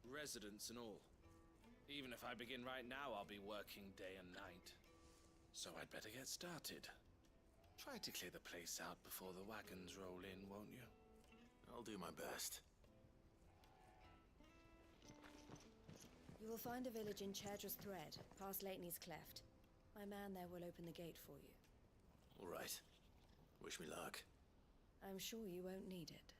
[SPEAKER 3] Residents and all. Even if I begin right now, I'll be working day and night. So I'd better get started. Try to clear the place out before the wagons roll in, won't you?
[SPEAKER 2] I'll do my best.
[SPEAKER 4] You will find a village in Chadra's Thread, past Lateney's Cleft. My man there will open the gate for you.
[SPEAKER 2] All right. Wish me luck.
[SPEAKER 4] I'm sure you won't need it.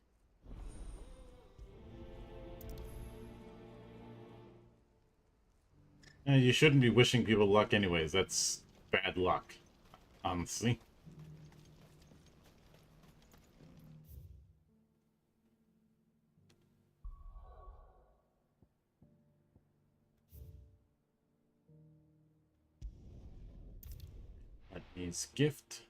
[SPEAKER 1] You shouldn't be wishing people luck anyways. That's bad luck, honestly. That means gift.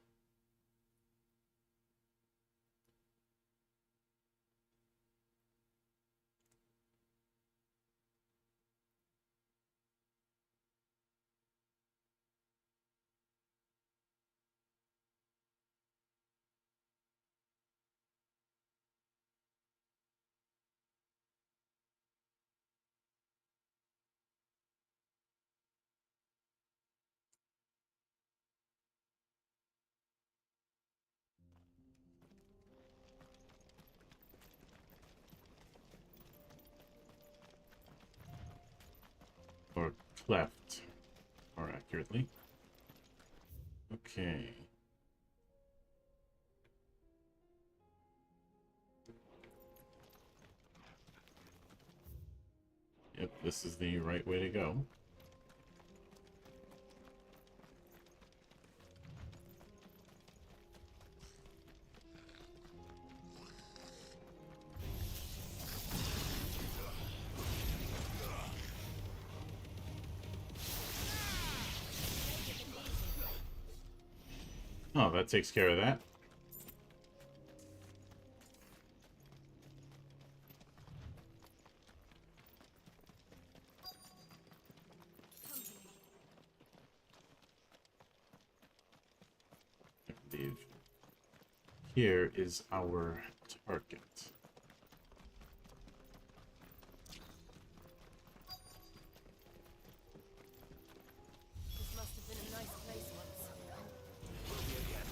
[SPEAKER 1] Or cleft, more accurately. Okay. Yep, this is the right way to go. Oh, that takes care of that. I believe here is our target.
[SPEAKER 4] This must have been a nice place once.
[SPEAKER 2] Will be again.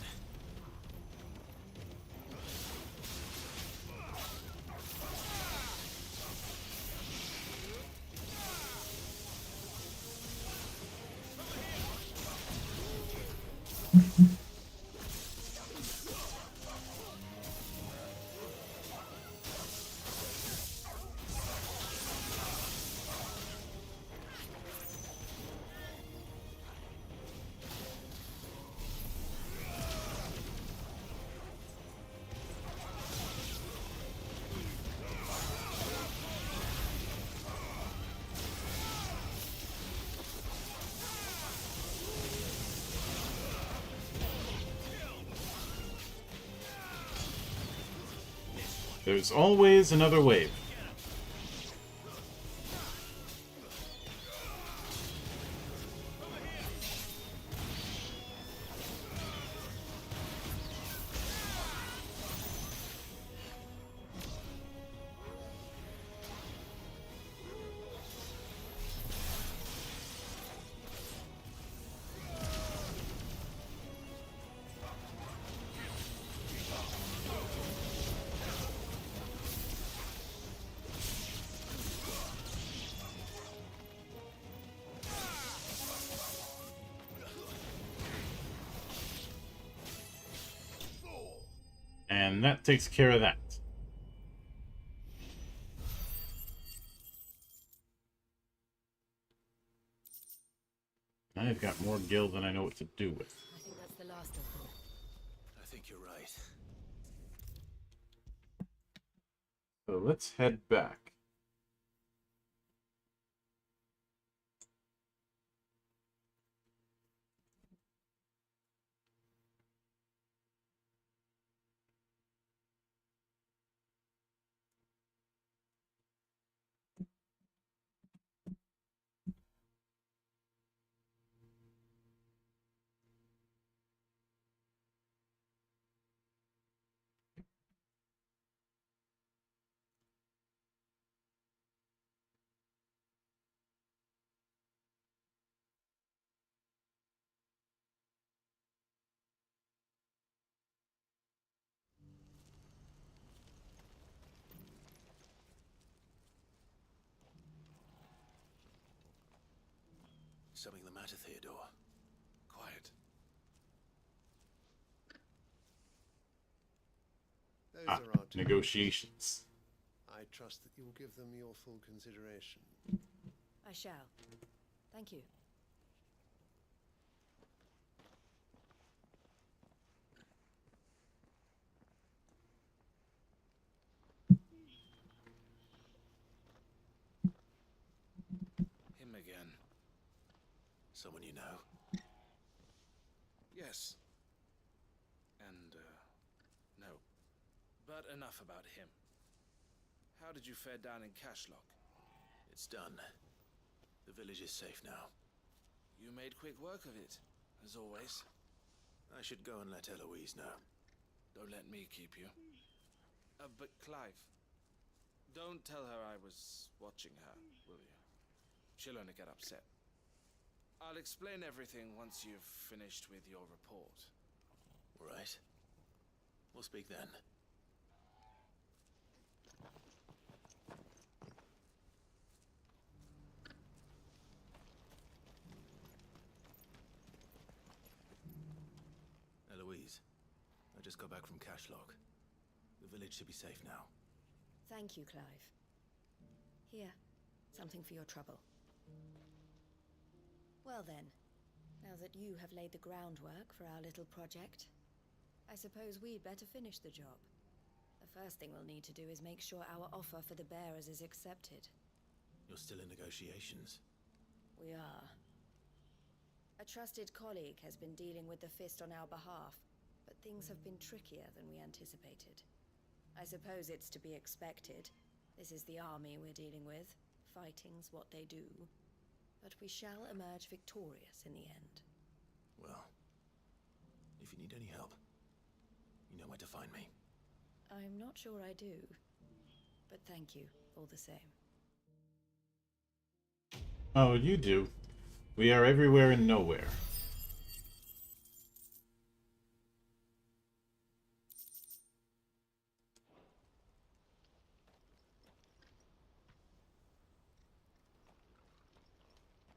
[SPEAKER 1] There's always another wave. And that takes care of that. I've got more gil than I know what to do with.
[SPEAKER 4] I think that's the last of them.
[SPEAKER 2] I think you're right.
[SPEAKER 1] So let's head back.
[SPEAKER 2] Something the matter, Theodore? Quiet.
[SPEAKER 11] Those are our terms.
[SPEAKER 1] Negotiations.
[SPEAKER 11] I trust that you will give them your full consideration.
[SPEAKER 4] I shall. Thank you.
[SPEAKER 3] Him again.
[SPEAKER 2] Someone you know?
[SPEAKER 3] Yes. And, no. But enough about him. How did you fare down in Cashlock?
[SPEAKER 2] It's done. The village is safe now.
[SPEAKER 3] You made quick work of it, as always.
[SPEAKER 2] I should go and let Eloise know.
[SPEAKER 3] Don't let me keep you. But Clive, don't tell her I was watching her, will you? She'll only get upset. I'll explain everything once you've finished with your report.
[SPEAKER 2] All right. We'll speak then. Eloise, I just got back from Cashlock. The village should be safe now.
[SPEAKER 4] Thank you, Clive. Here, something for your trouble. Well then, now that you have laid the groundwork for our little project, I suppose we'd better finish the job. The first thing we'll need to do is make sure our offer for the bearers is accepted.
[SPEAKER 2] You're still in negotiations?
[SPEAKER 4] We are. A trusted colleague has been dealing with the Fist on our behalf, but things have been trickier than we anticipated. I suppose it's to be expected. This is the army we're dealing with. Fighting's what they do. But we shall emerge victorious in the end.
[SPEAKER 2] Well, if you need any help, you know where to find me.
[SPEAKER 4] I'm not sure I do, but thank you all the same.
[SPEAKER 1] Oh, you do. We are everywhere and nowhere.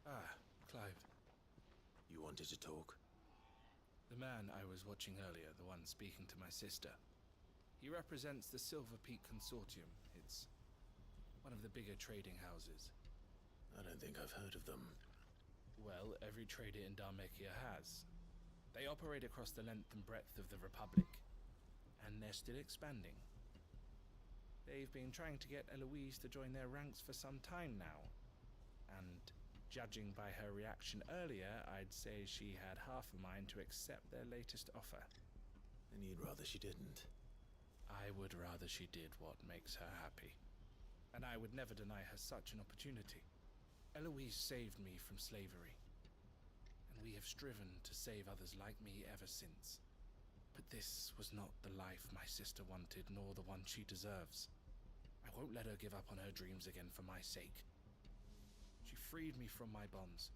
[SPEAKER 3] Ah, Clive.
[SPEAKER 2] You wanted to talk?
[SPEAKER 3] The man I was watching earlier, the one speaking to my sister. He represents the Silver Peak Consortium. It's one of the bigger trading houses.
[SPEAKER 2] I don't think I've heard of them.
[SPEAKER 3] Well, every trader in Dharmekia has. They operate across the length and breadth of the Republic, and they're still expanding. They've been trying to get Eloise to join their ranks for some time now, and judging by her reaction earlier, I'd say she had half a mind to accept their latest offer.
[SPEAKER 2] And you'd rather she didn't?
[SPEAKER 3] I would rather she did what makes her happy. And I would never deny her such an opportunity. Eloise saved me from slavery, and we have striven to save others like me ever since. But this was not the life my sister wanted, nor the one she deserves. I won't let her give up on her dreams again for my sake. She freed me from my bonds,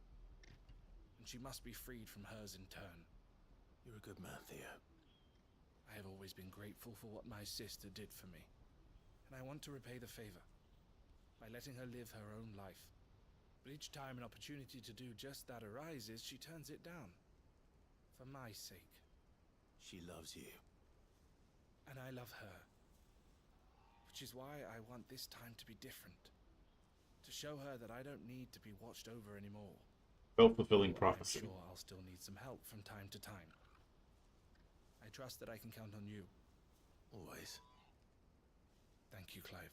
[SPEAKER 3] and she must be freed from hers in turn.
[SPEAKER 2] You're a good man, Theo.
[SPEAKER 3] I have always been grateful for what my sister did for me, and I want to repay the favor by letting her live her own life. But each time an opportunity to do just that arises, she turns it down. For my sake.
[SPEAKER 2] She loves you.
[SPEAKER 3] And I love her. Which is why I want this time to be different. To show her that I don't need to be watched over anymore.
[SPEAKER 1] Self-fulfilling prophecy.
[SPEAKER 3] I'm sure I'll still need some help from time to time. I trust that I can count on you.
[SPEAKER 2] Always.
[SPEAKER 3] Thank you, Clive.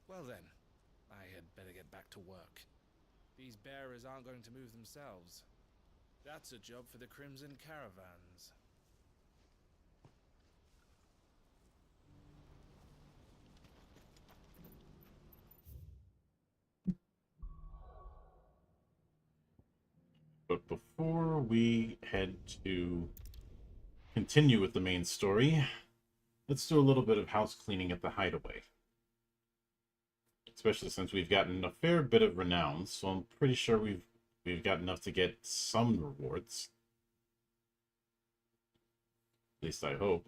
[SPEAKER 3] Well then, I had better get back to work. These bearers aren't going to move themselves. That's a job for the Crimson Caravans.
[SPEAKER 1] But before we head to continue with the main story, let's do a little bit of house cleaning at the Hideaway. Especially since we've gotten a fair bit of renown, so I'm pretty sure we've got enough to get some rewards. At least I hope.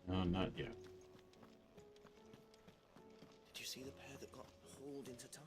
[SPEAKER 1] No, not yet.
[SPEAKER 20] Did you see the pair that got hauled into tires?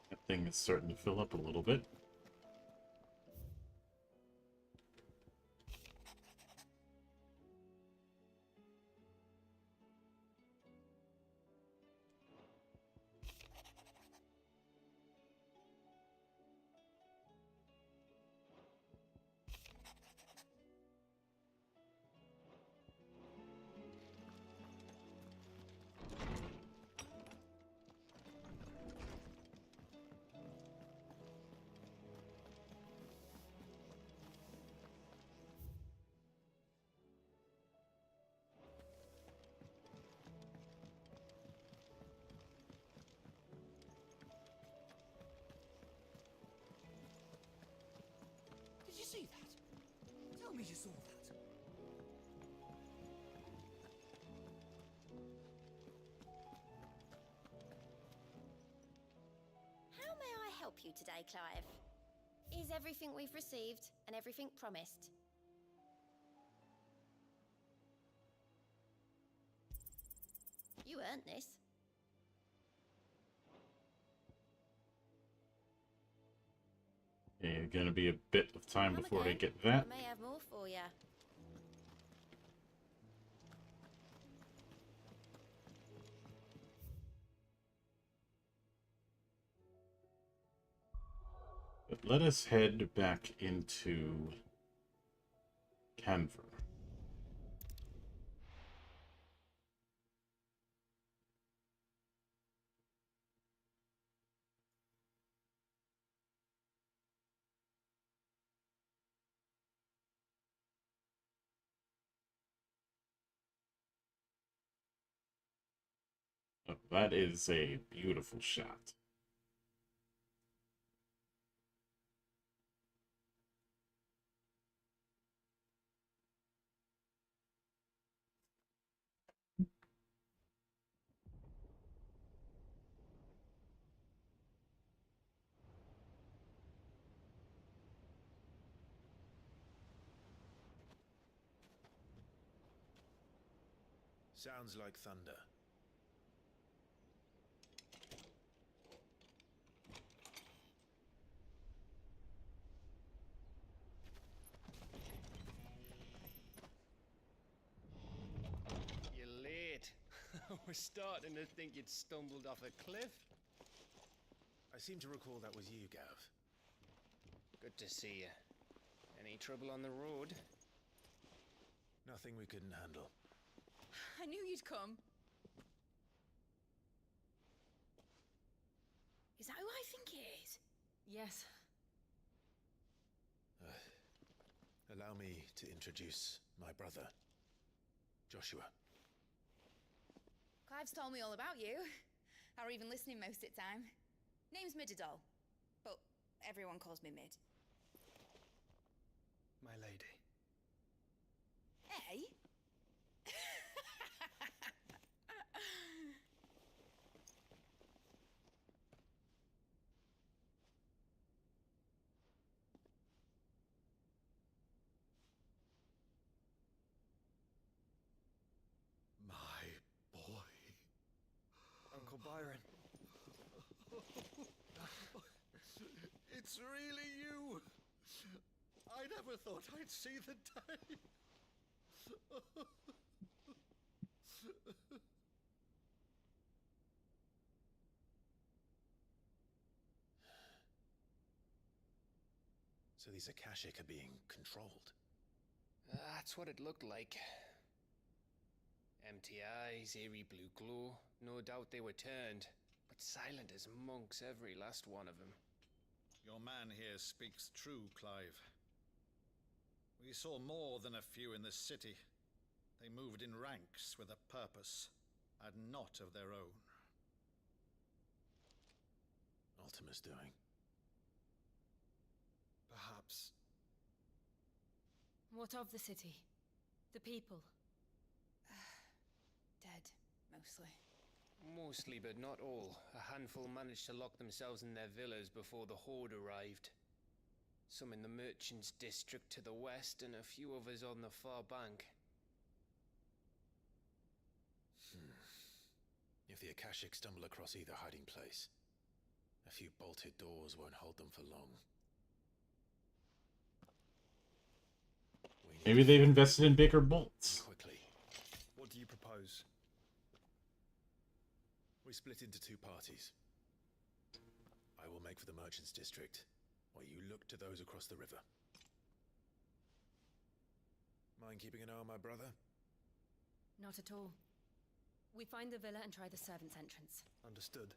[SPEAKER 1] That thing is starting to fill up a little bit.
[SPEAKER 19] Did you see that? Tell me you saw that.
[SPEAKER 15] How may I help you today, Clive? Is everything we've received and everything promised? You earned this.
[SPEAKER 1] Yeah, gonna be a bit of time
[SPEAKER 15] Come
[SPEAKER 1] before I
[SPEAKER 15] again.
[SPEAKER 1] get that.
[SPEAKER 15] I may have more for you.
[SPEAKER 1] But let us head back into Canver. That is a beautiful shot.
[SPEAKER 2] Sounds like thunder.
[SPEAKER 14] You're late. I was starting to think you'd stumbled off a cliff.
[SPEAKER 2] I seem to recall that was you, Gav.
[SPEAKER 14] Good to see you. Any trouble on the road?
[SPEAKER 2] Nothing we couldn't handle.
[SPEAKER 22] I knew you'd come. Is that who I think it is?
[SPEAKER 4] Yes.
[SPEAKER 2] Allow me to introduce my brother, Joshua.
[SPEAKER 22] Clive's told me all about you. Or even listening most of the time. Name's Midadol, but everyone calls me Mid.
[SPEAKER 14] My lady.
[SPEAKER 22] Hey?
[SPEAKER 14] My boy. Uncle Byron.
[SPEAKER 10] It's really you! I never thought I'd see the day.
[SPEAKER 2] So these Akashic are being controlled.
[SPEAKER 14] That's what it looked like. Empty eyes, eerie blue glow. No doubt they were turned, but silent as monks, every last one of them.
[SPEAKER 10] Your man here speaks true, Clive. We saw more than a few in this city. They moved in ranks with a purpose, and not of their own.
[SPEAKER 2] Ultima's doing.
[SPEAKER 14] Perhaps.
[SPEAKER 4] What of the city? The people?
[SPEAKER 22] Dead, mostly.
[SPEAKER 14] Mostly, but not all. A handful managed to lock themselves in their villas before the Horde arrived. Some in the Merchants' District to the west, and a few others on the far bank.
[SPEAKER 2] If the Akashic stumble across either hiding place, a few bolted doors won't hold them for long.
[SPEAKER 1] Maybe they've invested in bigger bolts.
[SPEAKER 2] Quickly.
[SPEAKER 14] What do you propose?
[SPEAKER 2] We split into two parties. I will make for the Merchants' District, while you look to those across the river. Mind keeping an eye on my brother?
[SPEAKER 4] Not at all. We find the villa and try the servants' entrance.
[SPEAKER 2] Understood.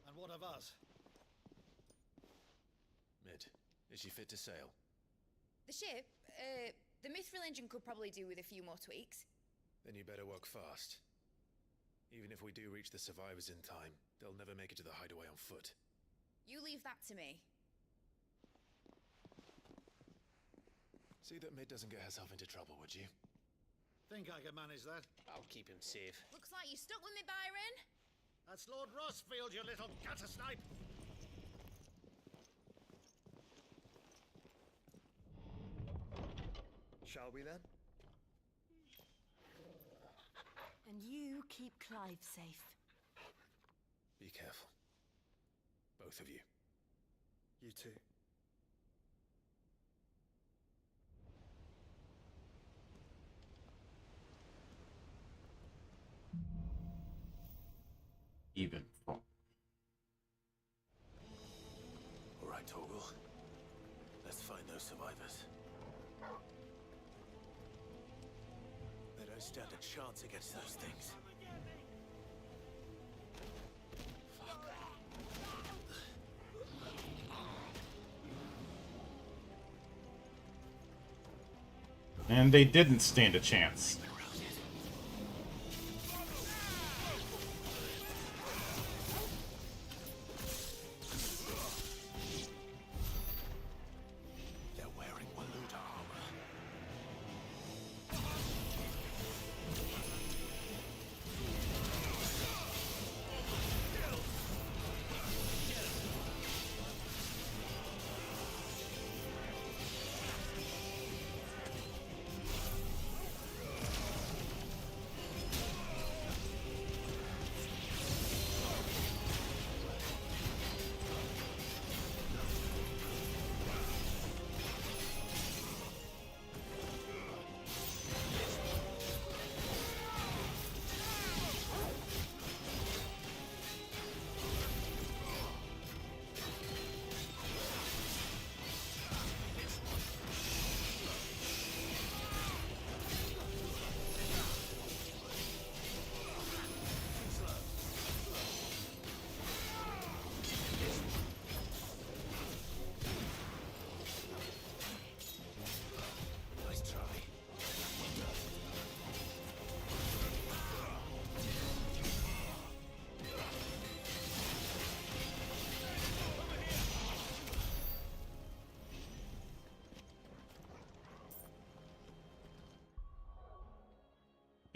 [SPEAKER 10] And what of us?
[SPEAKER 2] Mid, is she fit to sail?
[SPEAKER 22] The ship, the Mithril engine could probably do with a few more tweaks.
[SPEAKER 2] Then you better work fast. Even if we do reach the survivors in time, they'll never make it to the hideaway on foot.
[SPEAKER 22] You leave that to me.
[SPEAKER 2] See that Mid doesn't get herself into trouble, would you?
[SPEAKER 10] Think I can manage that?
[SPEAKER 14] I'll keep him safe.
[SPEAKER 22] Looks like you stuck with me, Byron.
[SPEAKER 10] That's Lord Rossfield, you little gutter snipe!
[SPEAKER 12] Shall we then?
[SPEAKER 4] And you keep Clive safe.
[SPEAKER 2] Be careful. Both of you.
[SPEAKER 12] You too.
[SPEAKER 1] Even.
[SPEAKER 2] All right, Torgal. Let's find those survivors. They don't stand a chance against those things.
[SPEAKER 1] And they didn't stand a chance.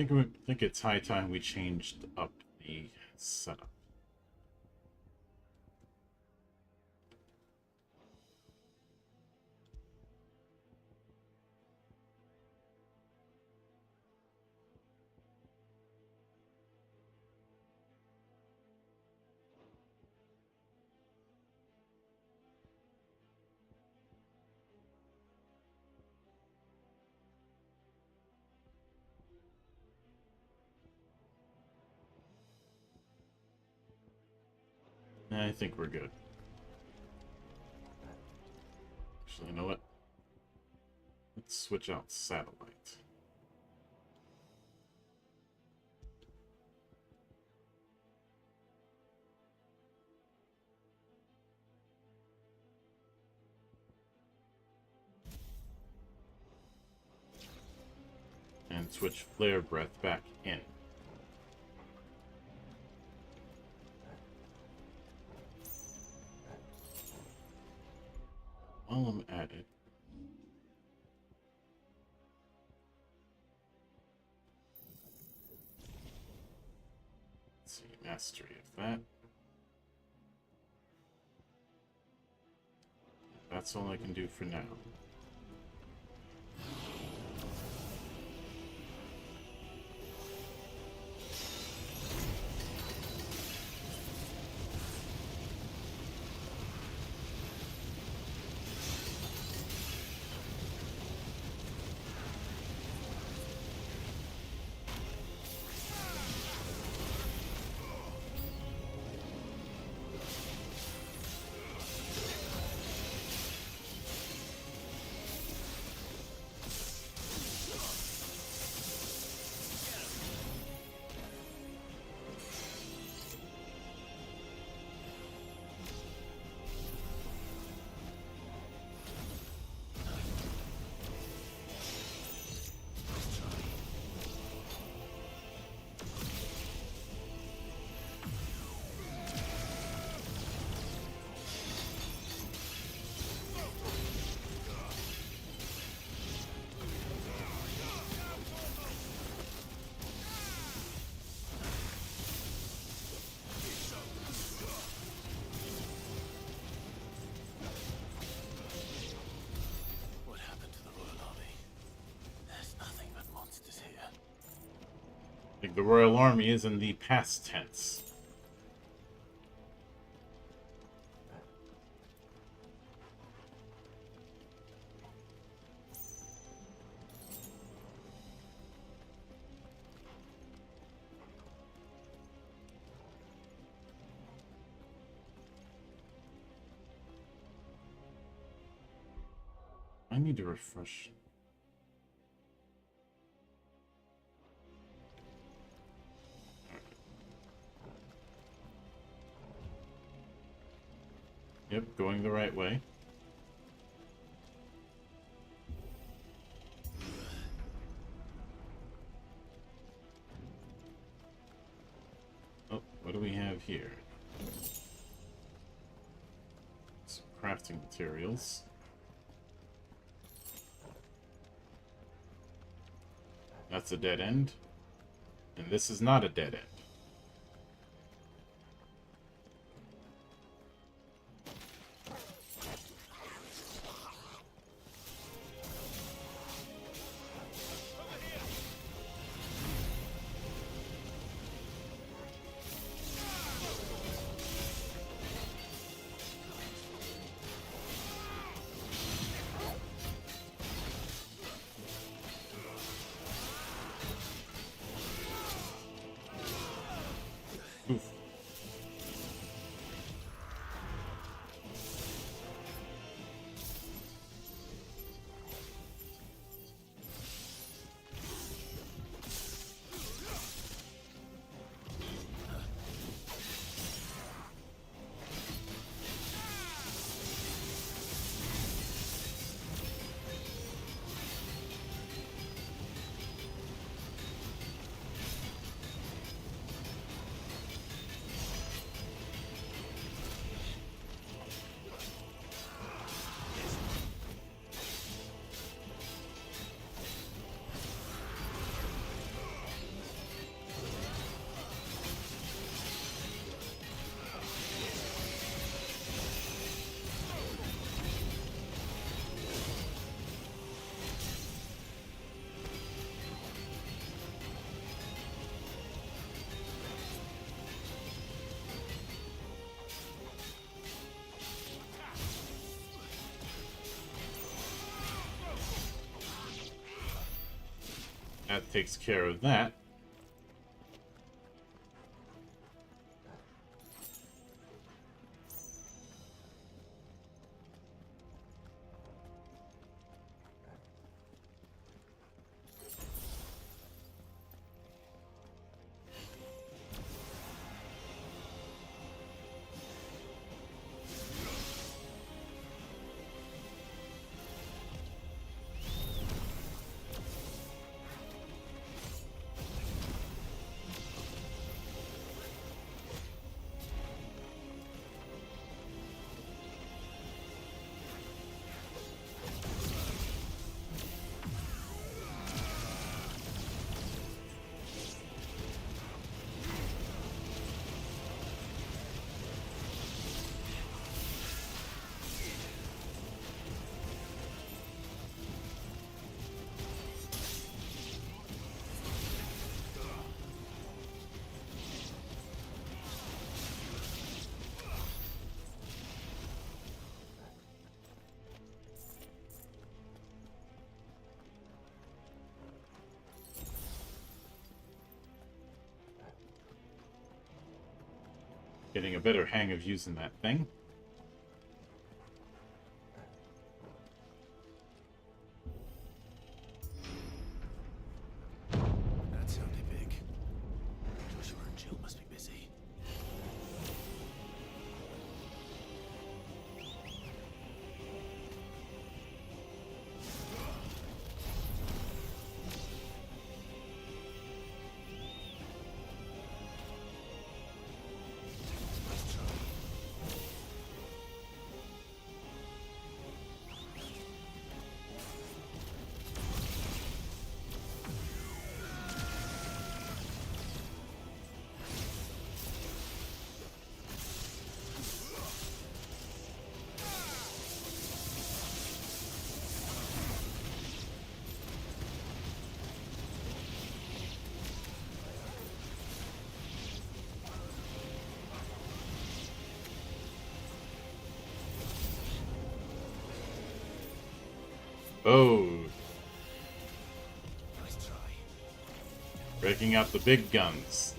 [SPEAKER 1] think it's high time we changed up the setup. I think we're good. Actually, you know what? Let's switch out satellite. And switch flare breath back in. While I'm at it, let's see, mastery of that. That's all I can do for now. I think the Royal Army is in the past tense. I need to refresh. Yep, going the right way. Oh, what do we have here? Some crafting materials. That's a dead end. And this is not a dead end. That takes care of that. Getting a better hang of using that thing.
[SPEAKER 2] That sounded big. Joshua and Jill must be busy.
[SPEAKER 1] Oh.
[SPEAKER 2] Nice try.
[SPEAKER 1] Breaking out the big guns.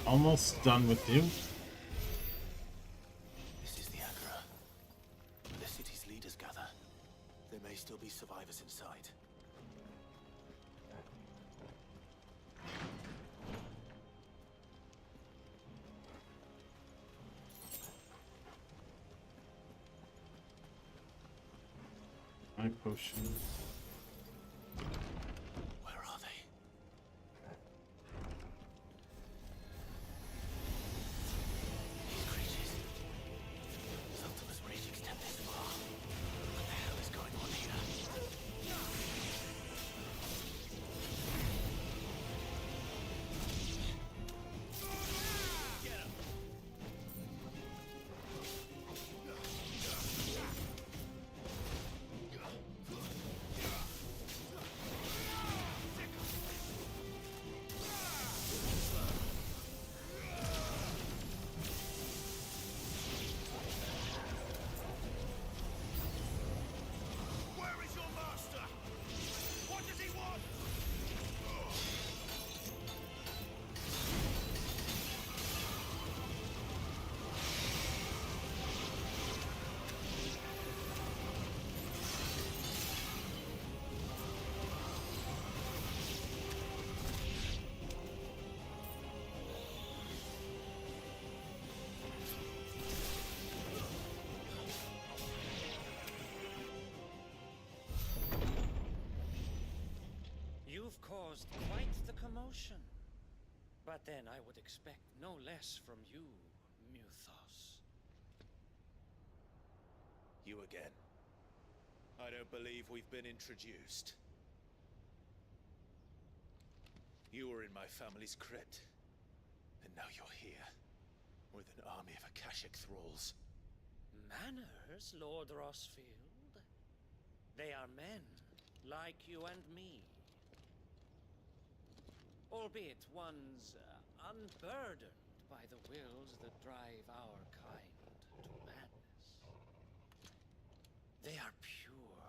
[SPEAKER 1] Almost done with you.
[SPEAKER 2] This is the Agra. Where the city's leaders gather. There may still be survivors inside.
[SPEAKER 1] My potion.
[SPEAKER 2] Where are they? These creatures. Sultima's reach extend this far. What the hell is going on here?
[SPEAKER 16] promotion. But then I would expect no less from you, Muthos.
[SPEAKER 20] You again. I don't believe we've been introduced. You were in my family's crypt, and now you're here, with an army of Akashic thralls.
[SPEAKER 16] Manners, Lord Rossfield? They are men, like you and me. Albeit ones unburdened by the wills that drive our kind to madness. They are pure.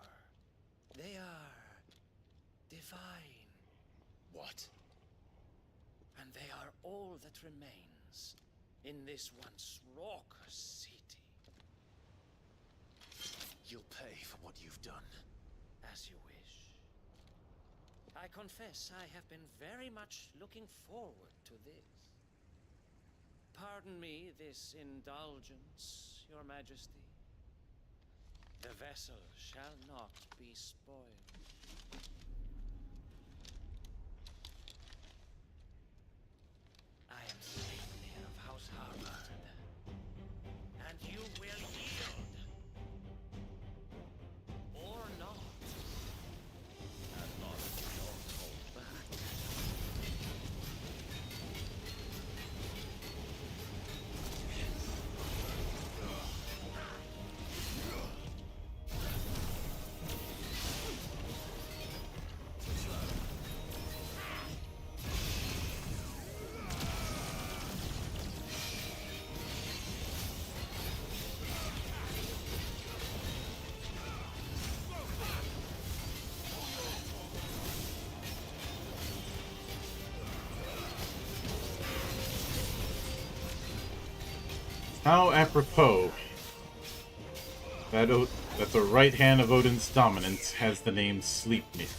[SPEAKER 16] They are divine.
[SPEAKER 20] What?
[SPEAKER 16] And they are all that remains in this once raucous city.
[SPEAKER 20] You'll pay for what you've done.
[SPEAKER 16] As you wish. I confess I have been very much looking forward to this. Pardon me this indulgence, Your Majesty. The vessel shall not be spoiled. I am Slavely of House Harvard, and you will yield. Or not. As long as you don't hold back.
[SPEAKER 1] How apropos that the right hand of Odin's dominance has the name Sleipnir.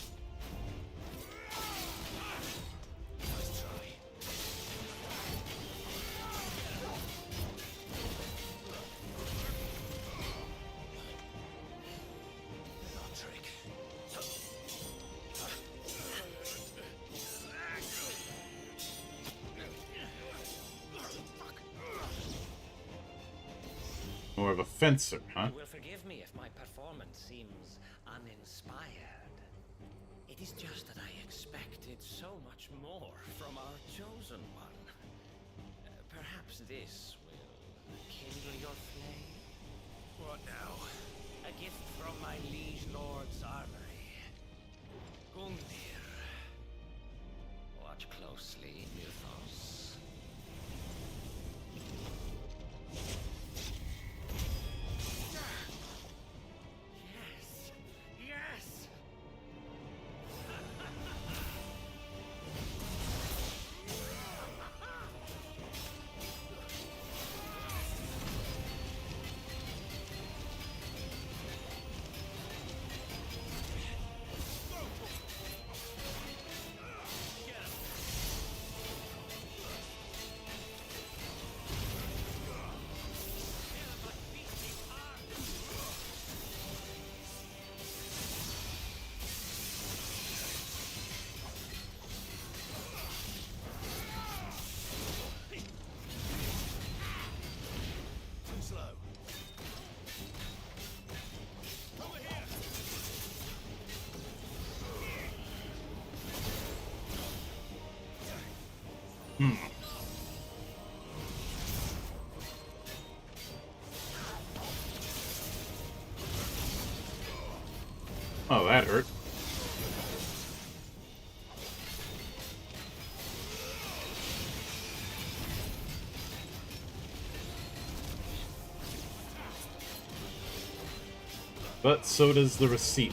[SPEAKER 1] More of a fencer, huh?
[SPEAKER 16] You will forgive me if my performance seems uninspired. It is just that I expected so much more from our chosen one. Perhaps this will kindle your flame?
[SPEAKER 20] What now?
[SPEAKER 16] A gift from my liege lord's armory. Gungnir. Watch closely, Muthos. Yes!
[SPEAKER 20] Too slow. Over here.
[SPEAKER 1] Oh, that hurt. But so does the receipt.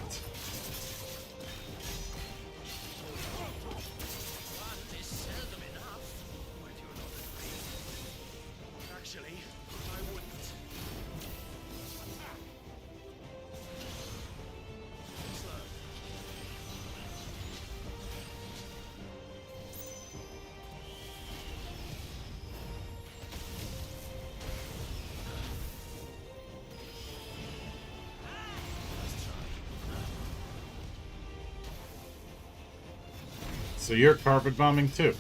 [SPEAKER 20] Actually, I wouldn't. Too slow. Let's try.
[SPEAKER 1] So you're carpet bombing too.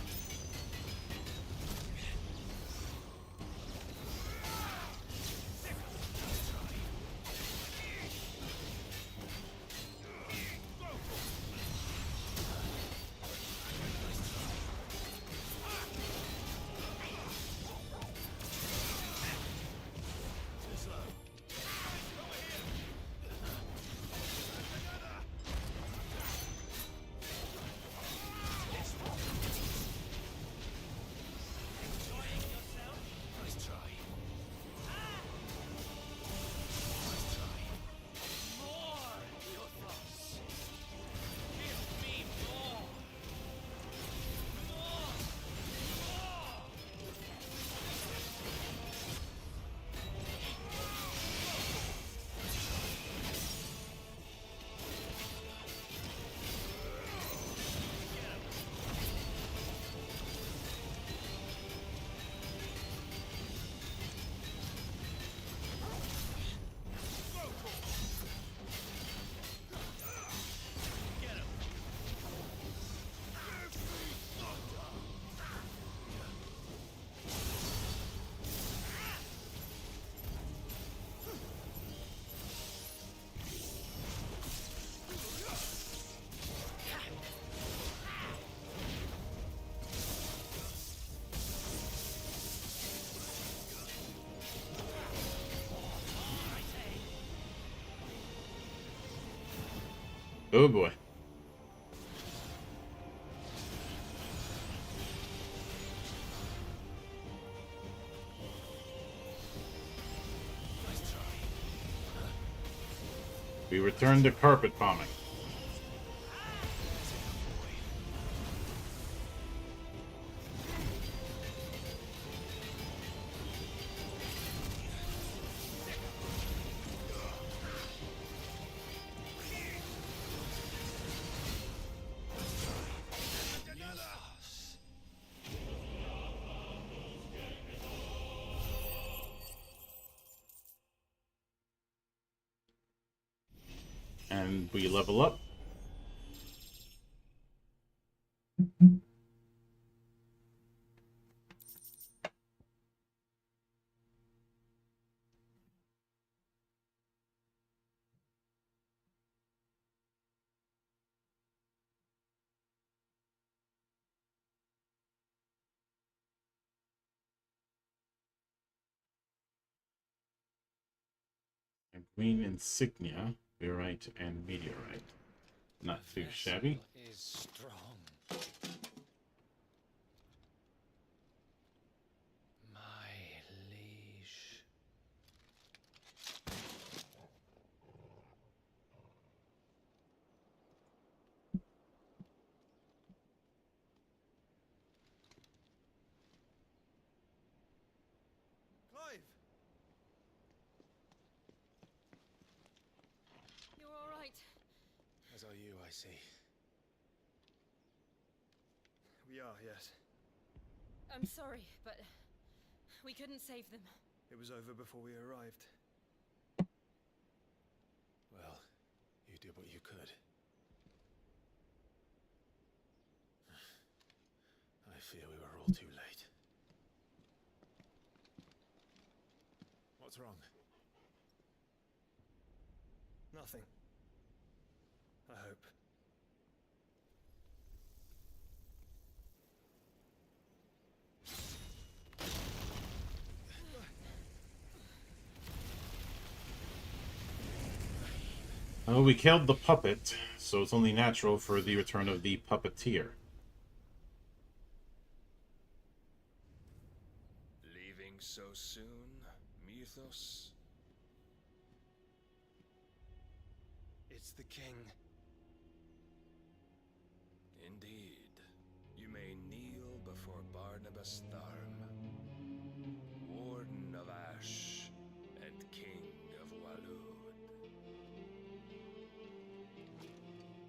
[SPEAKER 1] Oh boy. We return to carpet bombing. And we level up. And green insignia, Virite and Meteorite. Not too shabby.
[SPEAKER 14] Is strong. My liege.
[SPEAKER 12] Clive!
[SPEAKER 4] You're all right.
[SPEAKER 12] As are you, I see. We are, yes.
[SPEAKER 4] I'm sorry, but we couldn't save them.
[SPEAKER 12] It was over before we arrived.
[SPEAKER 20] Well, you did what you could. I fear we were all too late. What's wrong?
[SPEAKER 12] Nothing. I hope.
[SPEAKER 1] We killed the puppet, so it's only natural for the return of the puppeteer.
[SPEAKER 7] Leaving so soon, Mythos?
[SPEAKER 12] It's the king.
[SPEAKER 7] Indeed. You may kneel before Barnabas Tharm, Warden of Ash and King of Walud.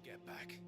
[SPEAKER 7] Get back.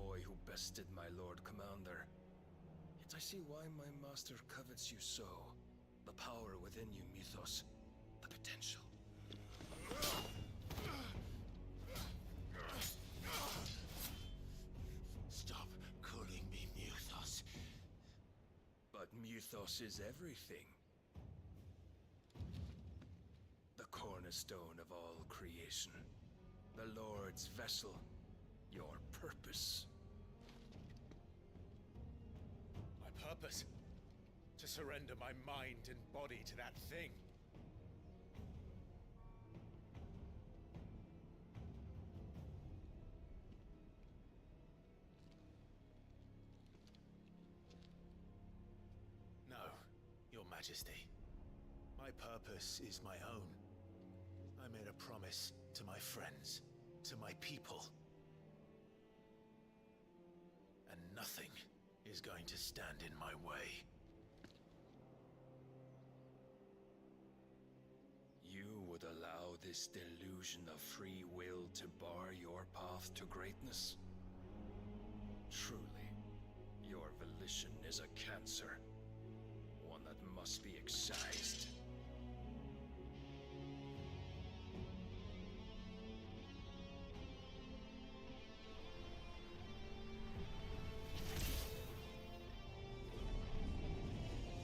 [SPEAKER 7] boy who bested my Lord Commander. Yet I see why my master covets you so. The power within you, Mythos. The potential.
[SPEAKER 20] Stop calling me Mythos.
[SPEAKER 7] But Mythos is everything. The cornerstone of all creation. The Lord's vessel. Your purpose.
[SPEAKER 20] My purpose? To surrender my mind and body to that thing. No, Your Majesty. My purpose is my own. I made a promise to my friends, to my people. And nothing is going to stand in my way.
[SPEAKER 7] You would allow this delusion of free will to bar your path to greatness? Truly, your volition is a cancer. One that must be excised.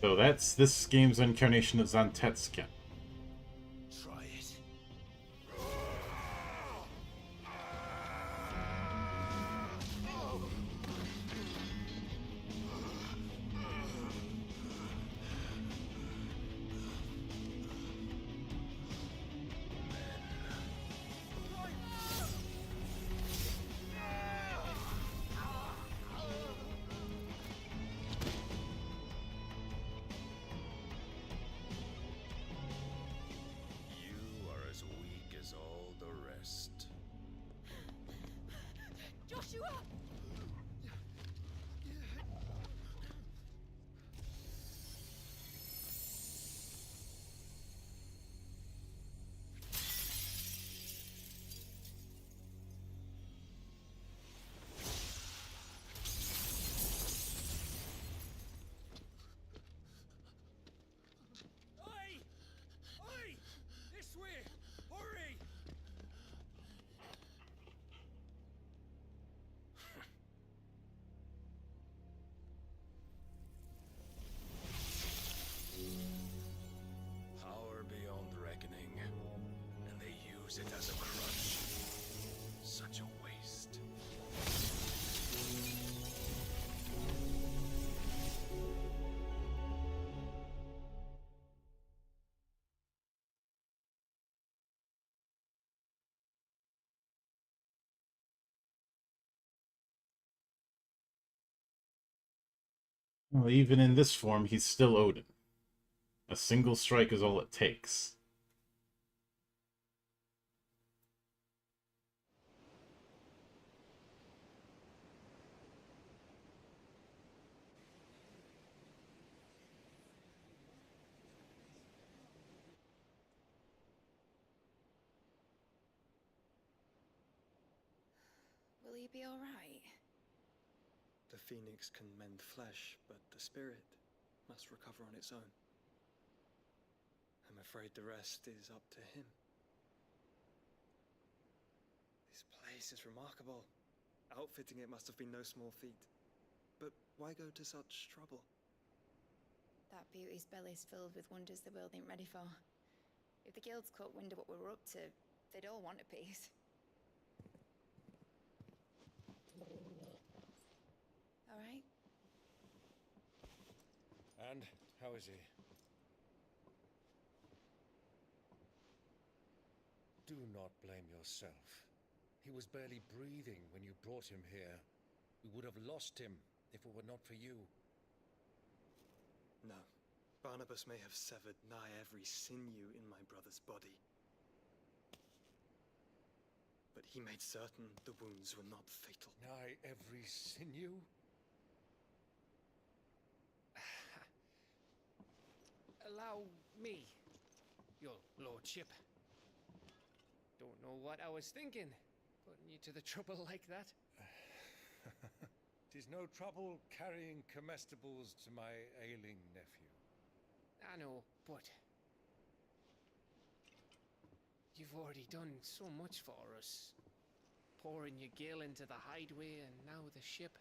[SPEAKER 1] So that's this game's incarnation of Zantetsuken.
[SPEAKER 20] Try it.
[SPEAKER 7] You are as weak as all the rest.
[SPEAKER 22] Joshua!
[SPEAKER 21] Oi! Oi! This way! Hurry!
[SPEAKER 7] Power beyond reckoning, and they use it as a crutch. Such a waste.
[SPEAKER 1] Well, even in this form, he's still Odin. A single strike is all it takes.
[SPEAKER 22] Will he be alright?
[SPEAKER 12] The phoenix can mend flesh, but the spirit must recover on its own. I'm afraid the rest is up to him. This place is remarkable. Outfitting it must have been no small feat. But why go to such trouble?
[SPEAKER 22] That beauty's belly's filled with wonders the world ain't ready for. If the guilds caught wind of what we were up to, they'd all want a piece. Alright?
[SPEAKER 9] And how is he? Do not blame yourself. He was barely breathing when you brought him here. We would have lost him if it were not for you.
[SPEAKER 12] No. Barnabas may have severed nigh every sinew in my brother's body. But he made certain the wounds were not fatal.
[SPEAKER 9] Nigh every sinew?
[SPEAKER 14] Allow me, your lordship. Don't know what I was thinking, putting you to the trouble like that.
[SPEAKER 10] 'Tis no trouble carrying comestibles to my ailing nephew.
[SPEAKER 14] I know, but you've already done so much for us. Pouring your gil into the hideaway and now the ship.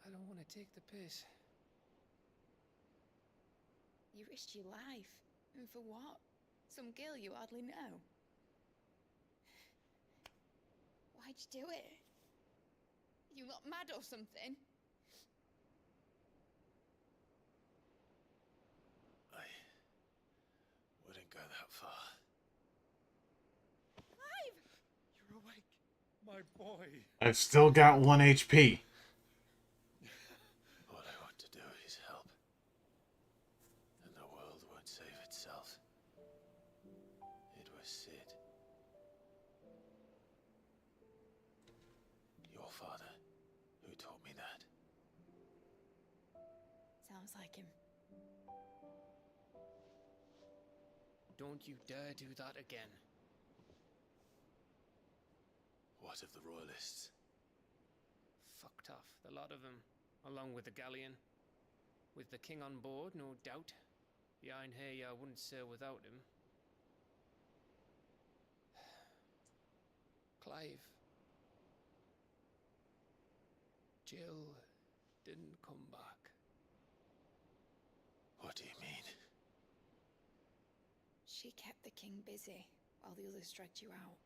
[SPEAKER 14] I don't want to take the piss.
[SPEAKER 22] You risked your life. And for what? Some girl you hardly know. Why'd you do it? You lot mad or something?
[SPEAKER 20] I wouldn't go that far.
[SPEAKER 22] Clive!
[SPEAKER 10] You're awake, my boy.
[SPEAKER 1] I've still got 1 HP.
[SPEAKER 20] All I want to do is help. And the world won't save itself. It was Sid. Your father, who taught me that.
[SPEAKER 22] Sounds like him.
[SPEAKER 14] Don't you dare do that again.
[SPEAKER 20] What of the Royalists?
[SPEAKER 14] Fucked off, the lot of them, along with the galleon. With the king on board, no doubt. Behind here, I wouldn't sail without him. Clive. Jill didn't come back.
[SPEAKER 20] What do you mean?
[SPEAKER 22] She kept the king busy while the others dragged you out.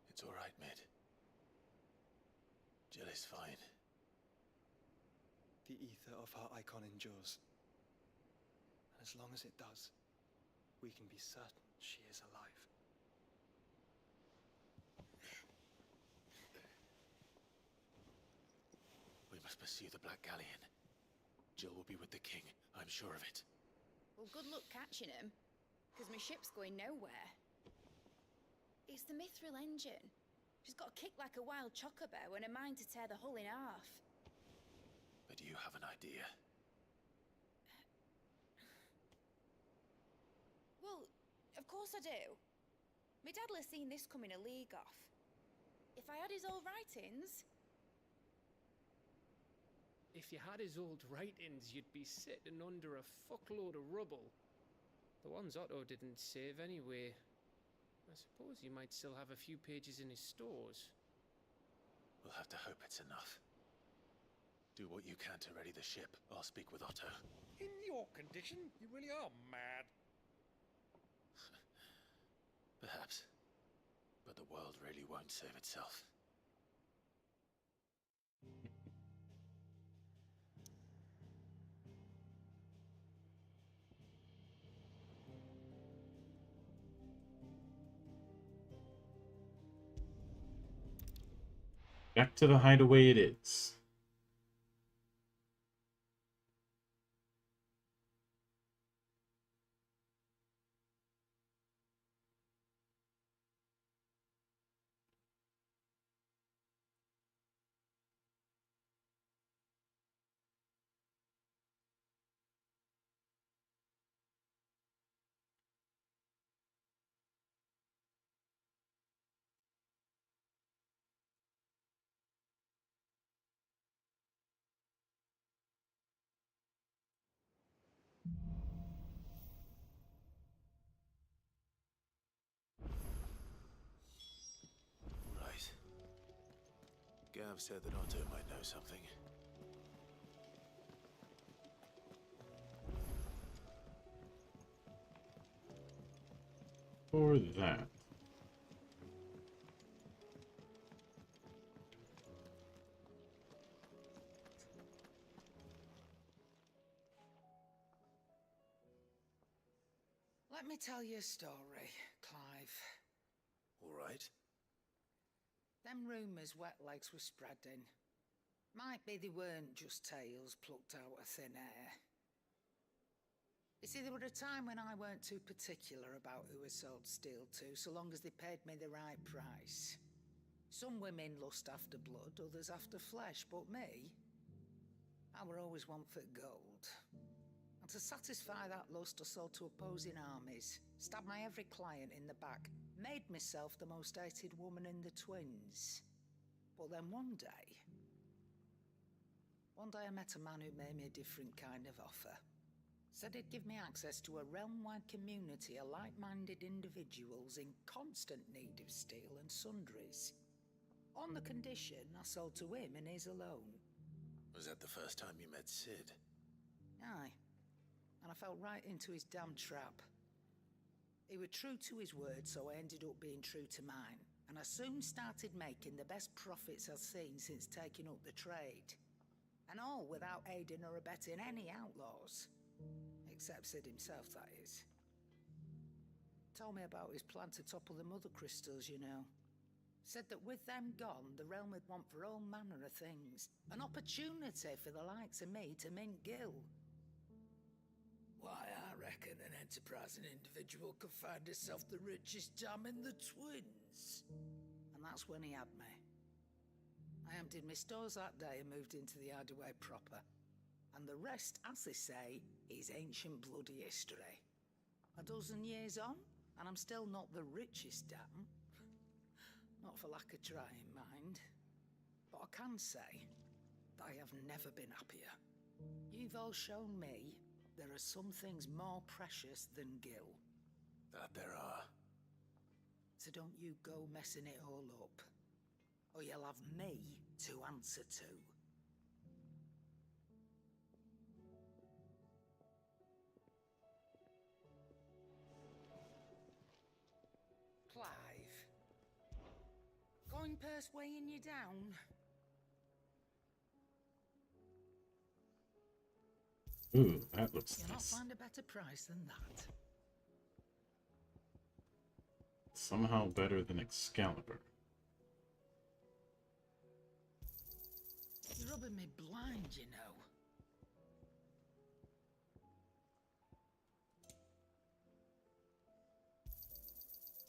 [SPEAKER 20] It's all right, Mid. Jill is fine.
[SPEAKER 12] The ether of her icon endures. And as long as it does, we can be certain she is alive.
[SPEAKER 20] We must pursue the Black Galleon. Jill will be with the king, I'm sure of it.
[SPEAKER 22] Well, good luck catching him, because my ship's going nowhere. It's the Mithril engine. She's got a kick like a wild chocobo and a mind to tear the hull in half.
[SPEAKER 20] But do you have an idea?
[SPEAKER 22] Well, of course I do. My dad'll have seen this coming a league off. If I had his old writings...
[SPEAKER 14] If you had his old writings, you'd be sitting under a fuckload of rubble. The ones Otto didn't save anyway. I suppose you might still have a few pages in his stores.
[SPEAKER 20] We'll have to hope it's enough. Do what you can to ready the ship. I'll speak with Otto.
[SPEAKER 10] In your condition, you really are mad.
[SPEAKER 20] Perhaps. But the world really won't save itself.
[SPEAKER 1] Back to the hideaway it is.
[SPEAKER 20] Right. Gav said that Otto might know something.
[SPEAKER 1] For that.
[SPEAKER 19] Let me tell you a story, Clive.
[SPEAKER 20] All right.
[SPEAKER 19] Them rumours Wetlegs were spreading. Might be they weren't just tales plucked out of thin air. You see, there were a time when I weren't too particular about who I sold steel to, so long as they paid me the right price. Some women lust after blood, others after flesh, but me, I were always one for gold. And to satisfy that lust, I sold to opposing armies, stabbed my every client in the back, Made myself the most hated woman in the twins. But then one day I met a man who made me a different kind of offer. Said he'd give me access to a realm-wide community of like-minded individuals in constant need of steel and sundries. On the condition I sold to him and his alone.
[SPEAKER 2] Was that the first time you met Sid?
[SPEAKER 19] Aye. And I fell right into his damn trap. He was true to his word, so I ended up being true to mine. And I soon started making the best profits I've seen since taking up the trade. And all without aiding or abetting any outlaws. Except Sid himself, that is. Told me about his plan to topple the mother crystals, you know. Said that with them gone, the realm would want for all manner of things. An opportunity for the likes of me to mint gil. Why, I reckon an enterprising individual could find himself the richest dam in the twins. And that's when he had me. I emptied my stores that day and moved into the hideaway proper. And the rest, as they say, is ancient bloody history. A dozen years on, and I'm still not the richest dam. Not for lack of trying, mind. But I can say that I have never been happier. You've all shown me there are some things more precious than gil.
[SPEAKER 2] That there are.
[SPEAKER 19] So don't you go messing it all up. Or you'll have me to answer to. Clive. Coin purse weighing you down?
[SPEAKER 1] Ooh, that looks
[SPEAKER 19] You'll not
[SPEAKER 1] nice.
[SPEAKER 19] find a better price than that.
[SPEAKER 1] Somehow better than Excalibur.
[SPEAKER 19] You're rubbing me blind, you know.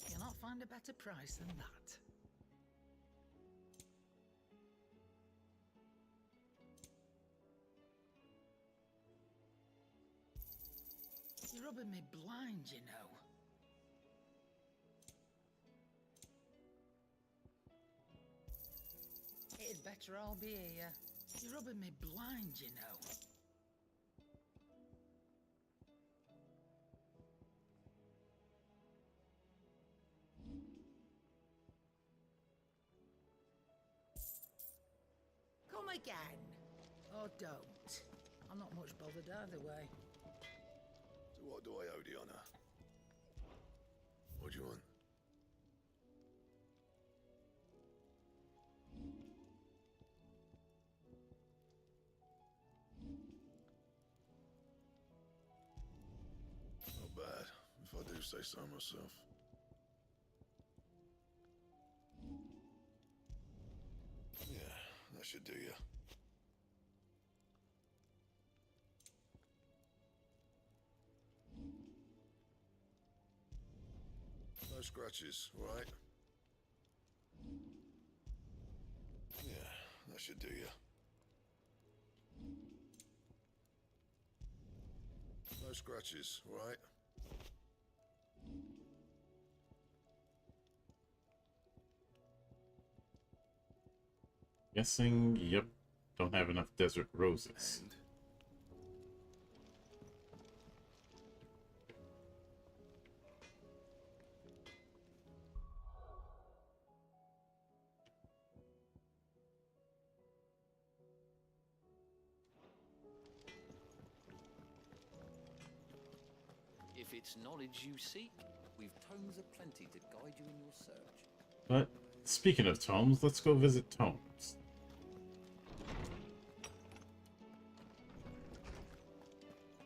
[SPEAKER 19] You'll not find a better price than that. You're rubbing me blind, you know. It'd better all be here. You're rubbing me blind, you know. Come again. Or don't. I'm not much bothered either way.
[SPEAKER 20] So what do I owe the honor? What do you want? Not bad, if I do say so myself. Yeah, that should do you. No scratches, right? Yeah, that should do you. No scratches, right?
[SPEAKER 1] Guessing, yep. Don't have enough desert roses.
[SPEAKER 17] If it's knowledge you seek, we've tomes aplenty to guide you in your search.
[SPEAKER 1] But speaking of tomes, let's go visit tomes.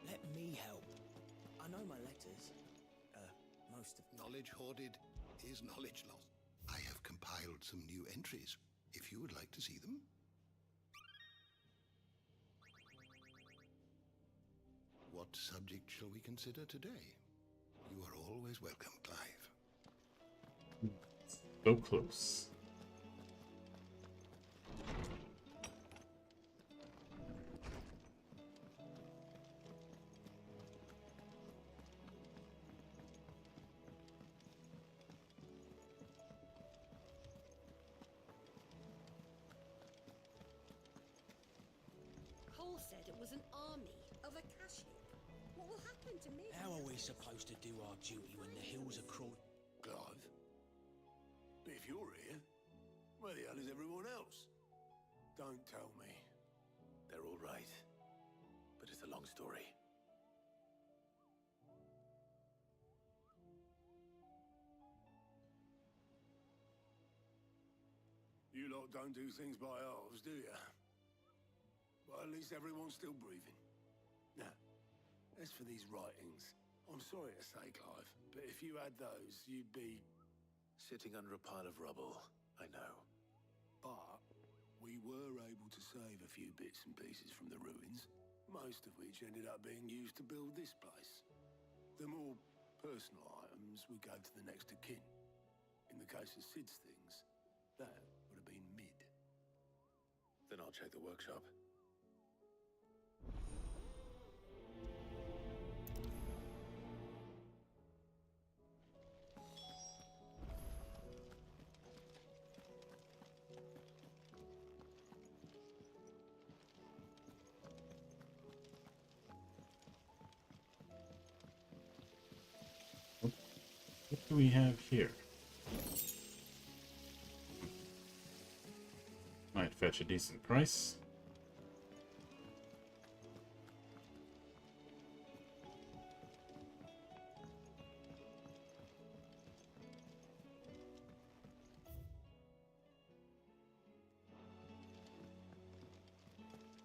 [SPEAKER 18] Let me help. I know my letters. Most of
[SPEAKER 11] Knowledge hoarded is knowledge lost. I have compiled some new entries, if you would like to see them. What subject shall we consider today? You are always welcome, Clive.
[SPEAKER 1] So close.
[SPEAKER 5] said it was an army of Akashic. What will happen to me?
[SPEAKER 18] How are we supposed to do our duty when the hills are crawling?
[SPEAKER 8] Clive? But if you're here, where the hell is everyone else? Don't tell me.
[SPEAKER 2] They're all right. But it's a long story.
[SPEAKER 8] You lot don't do things by halves, do you? Well, at least everyone's still breathing. Now, as for these writings, I'm sorry to say, Clive, but if you had those, you'd be...
[SPEAKER 2] Sitting under a pile of rubble, I know.
[SPEAKER 8] But we were able to save a few bits and pieces from the ruins, most of which ended up being used to build this place. The more personal items we gave to the next of kin. In the case of Sid's things, that would have been mid.
[SPEAKER 2] Then I'll check the workshop.
[SPEAKER 1] What do we have here? Might fetch a decent price.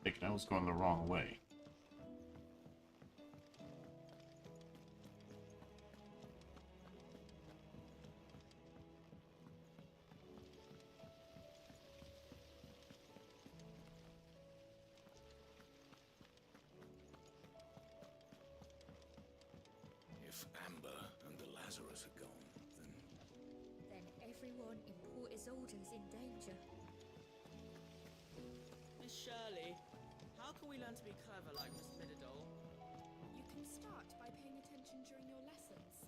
[SPEAKER 1] Thinking I was going the wrong way.
[SPEAKER 7] If Amber and the Lazarus are gone, then
[SPEAKER 23] everyone in Port Isolde's in danger.
[SPEAKER 24] Miss Shirley, how can we learn to be clever like Miss Mididol?
[SPEAKER 23] You can start by paying attention during your lessons.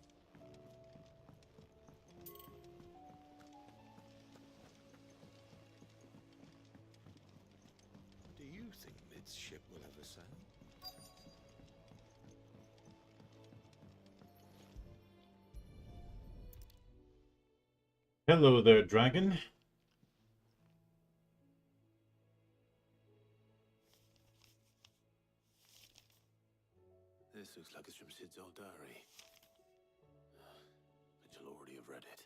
[SPEAKER 7] do you think Mid's ship will ever sail?
[SPEAKER 1] Hello there, dragon.
[SPEAKER 2] This looks like it's from Sid's old diary. But you'll already have read it.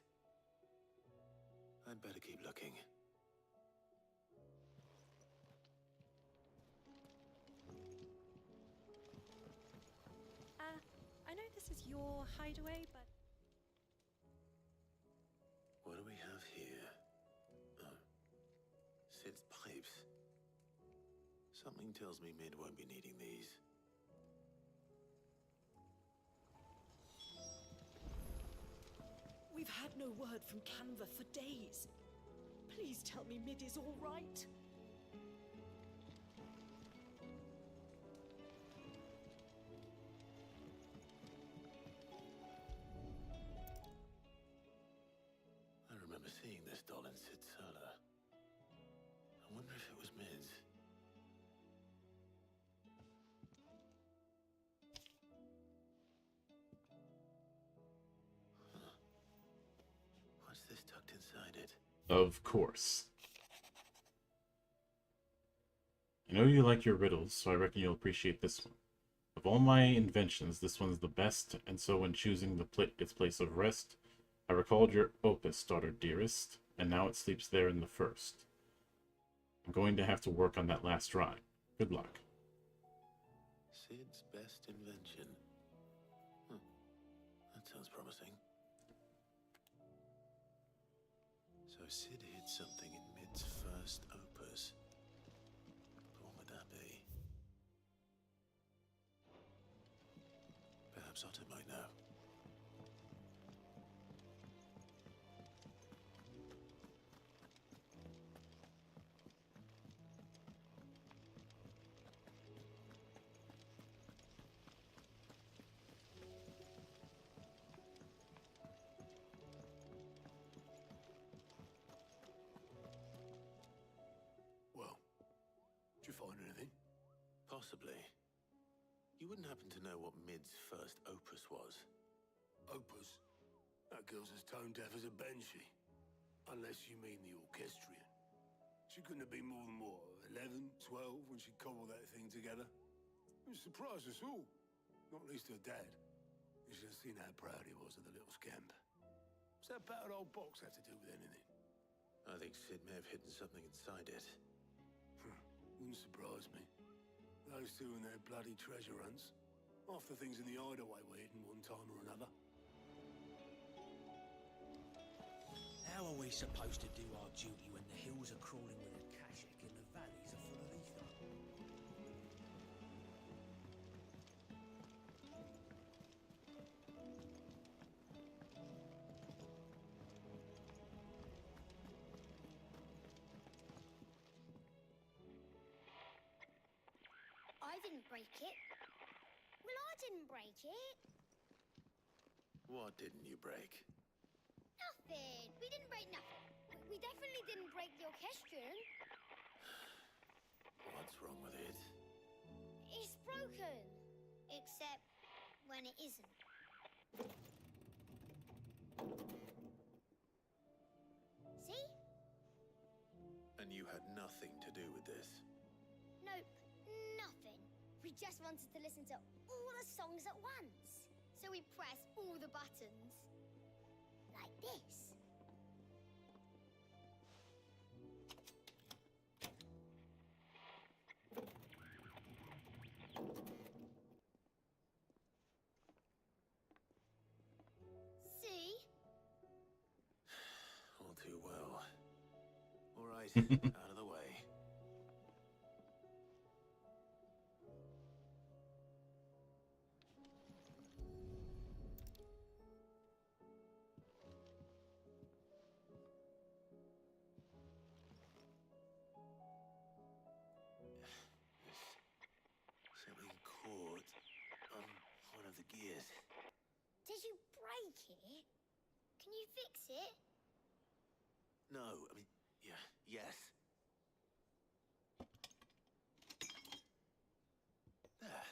[SPEAKER 2] I'd better keep looking.
[SPEAKER 23] I know this is your hideaway, but
[SPEAKER 2] What do we have here? Oh. Sid's pipes. Something tells me Mid won't be needing these.
[SPEAKER 25] We've had no word from Canva for days. Please tell me Mid is all right.
[SPEAKER 2] I remember seeing this doll in Sid's cellar. I wonder if it was Mid's. Huh. What's this tucked inside it?
[SPEAKER 1] Of course. I know you like your riddles, so I reckon you'll appreciate this one. Of all my inventions, this one's the best, and so when choosing its place of rest, I recalled your opus, daughter dearest, and now it sleeps there in the first. I'm going to have to work on that last rhyme. Good luck.
[SPEAKER 2] Sid's best invention. That sounds promising. So Sid hid something in Mid's first opus. But what would that be? Perhaps Otto might know.
[SPEAKER 8] Well, did you find anything?
[SPEAKER 2] Possibly. You wouldn't happen to know what Mid's first opus was?
[SPEAKER 8] Opus? That girl's as tone deaf as a banshee. Unless you mean the orchestrion. She couldn't have been more than, what, 11, 12 when she cobbled that thing together? It surprised us all. Not least her dad. You should have seen how proud he was of the little scamp. What's that battered old box have to do with anything?
[SPEAKER 2] I think Sid may have hidden something inside it.
[SPEAKER 8] Wouldn't surprise me. Those two and their bloody treasure hunts. Half the things in the hideaway were hidden one time or another.
[SPEAKER 18] How are we supposed to do our duty when the hills are crawling with a Kashik and the valleys are full of ether?
[SPEAKER 3] I didn't break it. Well, I didn't break it.
[SPEAKER 2] What didn't you break?
[SPEAKER 3] Nothing. We didn't break nothing. We definitely didn't break the orchestrion.
[SPEAKER 2] What's wrong with it?
[SPEAKER 3] It's broken. Except when it isn't. See?
[SPEAKER 2] And you had nothing to do with this?
[SPEAKER 3] Nope, nothing. We just wanted to listen to all the songs at once. So we pressed all the buttons. Like this. See?
[SPEAKER 2] All too well. All right, out of the way. Something caught on one of the gears.
[SPEAKER 3] Did you break it? Can you fix it?
[SPEAKER 2] No, I mean, yeah, yes. There.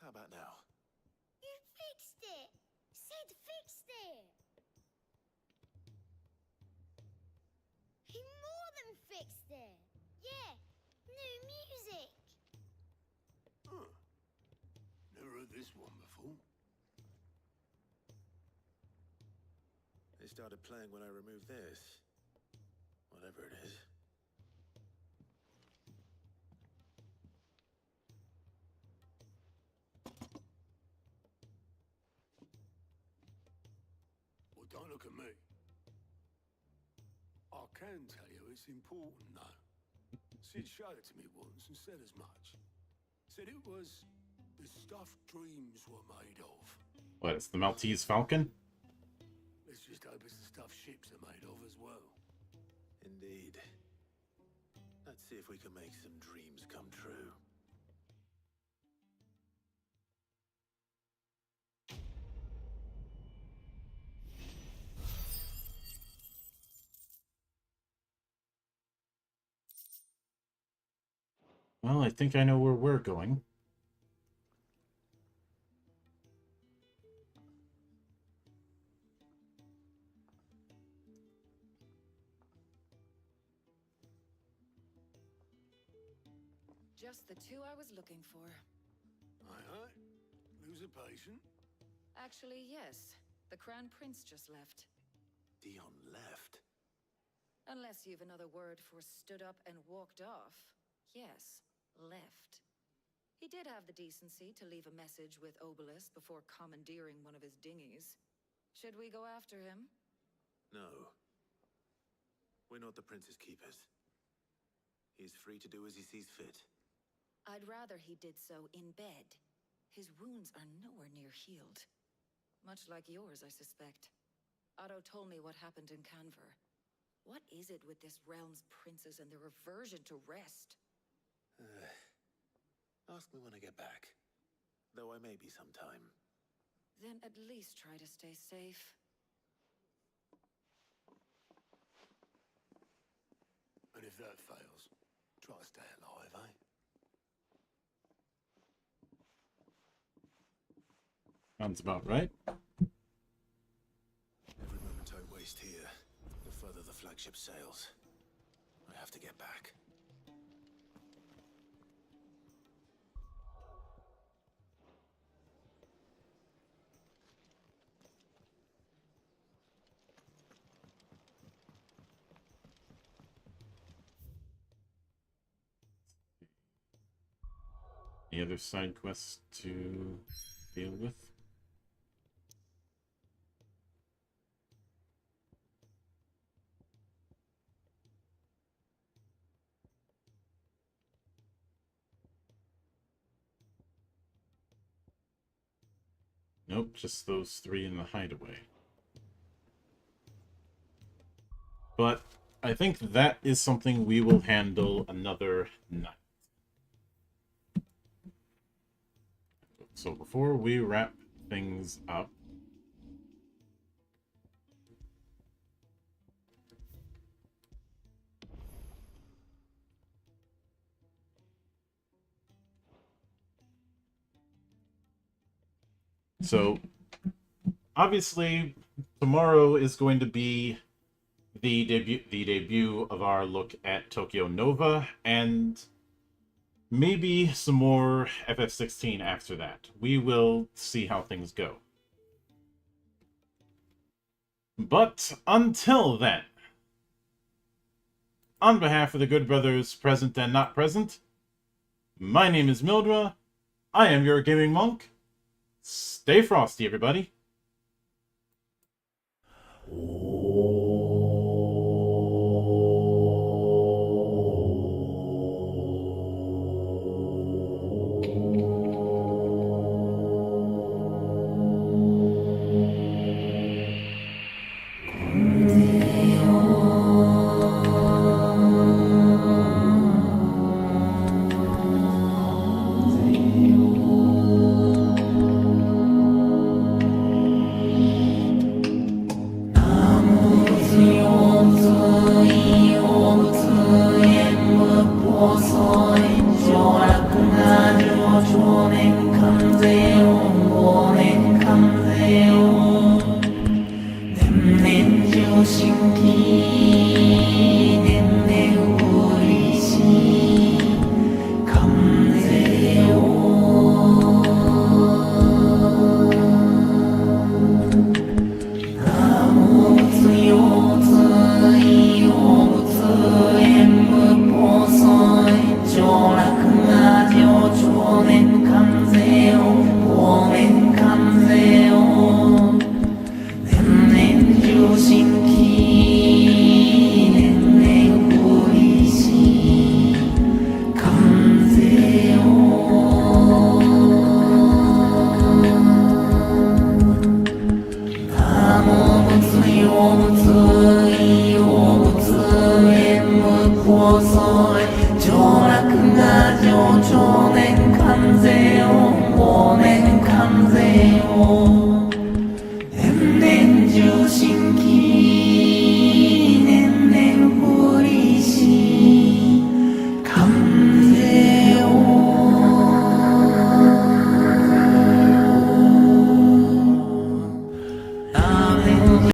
[SPEAKER 2] How about now?
[SPEAKER 3] You fixed it! Sid fixed it! He more than fixed it! Yeah, new music!
[SPEAKER 8] Huh. Never heard this one before.
[SPEAKER 2] They started playing when I removed this. Whatever it is.
[SPEAKER 8] Well, don't look at me. I can tell you it's important, though. Sid showed it to me once and said as much. Said it was the stuff dreams were made of.
[SPEAKER 1] What, it's the Maltese Falcon?
[SPEAKER 8] Let's just hope it's the stuff ships are made of as well.
[SPEAKER 2] Indeed. Let's see if we can make some dreams come true.
[SPEAKER 1] Well, I think I know where we're going.
[SPEAKER 6] Just the two I was looking for.
[SPEAKER 8] Aye. Lose a patient?
[SPEAKER 6] Actually, yes. The Crown Prince just left.
[SPEAKER 2] Dion left?
[SPEAKER 6] Unless you've another word for stood up and walked off. Yes, left. He did have the decency to leave a message with Obelisk before commandeering one of his dinghies. Should we go after him?
[SPEAKER 2] No. We're not the Prince's keepers. He's free to do as he sees fit.
[SPEAKER 6] I'd rather he did so in bed. His wounds are nowhere near healed. Much like yours, I suspect. Otto told me what happened in Canver. What is it with this realm's princes and their aversion to rest?
[SPEAKER 2] Ask me when I get back. Though I may be sometime.
[SPEAKER 6] Then at least try to stay safe.
[SPEAKER 8] And if that fails, try to stay alive, eh?
[SPEAKER 1] Sounds about right.
[SPEAKER 2] Every moment I waste here, the further the flagship sails. I have to get back.
[SPEAKER 1] Any other side quests to deal with? Nope, just those 3 in the hideaway. But I think that is something we will handle another night. So before we wrap things up, so obviously tomorrow is going to be the debut of our look at Tokyo Nova, and maybe some more FF16 after that. We will see how things go. But until then, on behalf of the good brothers present and not present, my name is Mildra. I am your gaming monk. Stay frosty, everybody.
[SPEAKER 4] 오